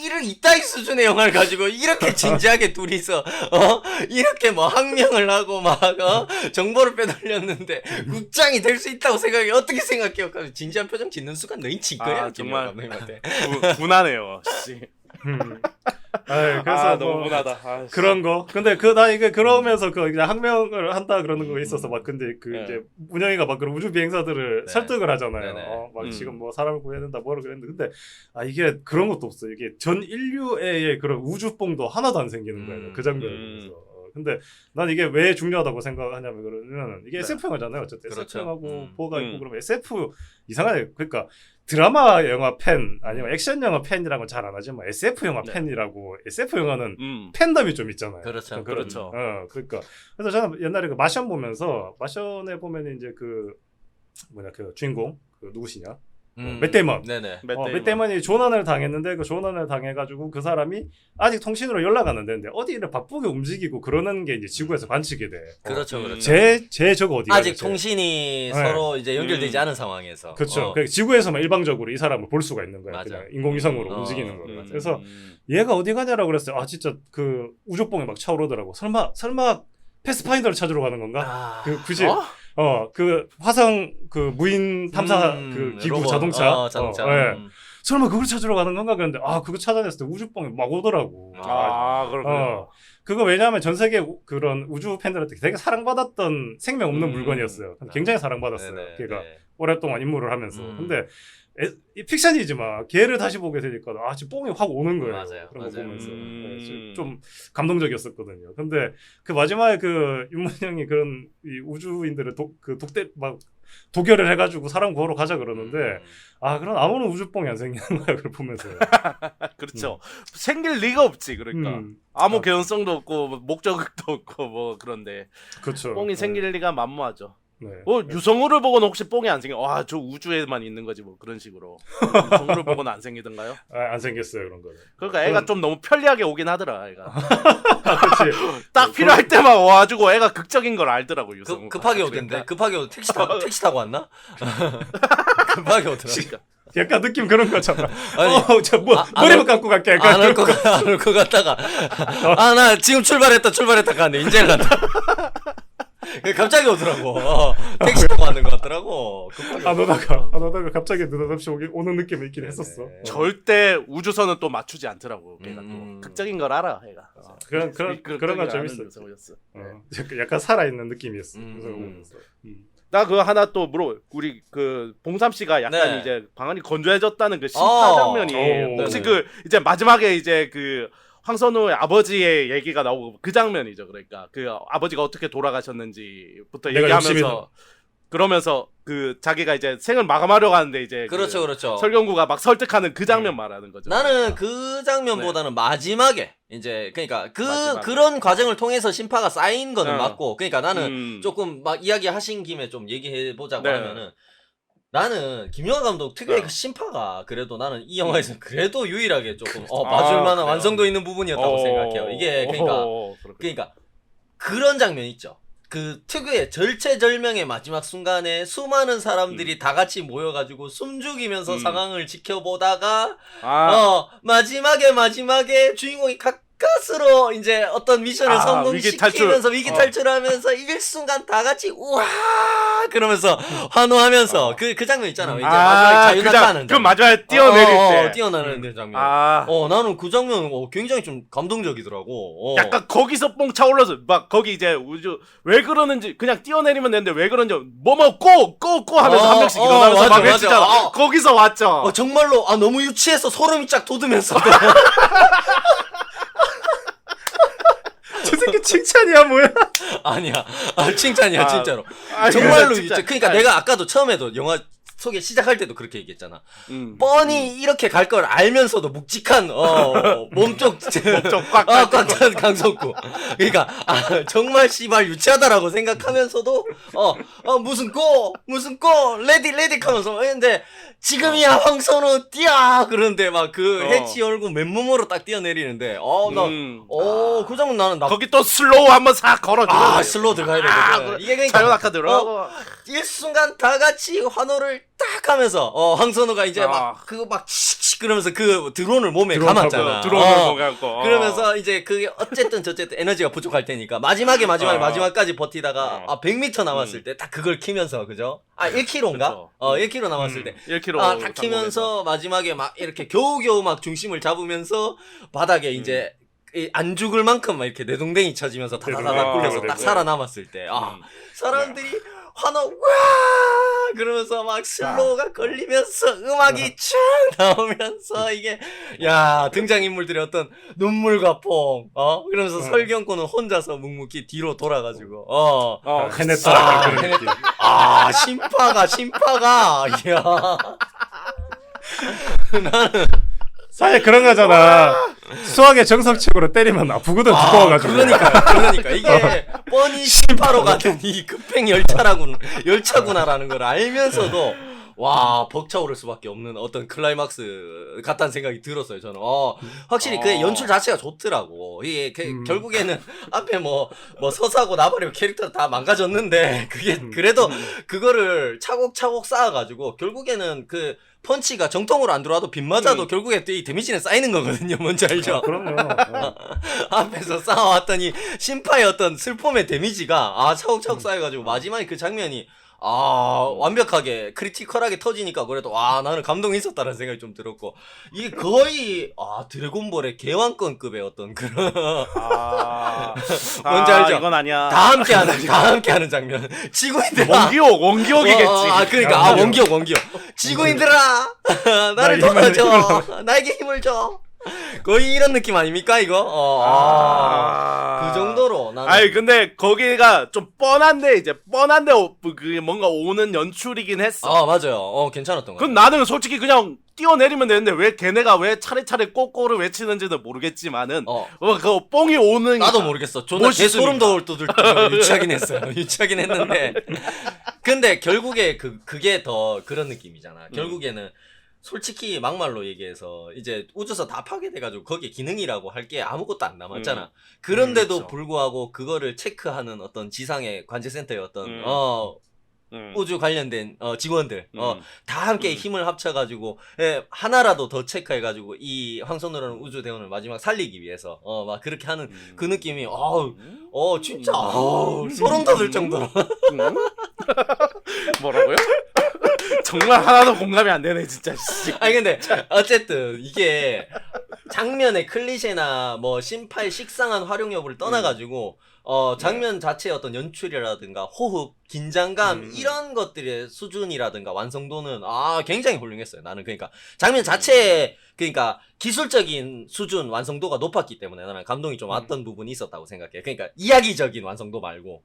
[SPEAKER 3] 이런 이따위 수준의 영화를 가지고 이렇게 진지하게 둘이서 이렇게 뭐 항명을 하고 막 정보를 빼돌렸는데 국장이 될 수 있다고 생각해. 어떻게 생각해요? 진지한 표정 짓는 순간 너희 진 거야.
[SPEAKER 2] 정말
[SPEAKER 3] 감독님한테.
[SPEAKER 2] 분하네요. 씨.
[SPEAKER 1] 그래서
[SPEAKER 2] 너무 분하다.
[SPEAKER 1] 그런 거. 근데 나 이게 그러면서 이제 항명을 한다 그러는 거 있어서 막 근데 이제 문영이가 막 그런 우주 비행사들을 설득을 하잖아요. 막 지금 뭐 사람을 구해야 된다 뭐라 그랬는데 근데 이게 그런 것도 없어. 이게 전 인류의 그런 우주뽕도 하나도 안 생기는 거예요. 그 장면을 보면서. 근데 난 이게 왜 중요하다고 생각하냐면 그러면 이게 SF 영화잖아요. 어쨌든
[SPEAKER 3] 그렇죠.
[SPEAKER 1] SF 영화고 뭐가 있고 그러면 SF 이상하게 그러니까 드라마 영화 팬 아니면 액션 영화 팬이라고 잘 안 하지만 SF 영화 팬이라고 SF 영화는 팬덤이 좀 있잖아요.
[SPEAKER 3] 그렇죠.
[SPEAKER 2] 그렇죠.
[SPEAKER 1] 그러니까 그래서 저는 옛날에 그 마션 보면서 마션에 보면 이제 그 주인공 누구시냐? 맷 데이먼.
[SPEAKER 3] 네네.
[SPEAKER 1] 맷 데이먼이 조난을 당했는데 그 조난을 당해가지고 그 사람이 아직 통신으로 연락 안 되는데 어디 일을 바쁘게 움직이고 그러는 게 이제 지구에서 관측이 돼.
[SPEAKER 3] 그렇죠, 그렇죠.
[SPEAKER 1] 제 저거 어디
[SPEAKER 3] 아직 통신이 서로 이제 연결되지 않은 상황에서.
[SPEAKER 1] 그렇죠. 지구에서만 일방적으로 이 사람을 볼 수가 있는 거야. 그냥 인공위성으로 움직이는 거야. 그래서 얘가 어디 가냐라고 그랬어요. 진짜 그 우주뽕이 막 차오르더라고. 설마 패스파인더를 찾으러 가는 건가? 굳이. 그 화성 그 무인 탐사 그 기구
[SPEAKER 3] 로봇.
[SPEAKER 1] 자동차.
[SPEAKER 3] 자동차.
[SPEAKER 1] 설마 그걸 찾으러 가는 건가 그랬는데 그거 찾아냈을 때 우주뽕이 막 오더라고.
[SPEAKER 2] 그렇군요.
[SPEAKER 1] 그거 왜냐하면 전 세계 그런 우주 팬들한테 되게 사랑받았던 생명 없는 물건이었어요. 굉장히 사랑받았어요.
[SPEAKER 3] 네네,
[SPEAKER 1] 걔가
[SPEAKER 3] 네.
[SPEAKER 1] 오랫동안 임무를 하면서. 근데 이 픽션이지만 걔를 다시 보게 되니까 지금 뽕이 확 오는 거예요.
[SPEAKER 3] 맞아요,
[SPEAKER 1] 그런 거
[SPEAKER 3] 맞아요.
[SPEAKER 1] 보면서 좀 감동적이었었거든요. 근데 그 마지막에 그 윤문 형이 그런 이 우주인들을 독대 막 도결을 해가지고 사람 구하러 가자 그러는데 그럼 아무런 우주뽕이 안 생기는 거야. 그걸 보면서.
[SPEAKER 2] 그렇죠. 생길 리가 없지. 그러니까 아무 개연성도 없고 목적도 없고 뭐 그런데
[SPEAKER 1] 그렇죠.
[SPEAKER 2] 뽕이 생길 리가 만무하죠.
[SPEAKER 1] 네.
[SPEAKER 2] 유성우를 보고는 혹시 뽕이 안 생겨? 저 우주에만 있는 거지 뭐 그런 식으로. 유성우를 보고는 안 생기던가요?
[SPEAKER 1] 안 생겼어요 그런 거는.
[SPEAKER 2] 그러니까 애가 좀 너무 편리하게 오긴 하더라. 애가
[SPEAKER 1] 그렇지.
[SPEAKER 2] 딱 필요할 때만 와가지고 애가 극적인 걸 알더라고 유성우.
[SPEAKER 3] 급하게 오던데. 급하게 택시 타고 왔나? 급하게 오더라.
[SPEAKER 2] 그러니까.
[SPEAKER 1] 약간 느낌 그런 거잖아.
[SPEAKER 3] 아니,
[SPEAKER 1] 머리만 감고 갈게. 약간
[SPEAKER 3] 안 올 것 같다가 나 지금 출발했다 가는데 이제 간다. 갑자기 오더라고. 택시 타고 왔는 것 같더라고.
[SPEAKER 1] 안 오다가 갑자기 느닷없이 오는 느낌이 있긴 했었어.
[SPEAKER 2] 절대 우주선은 또 맞추지 않더라고. 걔가 또 극적인 걸 알아. 얘가.
[SPEAKER 1] 그런 건 재밌어. 약간 살아있는 느낌이었어.
[SPEAKER 2] 나 그거 하나 또 우리 그 봉삼 씨가 약간
[SPEAKER 3] 네.
[SPEAKER 2] 이제 방안이 건조해졌다는 그 심파 장면이 혹시 그 이제 마지막에 이제 그 황선우의 아버지의 얘기가 나오고 그 장면이죠. 그러니까 그 아버지가 어떻게 돌아가셨는지부터 얘기하면서 그러면서 그 자기가 이제 생을 마감하려고 하는데 이제
[SPEAKER 3] 그렇죠.
[SPEAKER 2] 설경구가 막 설득하는 그 장면 말하는 거죠.
[SPEAKER 3] 나는 그 장면보다는 마지막에 이제 그러니까 그런 과정을 통해서 심파가 쌓인 거는 맞고 그러니까 나는 조금 막 이야기하신 김에 좀 얘기해 보자고 하면은 나는 김영하 감독 특유의 그 심파가 그래도 나는 이 영화에서 그래도 유일하게 조금 봐줄 만한 완성도 있는 부분이었다고 생각해요. 이게 그러니까 그런 장면 있죠. 그 특유의 절체절명의 마지막 순간에 수많은 사람들이 다 같이 모여가지고 숨죽이면서 상황을 지켜보다가 마지막에 주인공이 가까스로 이제 어떤 미션을 성공시키면서 위기 탈출하면서 일순간 다 같이 우와 그러면서 환호하면서 그 장면 있잖아. 이제 마지막에 자유낙하하는
[SPEAKER 2] 그 마지막에 뛰어내릴 때
[SPEAKER 3] 뛰어나는 장면. 나는 그 장면 굉장히 좀 감동적이더라고.
[SPEAKER 2] 약간 거기서 뽕 차올라서 막 거기 이제 우주 왜 그러는지 그냥 뛰어내리면 되는데 왜 그런지 뭐뭐 꼬 하면서 한 명씩 일어나면서 막 외치잖아. 거기서 왔죠.
[SPEAKER 3] 정말로 너무 유치해서 소름이 쫙 돋으면서
[SPEAKER 1] 저 새끼 칭찬이야 뭐야?
[SPEAKER 3] 아니야. 칭찬이야 진짜로. 정말로 유치. 그러니까 내가 아까도 처음에도 영화 소개 시작할 때도 그렇게 얘기했잖아. 뻔히 이렇게 갈 걸 알면서도 묵직한 몸쪽 꽉찬 강석구. 그러니까 정말 씨발 유치하다라고 생각하면서도 무슨 레디 하면서 근데 지금이야 황선우 뛰어 그런데 막 그 해치 열고 맨몸으로 딱 뛰어내리는데 그 장면 나는
[SPEAKER 2] 거기 또 슬로우 한번 싹 걸어주면
[SPEAKER 3] 슬로우 들어가야 되거든. 이게 그러니까
[SPEAKER 2] 자유낙하 들어가고
[SPEAKER 3] 일순간 다 같이 환호를 딱 하면서 황선우가 이제 막 칙칙 그러면서 그 드론을 몸에 감았잖아.
[SPEAKER 2] 드론을 몸에 감고
[SPEAKER 3] 그러면서 이제 그게 어쨌든 에너지가 부족할 테니까 마지막까지 버티다가 100m 남았을 때 딱 그걸 키면서 그죠? 1km인가? 1km 남았을 때
[SPEAKER 2] 1km
[SPEAKER 3] 딱 키면서 마지막에 막 이렇게 겨우겨우 막 중심을 잡으면서 바닥에 이제 안 죽을 만큼 막 이렇게 내동댕이 쳐지면서 다다다닥 굴려서 딱 살아남았을 때 사람들이 환호 와 그러면서 막 슬로우가 걸리면서 음악이 쫙 나오면서 이게 등장인물들의 어떤 눈물과 뽕 그러면서 설경구는 혼자서 묵묵히 뒤로 돌아가지고
[SPEAKER 1] 해냈다.
[SPEAKER 3] 심파가 이야 나는
[SPEAKER 1] 사실 그런 거잖아. 수학의 정석책으로 때리면 아프거든 두꺼워가지고.
[SPEAKER 3] 그러니까 이게 뻔히 심파로 가는 이 급행 열차구나라는 걸 알면서도 벅차오를 수밖에 없는 어떤 클라이막스 같다는 생각이 들었어요. 저는 확실히 그 연출 자체가 좋더라고. 이게 결국에는 앞에 뭐 서사고 나발이고 캐릭터 다 망가졌는데 그게 그래도 그거를 차곡차곡 쌓아가지고 결국에는 그 펀치가 정통으로 안 들어와도 빗 맞아도 결국에 이 데미지는 쌓이는 거거든요. 뭔지 알죠?
[SPEAKER 1] 그럼요.
[SPEAKER 3] 앞에서 쌓아왔더니 심파의 어떤 슬픔의 데미지가 차곡차곡 쌓여가지고 마지막에 그 장면이 완벽하게 크리티컬하게 터지니까 그래도 와 나는 감동이 있었다는 생각이 좀 들었고 이게 거의 드래곤볼의 개왕권급의 어떤 그런 뭔지 알죠?
[SPEAKER 2] 이건 아니야.
[SPEAKER 3] 다 함께하는 장면. 지구인들아.
[SPEAKER 2] 원기옥이겠지.
[SPEAKER 3] 그러니까 원기옥. 지구인들아, 나를 도와줘. 나에게 힘을 줘. 거의 이런 느낌 아닙니까 이거? 그 정도로 나는.
[SPEAKER 2] 아니 근데 거기가 좀 뻔한데 그게 뭔가 오는 연출이긴 했어.
[SPEAKER 3] 맞아요. 괜찮았던 거.
[SPEAKER 2] 그럼 나는 솔직히 그냥 뛰어내리면 되는데 왜 걔네가 왜 차례차례 꼬꼬를 외치는지는 모르겠지만은 그 뽕이 오는
[SPEAKER 3] 나도 모르겠어. 존나 개 소름 돋을 유치하긴 했어요. 유치하긴 했는데 근데 결국에 그게 더 그런 느낌이잖아. 결국에는 솔직히 막말로 얘기해서 이제 우주선 다 파괴돼가지고 거기에 기능이라고 할 게 아무것도 안 남았잖아. 그런데도
[SPEAKER 2] 그렇죠.
[SPEAKER 3] 불구하고 그거를 체크하는 어떤 지상의 관제센터의 어떤 우주 관련된 직원들 다 함께 힘을 합쳐가지고 하나라도 더 체크해가지고 이 황선우라는 우주대원을 마지막 살리기 위해서 막 그렇게 하는 그 느낌이 진짜 소름 돋을 정도로.
[SPEAKER 2] 뭐라고요? 정말 하나도 공감이 안 되네 진짜.
[SPEAKER 3] 아니 근데 어쨌든 이게 장면의 클리셰나 뭐 심파의 식상한 활용 여부를 떠나가지고 장면 자체의 어떤 연출이라든가 호흡, 긴장감 이런 것들의 수준이라든가 완성도는 굉장히 훌륭했어요. 나는 그러니까 장면 자체에 그러니까 기술적인 수준 완성도가 높았기 때문에 나는 감동이 좀 왔던 부분이 있었다고 생각해. 그러니까 이야기적인 완성도 말고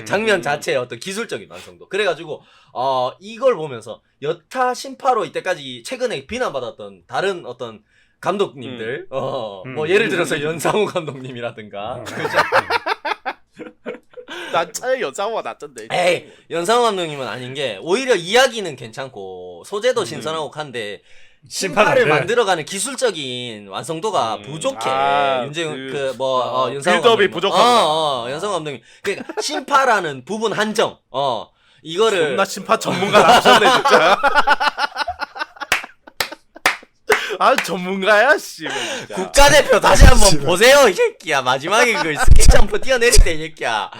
[SPEAKER 3] 장면 자체의 어떤 기술적인 완성도. 그래가지고 이걸 보면서 여타 심파로 이때까지 최근에 비난받았던 다른 어떤 감독님들 뭐 예를 들어서 연상호 감독님이라든가 그죠?
[SPEAKER 2] 난 차라리 여자와 낫던데.
[SPEAKER 3] 에이 연상호 감독님은 아닌 게 오히려 이야기는 괜찮고 소재도 신선하고 한데 심파를 만들어가는 기술적인 완성도가 부족해. 윤재훈 연상호
[SPEAKER 2] 빌드업이
[SPEAKER 3] 감독님.
[SPEAKER 2] 부족하구나.
[SPEAKER 3] 연상호 감독님. 그러니까 심파라는 부분 한정. 이거를
[SPEAKER 2] 존나 심파 전문가 나오셨네 진짜. 전문가야 씨.
[SPEAKER 3] 국가대표 다시 한번 보세요 이 새끼야. 마지막에 그 스키 점프 뛰어내릴 때 이 새끼야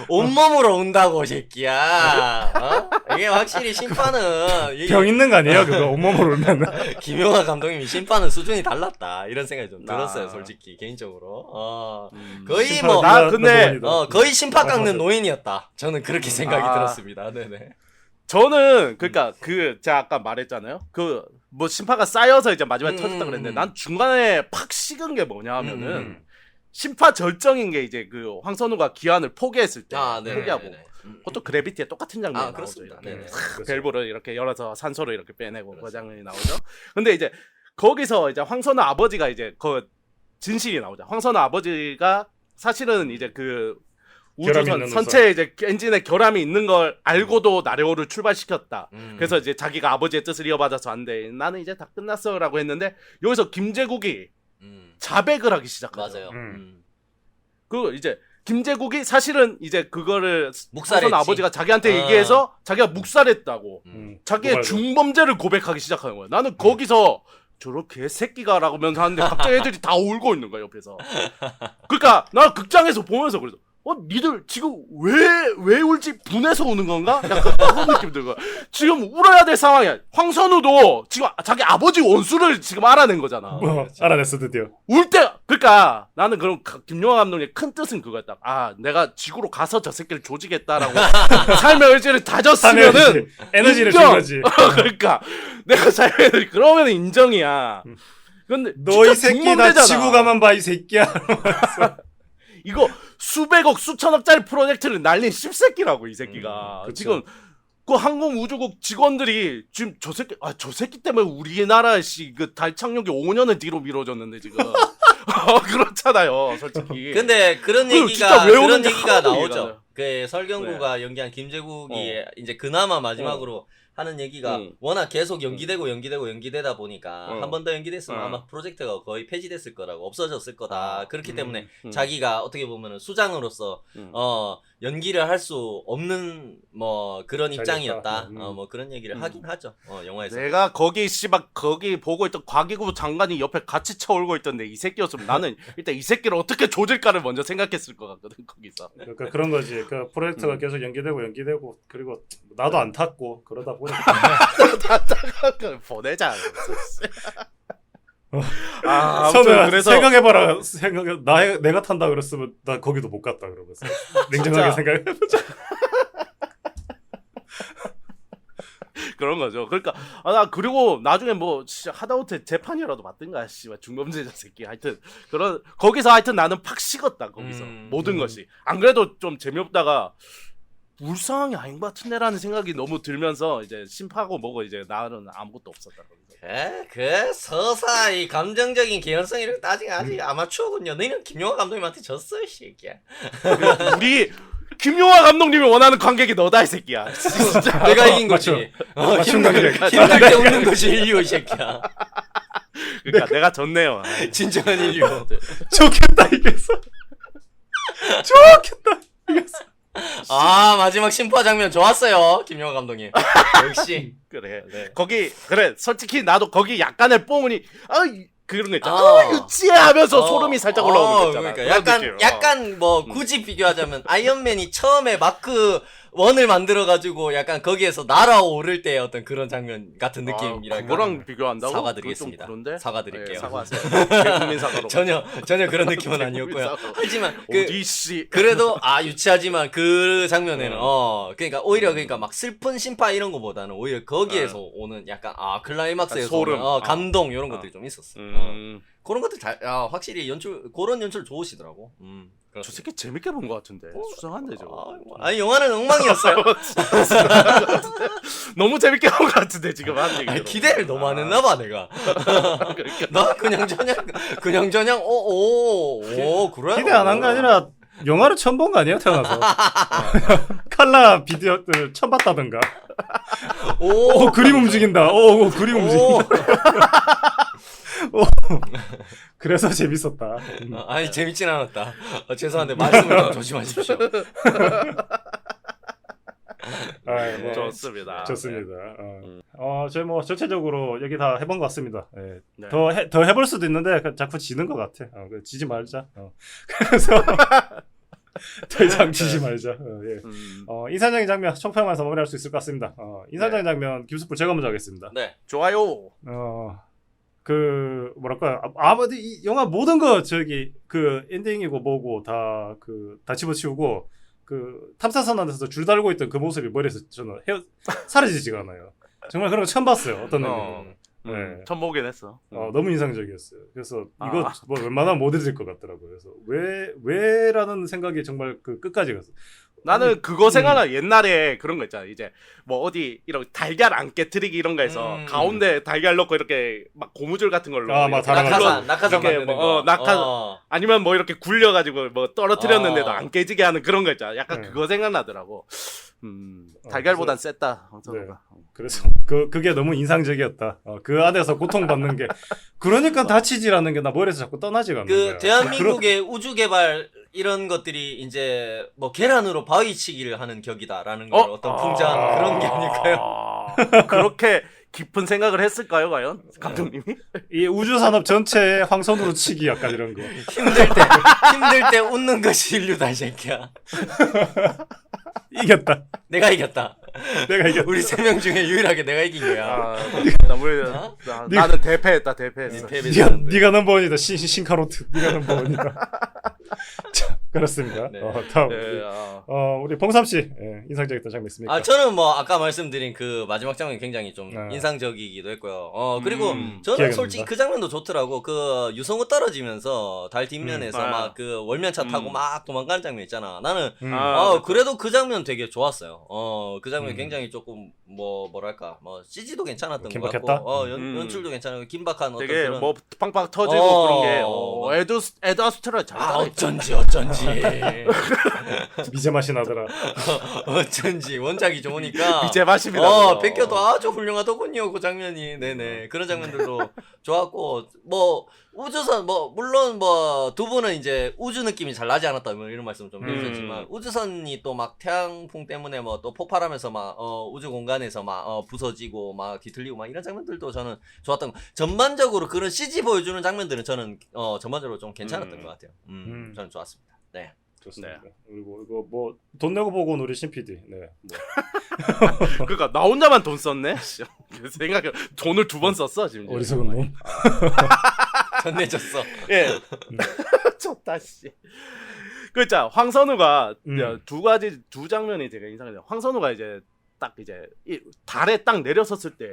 [SPEAKER 3] 온몸으로 온다고 이 새끼야. 이게 확실히 심판은
[SPEAKER 1] 병 있는 거 아니에요? 그거 온몸으로 울면.
[SPEAKER 3] 김용하 감독님이 심판은 수준이 달랐다 이런 생각이 좀 들었어요 솔직히 개인적으로. 거의 뭐
[SPEAKER 2] 근데
[SPEAKER 3] 거의 심판 깎는 노인이었다 저는 그렇게 생각이 들었습니다. 네네.
[SPEAKER 2] 저는 그러니까 제가 아까 말했잖아요. 뭐 심파가 쌓여서 이제 마지막에 터졌다 그랬는데 난 중간에 팍 식은 게 뭐냐 하면은 심파 절정인 게 이제 그 황선우가 기한을 포기했을 때 포기하고 그것도 그래비티에 똑같은 장면이 나오죠. 밸브를 이렇게 열어서 산소를 이렇게 빼내고 그 장면이 나오죠. 근데 이제 거기서 이제 황선우 아버지가 이제 그 진실이 나오죠. 황선우 아버지가 사실은 이제 그 우주선 선체에 이제 엔진에 결함이 있는 걸 알고도 나레오를 출발시켰다. 그래서 이제 자기가 아버지의 뜻을 이어받아서 안 돼. 나는 이제 다 끝났어라고 했는데 여기서 김제국이 자백을 하기 시작하죠.
[SPEAKER 3] 맞아요.
[SPEAKER 2] 그 이제 김제국이 사실은 이제 그거를
[SPEAKER 3] 묵살했지.
[SPEAKER 2] 아버지가 자기한테 얘기해서 자기가 묵살했다고. 자기의 중범죄를 고백하기 시작하는 거야. 나는 거기서 저런 개새끼가라고 면서 하는데 갑자기 애들이 다 울고 있는 거야 옆에서. 그러니까 나 극장에서 보면서 그래서 니들 지금 왜 울지? 분해서 우는 건가? 약간 그런 느낌 들고. 지금 울어야 될 상황이야. 황선우도 지금 자기 아버지 원수를 지금 알아낸 거잖아.
[SPEAKER 1] 알아냈어 드디어.
[SPEAKER 2] 울 때, 그러니까 나는 그럼 김용하 감독의 큰 뜻은 그거였다. 내가 지구로 가서 저 새끼를 조지겠다라고 삶의 의지를 다졌으면은
[SPEAKER 1] 에너지를 준 거지.
[SPEAKER 2] 그러니까 내가 삶의 의지 그러면 인정이야. 근데
[SPEAKER 1] 너 이 새끼 나 지구 가만 봐 이 새끼야.
[SPEAKER 2] 이거 수백억 수천억짜리 프로젝트를 날린 씹새끼라고 이 새끼가. 지금 그 항공우주국 직원들이 지금 저 새끼 때문에 우리나라 그 달 착륙이 5년을 뒤로 미뤄졌는데 지금. 그렇잖아요 솔직히.
[SPEAKER 3] 근데 그런 얘기가 나오죠. 그 설경구가 연기한 김제국이 이제 그나마 마지막으로 하는 얘기가 워낙 계속 연기되다 보니까 한 번 더 연기됐으면 아마 프로젝트가 거의 폐지됐을 거라고 없어졌을 거다. 그렇기 때문에 자기가 어떻게 보면은 수장으로서 연기를 할 수 없는 뭐 그런
[SPEAKER 1] 잘했다.
[SPEAKER 3] 입장이었다. 뭐 그런 얘기를 하긴 하죠. 영화에서.
[SPEAKER 2] 내가 거기 씨발 거기 보고 있던 과기부 장관이 옆에 같이 쳐올고 있던데 이 새끼였으면 나는 일단 이 새끼를 어떻게 조질까를 먼저 생각했을 것 같거든 거기서.
[SPEAKER 1] 그러니까 그런 거지. 그 프로젝트가 계속 연기되고 그리고 나도 안 탔고 그러다 보니까
[SPEAKER 2] 보내자.
[SPEAKER 1] 처음에
[SPEAKER 2] 아무튼 그래서
[SPEAKER 1] 생각해봐라. 내가 탄다 그랬으면 나 거기도 못 갔다 그러면서 냉정하게 생각해보자.
[SPEAKER 2] 그런 거죠. 그러니까 나 그리고 나중에 뭐 진짜 하다못해 재판이라도 받든가 씨발 중범죄자 새끼 하여튼 그런 거기서 하여튼 나는 팍 식었다 거기서 모든 것이 안 그래도 좀 재미없다가 불쌍한 게 아닌 것 같은데라는 생각이 너무 들면서 이제 심파하고 뭐고 이제 나는 아무것도 없었다 거기서.
[SPEAKER 3] 그 서사 이 감정적인 개연성 이런 거 따지면 아직 아마추어군요. 너희는 김용화 감독님한테 졌어 이 새끼야.
[SPEAKER 2] 우리 김용화 감독님이 원하는 관객이 너다 이 새끼야. 진짜.
[SPEAKER 3] 내가 이긴 거지.
[SPEAKER 1] 맞춤 관객.
[SPEAKER 3] 힘들 때 웃는 것이 인류 이 새끼야.
[SPEAKER 2] 그러니까 내가 졌네요.
[SPEAKER 3] 진정한 인류.
[SPEAKER 1] 좋겠다 이겼어. 좋겠다 이겼어.
[SPEAKER 3] 마지막 심파 장면 좋았어요 김용화 감독님. 역시.
[SPEAKER 2] 그래.
[SPEAKER 3] 네.
[SPEAKER 2] 거기 그래 솔직히 나도 거기 약간의 뽕은이 그런 거 있잖아. 유치해 하면서 소름이 살짝 올라오는 거 있잖아.
[SPEAKER 3] 그러니까 약간 뭐 굳이 비교하자면 아이언맨이 처음에 마크 1을 만들어가지고 약간 거기에서 날아오를 때 어떤 그런 장면 같은 느낌이랄까.
[SPEAKER 2] 그거랑 비교한다고?
[SPEAKER 3] 사과드리겠습니다.
[SPEAKER 2] 그건 좀 그런데?
[SPEAKER 3] 사과드릴게요.
[SPEAKER 2] 네, 사과하세요. 국민 사과로.
[SPEAKER 3] 전혀 그런 느낌은 아니었고요. 하지만
[SPEAKER 2] 어디 씨.
[SPEAKER 3] 그래도 유치하지만 그 장면에는 그러니까 오히려 그러니까 막 슬픈 심파 이런 거보다는 오히려 거기에서 오는 약간 클라이막스에서
[SPEAKER 2] 소름.
[SPEAKER 3] 오는, 감동 이런 것들이 좀 있었어. 그런 것들 확실히 그런 연출 좋으시더라고.
[SPEAKER 2] 저 새끼 재밌게 본 것 같은데 수상한데 저거.
[SPEAKER 3] 아니 영화는 엉망이었어요.
[SPEAKER 2] 너무 재밌게 본 것 같은데 지금 한 얘기.
[SPEAKER 3] 기대를 너무 안 했나봐 내가. 나 그냥 저냥 그래.
[SPEAKER 1] 기대 안 한 게 아니라 영화를 처음 본 거 아니에요 태어나서. 칼라 비디오 처음 봤다던가. 그림 움직인다. 그림 움직인다. 그래서 재밌었다.
[SPEAKER 3] 아니 재밌진 않았다. 죄송한데 말씀을 좀 조심하십시오.
[SPEAKER 2] 좋습니다.
[SPEAKER 1] 좋습니다. 저희 뭐 전체적으로 여기 다 해본 것 같습니다. 예.
[SPEAKER 2] 네.
[SPEAKER 1] 더 해볼 수도 있는데 자꾸 지는 것 같아. 지지 말자. 그래서 더 이상 지지 말자. 예. 인상적인 장면 총평하면서 마무리할 수 있을 것 같습니다. 인상적인 장면 김수풀 제가 먼저 하겠습니다.
[SPEAKER 3] 네.
[SPEAKER 2] 좋아요.
[SPEAKER 1] 그 뭐랄까 아무도 이 영화 모든 거 저기 그 엔딩이고 뭐고 다 집어치우고 그 탐사선 안에서 줄 달고 있던 그 모습이 머리에서 저는 사라지지가 않아요. 정말 그런 거 처음 봤어요. 어떤 의미로. 네.
[SPEAKER 2] 처음 보긴 했어.
[SPEAKER 1] 너무 인상적이었어요. 그래서 이거 뭐 웬만하면 못 잊을 것 같더라고요. 그래서 왜라는 생각이 정말 그 끝까지 갔어.
[SPEAKER 2] 나는 그거 생각나. 옛날에 그런 거 있잖아. 이제 뭐 어디 이런 달걀 안 깨트리기 이런 거에서 가운데 달걀 넣고 이렇게 막 고무줄 같은 걸로
[SPEAKER 3] 낙하산 만드는 거.
[SPEAKER 2] 아니면 뭐 이렇게 굴려가지고 뭐 떨어뜨렸는데도 안 깨지게 하는 그런 거 있잖아. 약간 그거 생각나더라고. 달걀보단 셌다.
[SPEAKER 1] 네. 그래서 그게 너무 인상적이었다. 그 안에서 고통받는 게 그러니까 다치지라는 게 나 머리에서 자꾸 떠나지가 않는 거야.
[SPEAKER 3] 대한민국의 우주 개발 이런 것들이 이제 뭐 계란으로 바위치기를 하는 격이다라는 걸 어떤 풍자한 그런 게 아닐까요?
[SPEAKER 2] 그렇게 깊은 생각을 했을까요, 과연 감독님이?
[SPEAKER 1] 이 우주 산업 전체에 황선으로 치기 약간 이런 거.
[SPEAKER 3] 힘들 때 웃는 것이 인류다 이 새끼야.
[SPEAKER 1] 이겼다.
[SPEAKER 3] 내가 이겼다. 우리 3명 중에 유일하게 내가 이긴 거야.
[SPEAKER 2] 나는 대패했다. 대패했어.
[SPEAKER 1] 네가 넘버원이다. 신카로트. 네가 넘버원이다. 자, 그렇습니다.
[SPEAKER 3] 네.
[SPEAKER 1] 다음 우리 봉삼 씨 인상적이었던 장면 있습니까?
[SPEAKER 3] 저는 뭐 아까 말씀드린 그 마지막 장면이 굉장히 좀 인상적이기도 했고요. 그리고 저는 솔직히 그 장면도 좋더라고. 그 유성우 떨어지면서 달 뒷면에서 막 그 월면차 타고 막 도망가는 장면 있잖아. 나는 그래도 그 장면 되게 좋았어요. 그 장면 굉장히 조금 뭐랄까 CG도 괜찮았던 것 같고 연출도 괜찮고 긴박한
[SPEAKER 2] 되게
[SPEAKER 3] 어떤
[SPEAKER 2] 뭐 팡팡 터지고 그런 게 에드 아스트라 잘
[SPEAKER 3] 어쩐지 어쩐지
[SPEAKER 1] 미제 맛이 나더라.
[SPEAKER 3] 어쩐지 원작이 좋으니까
[SPEAKER 2] 이제 마십니다.
[SPEAKER 3] 뺏겨도 아주 훌륭하더군요 그 장면이. 네네 그런 장면들도 좋았고 뭐 우주선 뭐 물론 뭐 두 분은 이제 우주 느낌이 잘 나지 않았다 뭐 이런 말씀 좀 해주셨지만 우주선이 또 막 태양풍 때문에 뭐 또 폭발하면서 막 우주 공간에서 막 부서지고 막 뒤틀리고 막 이런 장면들도 저는 좋았던 거. 전반적으로 그런 CG 보여주는 장면들은 저는 전반적으로 좀 괜찮았던 것 같아요. 저는 좋았습니다. 네.
[SPEAKER 1] 좋습니다. 그리고 이거 뭐 돈 내고 보고 온 우리 신 PD. 네. 뭐.
[SPEAKER 2] 그러니까 나 혼자만 돈 썼네. 생각해 돈을 2번 썼어 지금.
[SPEAKER 1] 어리석은 놈.
[SPEAKER 3] 전내줬어.
[SPEAKER 2] 예. 좋다 씨. 그 있잖아 황선우가 두 장면이 되게 인상적이야. 황선우가 이제 딱 이제 달에 딱 내려섰을 때,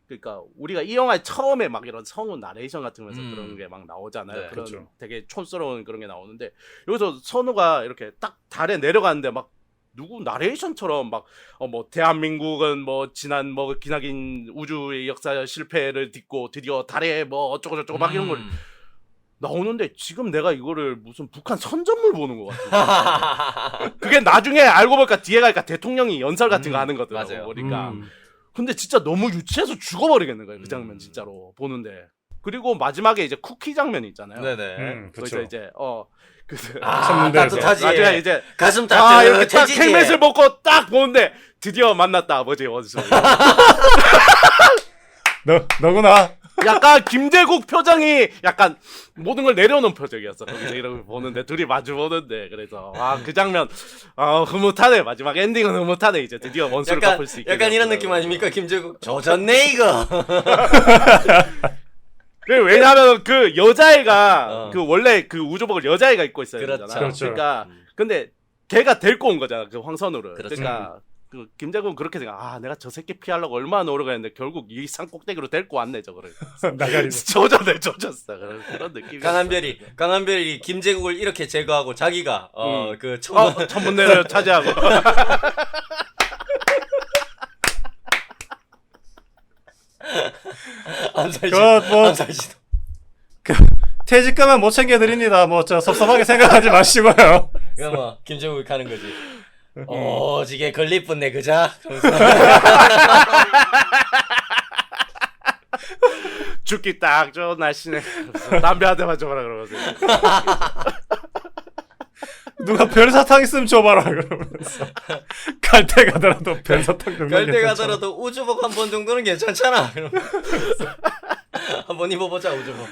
[SPEAKER 2] 그러니까 우리가 이 영화에 처음에 막 이런 성우 나레이션 같은 거에서 그런 게 막 나오잖아요.
[SPEAKER 3] 네,
[SPEAKER 2] 그런
[SPEAKER 1] 그렇죠.
[SPEAKER 2] 되게 촌스러운 그런 게 나오는데 여기서 선우가 이렇게 딱 달에 내려가는데 막 누구 나레이션처럼 막 뭐 대한민국은 뭐 지난 뭐 기나긴 우주의 역사 실패를 딛고 드디어 달에 뭐 어쩌고 저쩌고 막 이런 걸 나오는데 지금 내가 이거를 무슨 북한 선전물 보는 것 같아. 그게 나중에 알고 보니까 뒤에 가니까 대통령이 연설 같은 거 하는 거더라고.
[SPEAKER 3] 맞아요.
[SPEAKER 2] 그러니까 근데 진짜 너무 유치해서 죽어버리겠는 거예요. 그 장면 진짜로 보는데. 그리고 마지막에 이제 쿠키 장면이 있잖아요.
[SPEAKER 3] 네네.
[SPEAKER 2] 거기서
[SPEAKER 1] 그렇죠.
[SPEAKER 2] 이제
[SPEAKER 1] 천문대에서.
[SPEAKER 3] 따뜻하지.
[SPEAKER 2] 나중에 이제
[SPEAKER 3] 가슴 따뜻해.
[SPEAKER 2] 이렇게 딱 헬멧을 벗고 딱 보는데 드디어 만났다 아버지 원수.
[SPEAKER 1] 너구나.
[SPEAKER 2] 약간 김대국 표정이 약간 모든 걸 내려놓은 표정이었어. 거기서 이렇게 보는데 둘이 마주 보는데 그래서 그 장면 흐뭇하네. 마지막 엔딩은 흐뭇하네. 이제 드디어 원수를 갚을 수 있게.
[SPEAKER 3] 약간 이런 느낌 아닙니까 김재국? 조졌네 이거.
[SPEAKER 2] 왜냐하면 그 여자애가 그 원래 그 우주복을 여자애가 입고 있어야
[SPEAKER 3] 그렇죠.
[SPEAKER 2] 되잖아.
[SPEAKER 1] 그렇죠.
[SPEAKER 2] 그러니까 근데 걔가 데리고 온 거잖아. 그 황선우를.
[SPEAKER 3] 그렇죠.
[SPEAKER 2] 그러니까 그 김재국은 그렇게 생각. 내가 저 새끼 피하려고 얼마나 노력했는데 결국 이 산 꼭대기로 데리고 왔네 저거를.
[SPEAKER 1] 나가리.
[SPEAKER 2] 조졌어. 그런 느낌.
[SPEAKER 3] 강한별이 김재국을 이렇게 제거하고 자기가 그
[SPEAKER 2] 천문대를 차지하고.
[SPEAKER 3] 암살시도.
[SPEAKER 1] 퇴직금은 못 챙겨드립니다. 뭐 저 섭섭하게 생각하지 마시고요.
[SPEAKER 3] 그거 뭐 김재국이 가는 거지. 오지게 걸리뿐네 그자.
[SPEAKER 2] 죽기 딱 좋은 날씨네. 담배 한 대만 줘봐라 그러면서.
[SPEAKER 1] 누가 별사탕 있으면 줘봐라 그러면서. 갈 때 가더라도 별사탕 정도.
[SPEAKER 3] 갈 때 가더라도 우주복 한 번 정도는 괜찮잖아. 한번 입어보자 우주복.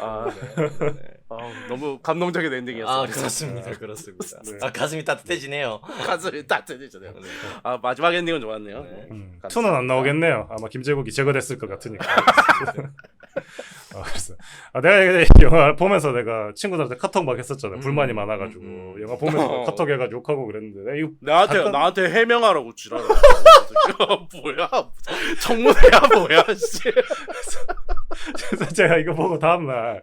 [SPEAKER 2] 너무 감동적인 엔딩이었어.
[SPEAKER 3] 그렇습니다. 그렇습니다.
[SPEAKER 1] 네.
[SPEAKER 3] 가슴이 따뜻해지네요.
[SPEAKER 2] 가슴이 따뜻해지네요. 마지막 엔딩은 좋았네요.
[SPEAKER 1] 투는 안 나오겠네요. 아마 김재국이 제거됐을 것 같으니까. 그래서 내가 이 영화 보면서 내가 친구들한테 카톡 막 했었잖아. 불만이 많아가지고 영화 보면서 카톡 해가지고 욕하고 그랬는데 이거
[SPEAKER 2] 나한테 해명하라고 지랄. 뭐야? 청문회야 뭐야? 씨.
[SPEAKER 1] 그래서 제가 이거 보고 다음날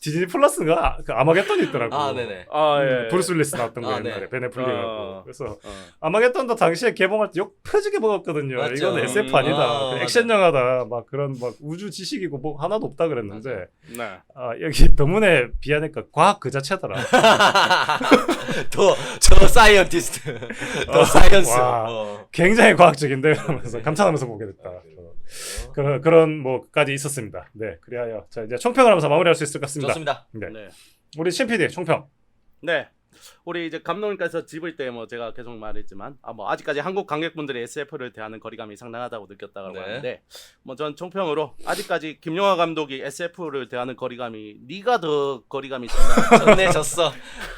[SPEAKER 1] 디즈니 플러스가 그 아마겟돈이 있더라고.
[SPEAKER 3] 네네.
[SPEAKER 2] 예.
[SPEAKER 1] 브루스 윌리스 나왔던 거 옛날에
[SPEAKER 3] 네.
[SPEAKER 1] 베네 플리하고. 그래서 아마겟돈도 당시에 개봉할 때 욕 퍼지게 먹었거든요.
[SPEAKER 3] 맞죠.
[SPEAKER 1] 이건 SF 아니다.
[SPEAKER 3] 맞아.
[SPEAKER 1] 액션 영화다. 막 그런 막 우주 지식이고 뭐 하나도 없다 그랬는데
[SPEAKER 2] 네.
[SPEAKER 1] 여기 병문에 비하니까 과학 그 자체더라.
[SPEAKER 3] 더 사이언티스트. 더 사이언스.
[SPEAKER 1] 와, 굉장히 과학적인데 그러면서 감탄하면서 보게 됐다. 그런 뭐까지 있었습니다. 네, 그리하여 자 이제 총평을 하면서 마무리할 수 있을 것 같습니다.
[SPEAKER 3] 좋습니다.
[SPEAKER 1] 네.
[SPEAKER 2] 네.
[SPEAKER 1] 우리 신 PD 총평.
[SPEAKER 2] 네. 우리 이제 감독님께서 집을 때 뭐 제가 계속 말했지만 뭐 아직까지 한국 관객분들이 SF를 대하는 거리감이 상당하다고 느꼈다고 하는데 뭐 전 총평으로 아직까지 김용하 감독이 SF를 대하는 거리감이 네가 더 거리감이 있다.
[SPEAKER 3] 졌어.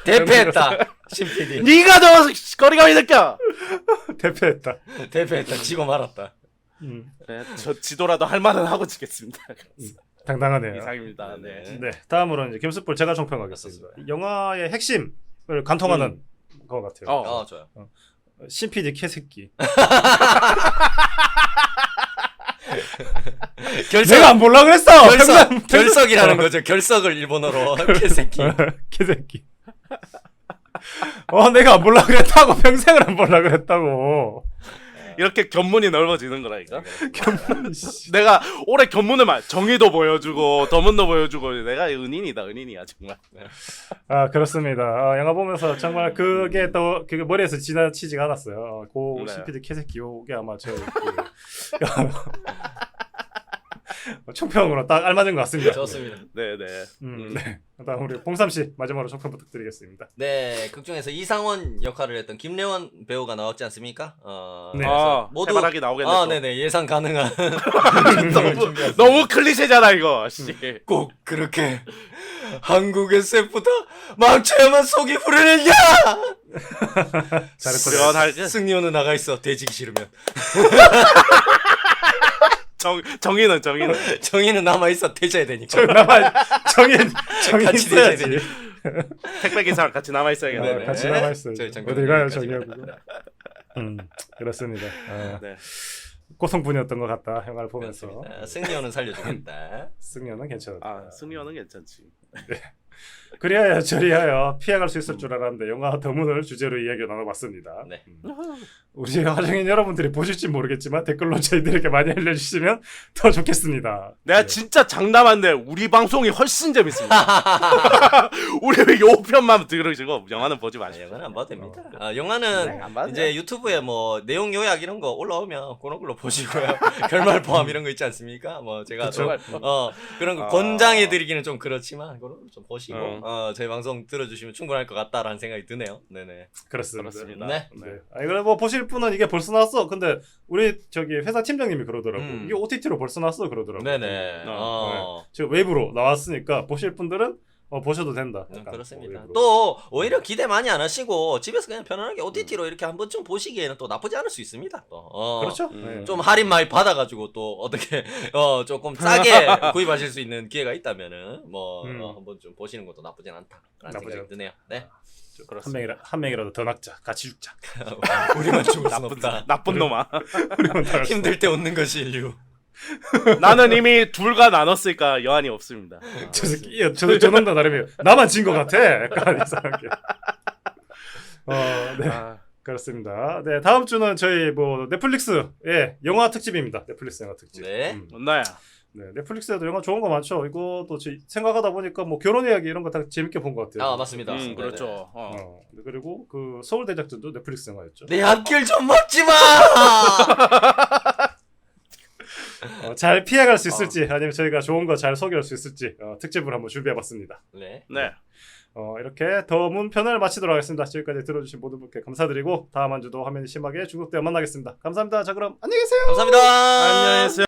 [SPEAKER 3] 대패했다. 신 PD.
[SPEAKER 2] 네가 더 거리감이 느껴.
[SPEAKER 1] 대패했다.
[SPEAKER 3] 대패했다. 지고 말았다.
[SPEAKER 2] 네, 저 지도라도 할 말은 하고 지겠습니다.
[SPEAKER 1] 당당하네요.
[SPEAKER 2] 이상입니다. 네.
[SPEAKER 1] 네, 다음으로 이제 김숯불 제가 총평하겠습니다. 영화의 핵심을 관통하는 것 같아요.
[SPEAKER 3] 좋아요.
[SPEAKER 1] 신 PD 개새끼. 내가 안 볼라 그랬어.
[SPEAKER 3] 결석이라는 거죠. 결석을 일본어로 개새끼.
[SPEAKER 1] 개새끼. 내가 안 볼라 그랬다고. 평생을 안 볼라 그랬다고.
[SPEAKER 2] 이렇게 견문이 넓어지는 거라니까.
[SPEAKER 1] 씨.
[SPEAKER 2] 내가 올해 견문을 정의도 보여주고 더문도 보여주고 내가 은인이야 정말.
[SPEAKER 1] 아 그렇습니다. 영화 보면서 정말 그게 또 그게 머리에서 지나치지가 않았어요. 고
[SPEAKER 2] 네.
[SPEAKER 1] CPD 캐셋 기억이 아마 저희 총평으로 딱 알맞은 것 같습니다.
[SPEAKER 3] 좋습니다.
[SPEAKER 2] 네네.
[SPEAKER 1] 네. 그다음 우리 봉삼 씨 마지막으로 총평 부탁드리겠습니다.
[SPEAKER 3] 네, 극중에서 이상원 역할을 했던 김래원 배우가 나왔지 않습니까?
[SPEAKER 1] 네.
[SPEAKER 3] 그래서 모두
[SPEAKER 2] 해바라기 나오겠네. 또.
[SPEAKER 3] 네네 예상 가능한
[SPEAKER 2] 너무 클리셰잖아 이거. 씨.
[SPEAKER 3] 꼭 그렇게 한국 SF보다 망쳐야만 속이 후련했냐?
[SPEAKER 1] 잘했어.
[SPEAKER 2] 시원할
[SPEAKER 3] 승리호는 나가 있어. 돼지기 싫으면
[SPEAKER 2] 정의는
[SPEAKER 3] 정의는 남아 있어. 돼져야 되니까.
[SPEAKER 1] 정인
[SPEAKER 3] 같이
[SPEAKER 1] 있어야지.
[SPEAKER 3] 되지.
[SPEAKER 2] 택배 기사랑 같이 남아 있어야겠네.
[SPEAKER 3] 네네.
[SPEAKER 1] 같이 남아 있어요.
[SPEAKER 3] 저희 장관
[SPEAKER 1] 어디 가요
[SPEAKER 3] 여기까지
[SPEAKER 1] 정이하고.
[SPEAKER 3] 갑니다.
[SPEAKER 1] 그렇습니다.
[SPEAKER 2] 네.
[SPEAKER 1] 고성분이었던 것 같다 영화를 보면서.
[SPEAKER 3] 그렇습니다. 승리호는 살려주겠다.
[SPEAKER 1] 승려는 괜찮았다.
[SPEAKER 2] 아 승리원은 괜찮지.
[SPEAKER 1] 그리하여 저리하여 피해갈 수 있을 줄 알았는데 영화 더문을 주제로 이야기 나눠봤습니다.
[SPEAKER 3] 네.
[SPEAKER 1] 우리 화정인 여러분들이 보실지 모르겠지만 댓글로 저희들에게 많이 알려주시면 더 좋겠습니다.
[SPEAKER 2] 내가
[SPEAKER 1] 네.
[SPEAKER 2] 진짜 장담한데 우리 방송이 훨씬 재밌습니다. 우리 왜 요 편만 들으시고 영화는 보지 마시고.
[SPEAKER 3] 영화는 안 봐도 됩니다. 영화는
[SPEAKER 2] 네, 안 봐도
[SPEAKER 3] 이제 유튜브에 뭐 내용 요약 이런 거 올라오면 그런 걸로 보시고요. 결말 포함 이런 거 있지 않습니까? 뭐 제가 좀 그런 거 권장해 드리기는 좀 그렇지만 그런 거 좀 보시고 저희 방송 들어주시면 충분할 것 같다라는 생각이 드네요. 네네.
[SPEAKER 1] 그렇습니다.
[SPEAKER 3] 네.
[SPEAKER 1] 네. 아니 그래 뭐 보실 분은 이게 벌써 나왔어. 근데 우리 저기 회사 팀장님이 그러더라고. 이게 OTT로 벌써 나왔어 그러더라고.
[SPEAKER 3] 네네.
[SPEAKER 1] 지금 웨이브로 나왔으니까 보실 분들은 보셔도 된다. 약간
[SPEAKER 3] 그렇습니다.
[SPEAKER 1] 웨이브로.
[SPEAKER 3] 또 오히려 기대 많이 안 하시고 집에서 그냥 편안하게 OTT로 이렇게 한 번쯤 보시기에는 또 나쁘지 않을 수 있습니다. 또
[SPEAKER 1] 그렇죠.
[SPEAKER 3] 좀 할인 많이 받아가지고 또 어떻게 조금 싸게 구입하실 수 있는 기회가 있다면은 뭐 한번 좀 보시는 것도 나쁘진 않다라는 생각이 드네요. 네.
[SPEAKER 1] 한 명이라도 더 낙자. 같이 죽자.
[SPEAKER 3] 우리만 죽을 순 없다.
[SPEAKER 2] 나쁜 놈아.
[SPEAKER 3] 힘들 때 웃는 것이 인류.
[SPEAKER 2] 나는 이미 둘과 나눴으니까 여한이 없습니다.
[SPEAKER 1] 저 새끼, 저는 다 다르면 나만 진 것 같아. 약간 이상하게. 네. 그렇습니다. 네, 다음 주는 저희 뭐 넷플릭스의 영화 특집입니다. 넷플릭스 영화 특집.
[SPEAKER 3] 네.
[SPEAKER 2] 나야.
[SPEAKER 1] 네, 넷플릭스에도 영화 좋은 거 많죠. 이것도 생각하다 보니까 뭐 결혼 이야기 이런 거 다 재밌게 본 것 같아요.
[SPEAKER 3] 맞습니다. 맞습니다.
[SPEAKER 2] 그렇죠.
[SPEAKER 1] 그리고 그 서울 대작전도 넷플릭스 영화였죠.
[SPEAKER 3] 내 앞길 좀 막지 마.
[SPEAKER 1] 잘 피해갈 수 있을지 아니면 저희가 좋은 거 잘 소개할 수 있을지 특집을 한번 준비해봤습니다.
[SPEAKER 3] 네.
[SPEAKER 2] 네.
[SPEAKER 1] 이렇게 더문 편을 마치도록 하겠습니다. 지금까지 들어주신 모든 분께 감사드리고 다음 한 주도 화면이 심하게 중독되어 만나겠습니다. 감사합니다. 자 그럼 안녕히 계세요.
[SPEAKER 3] 감사합니다.
[SPEAKER 2] 안녕히 계세요.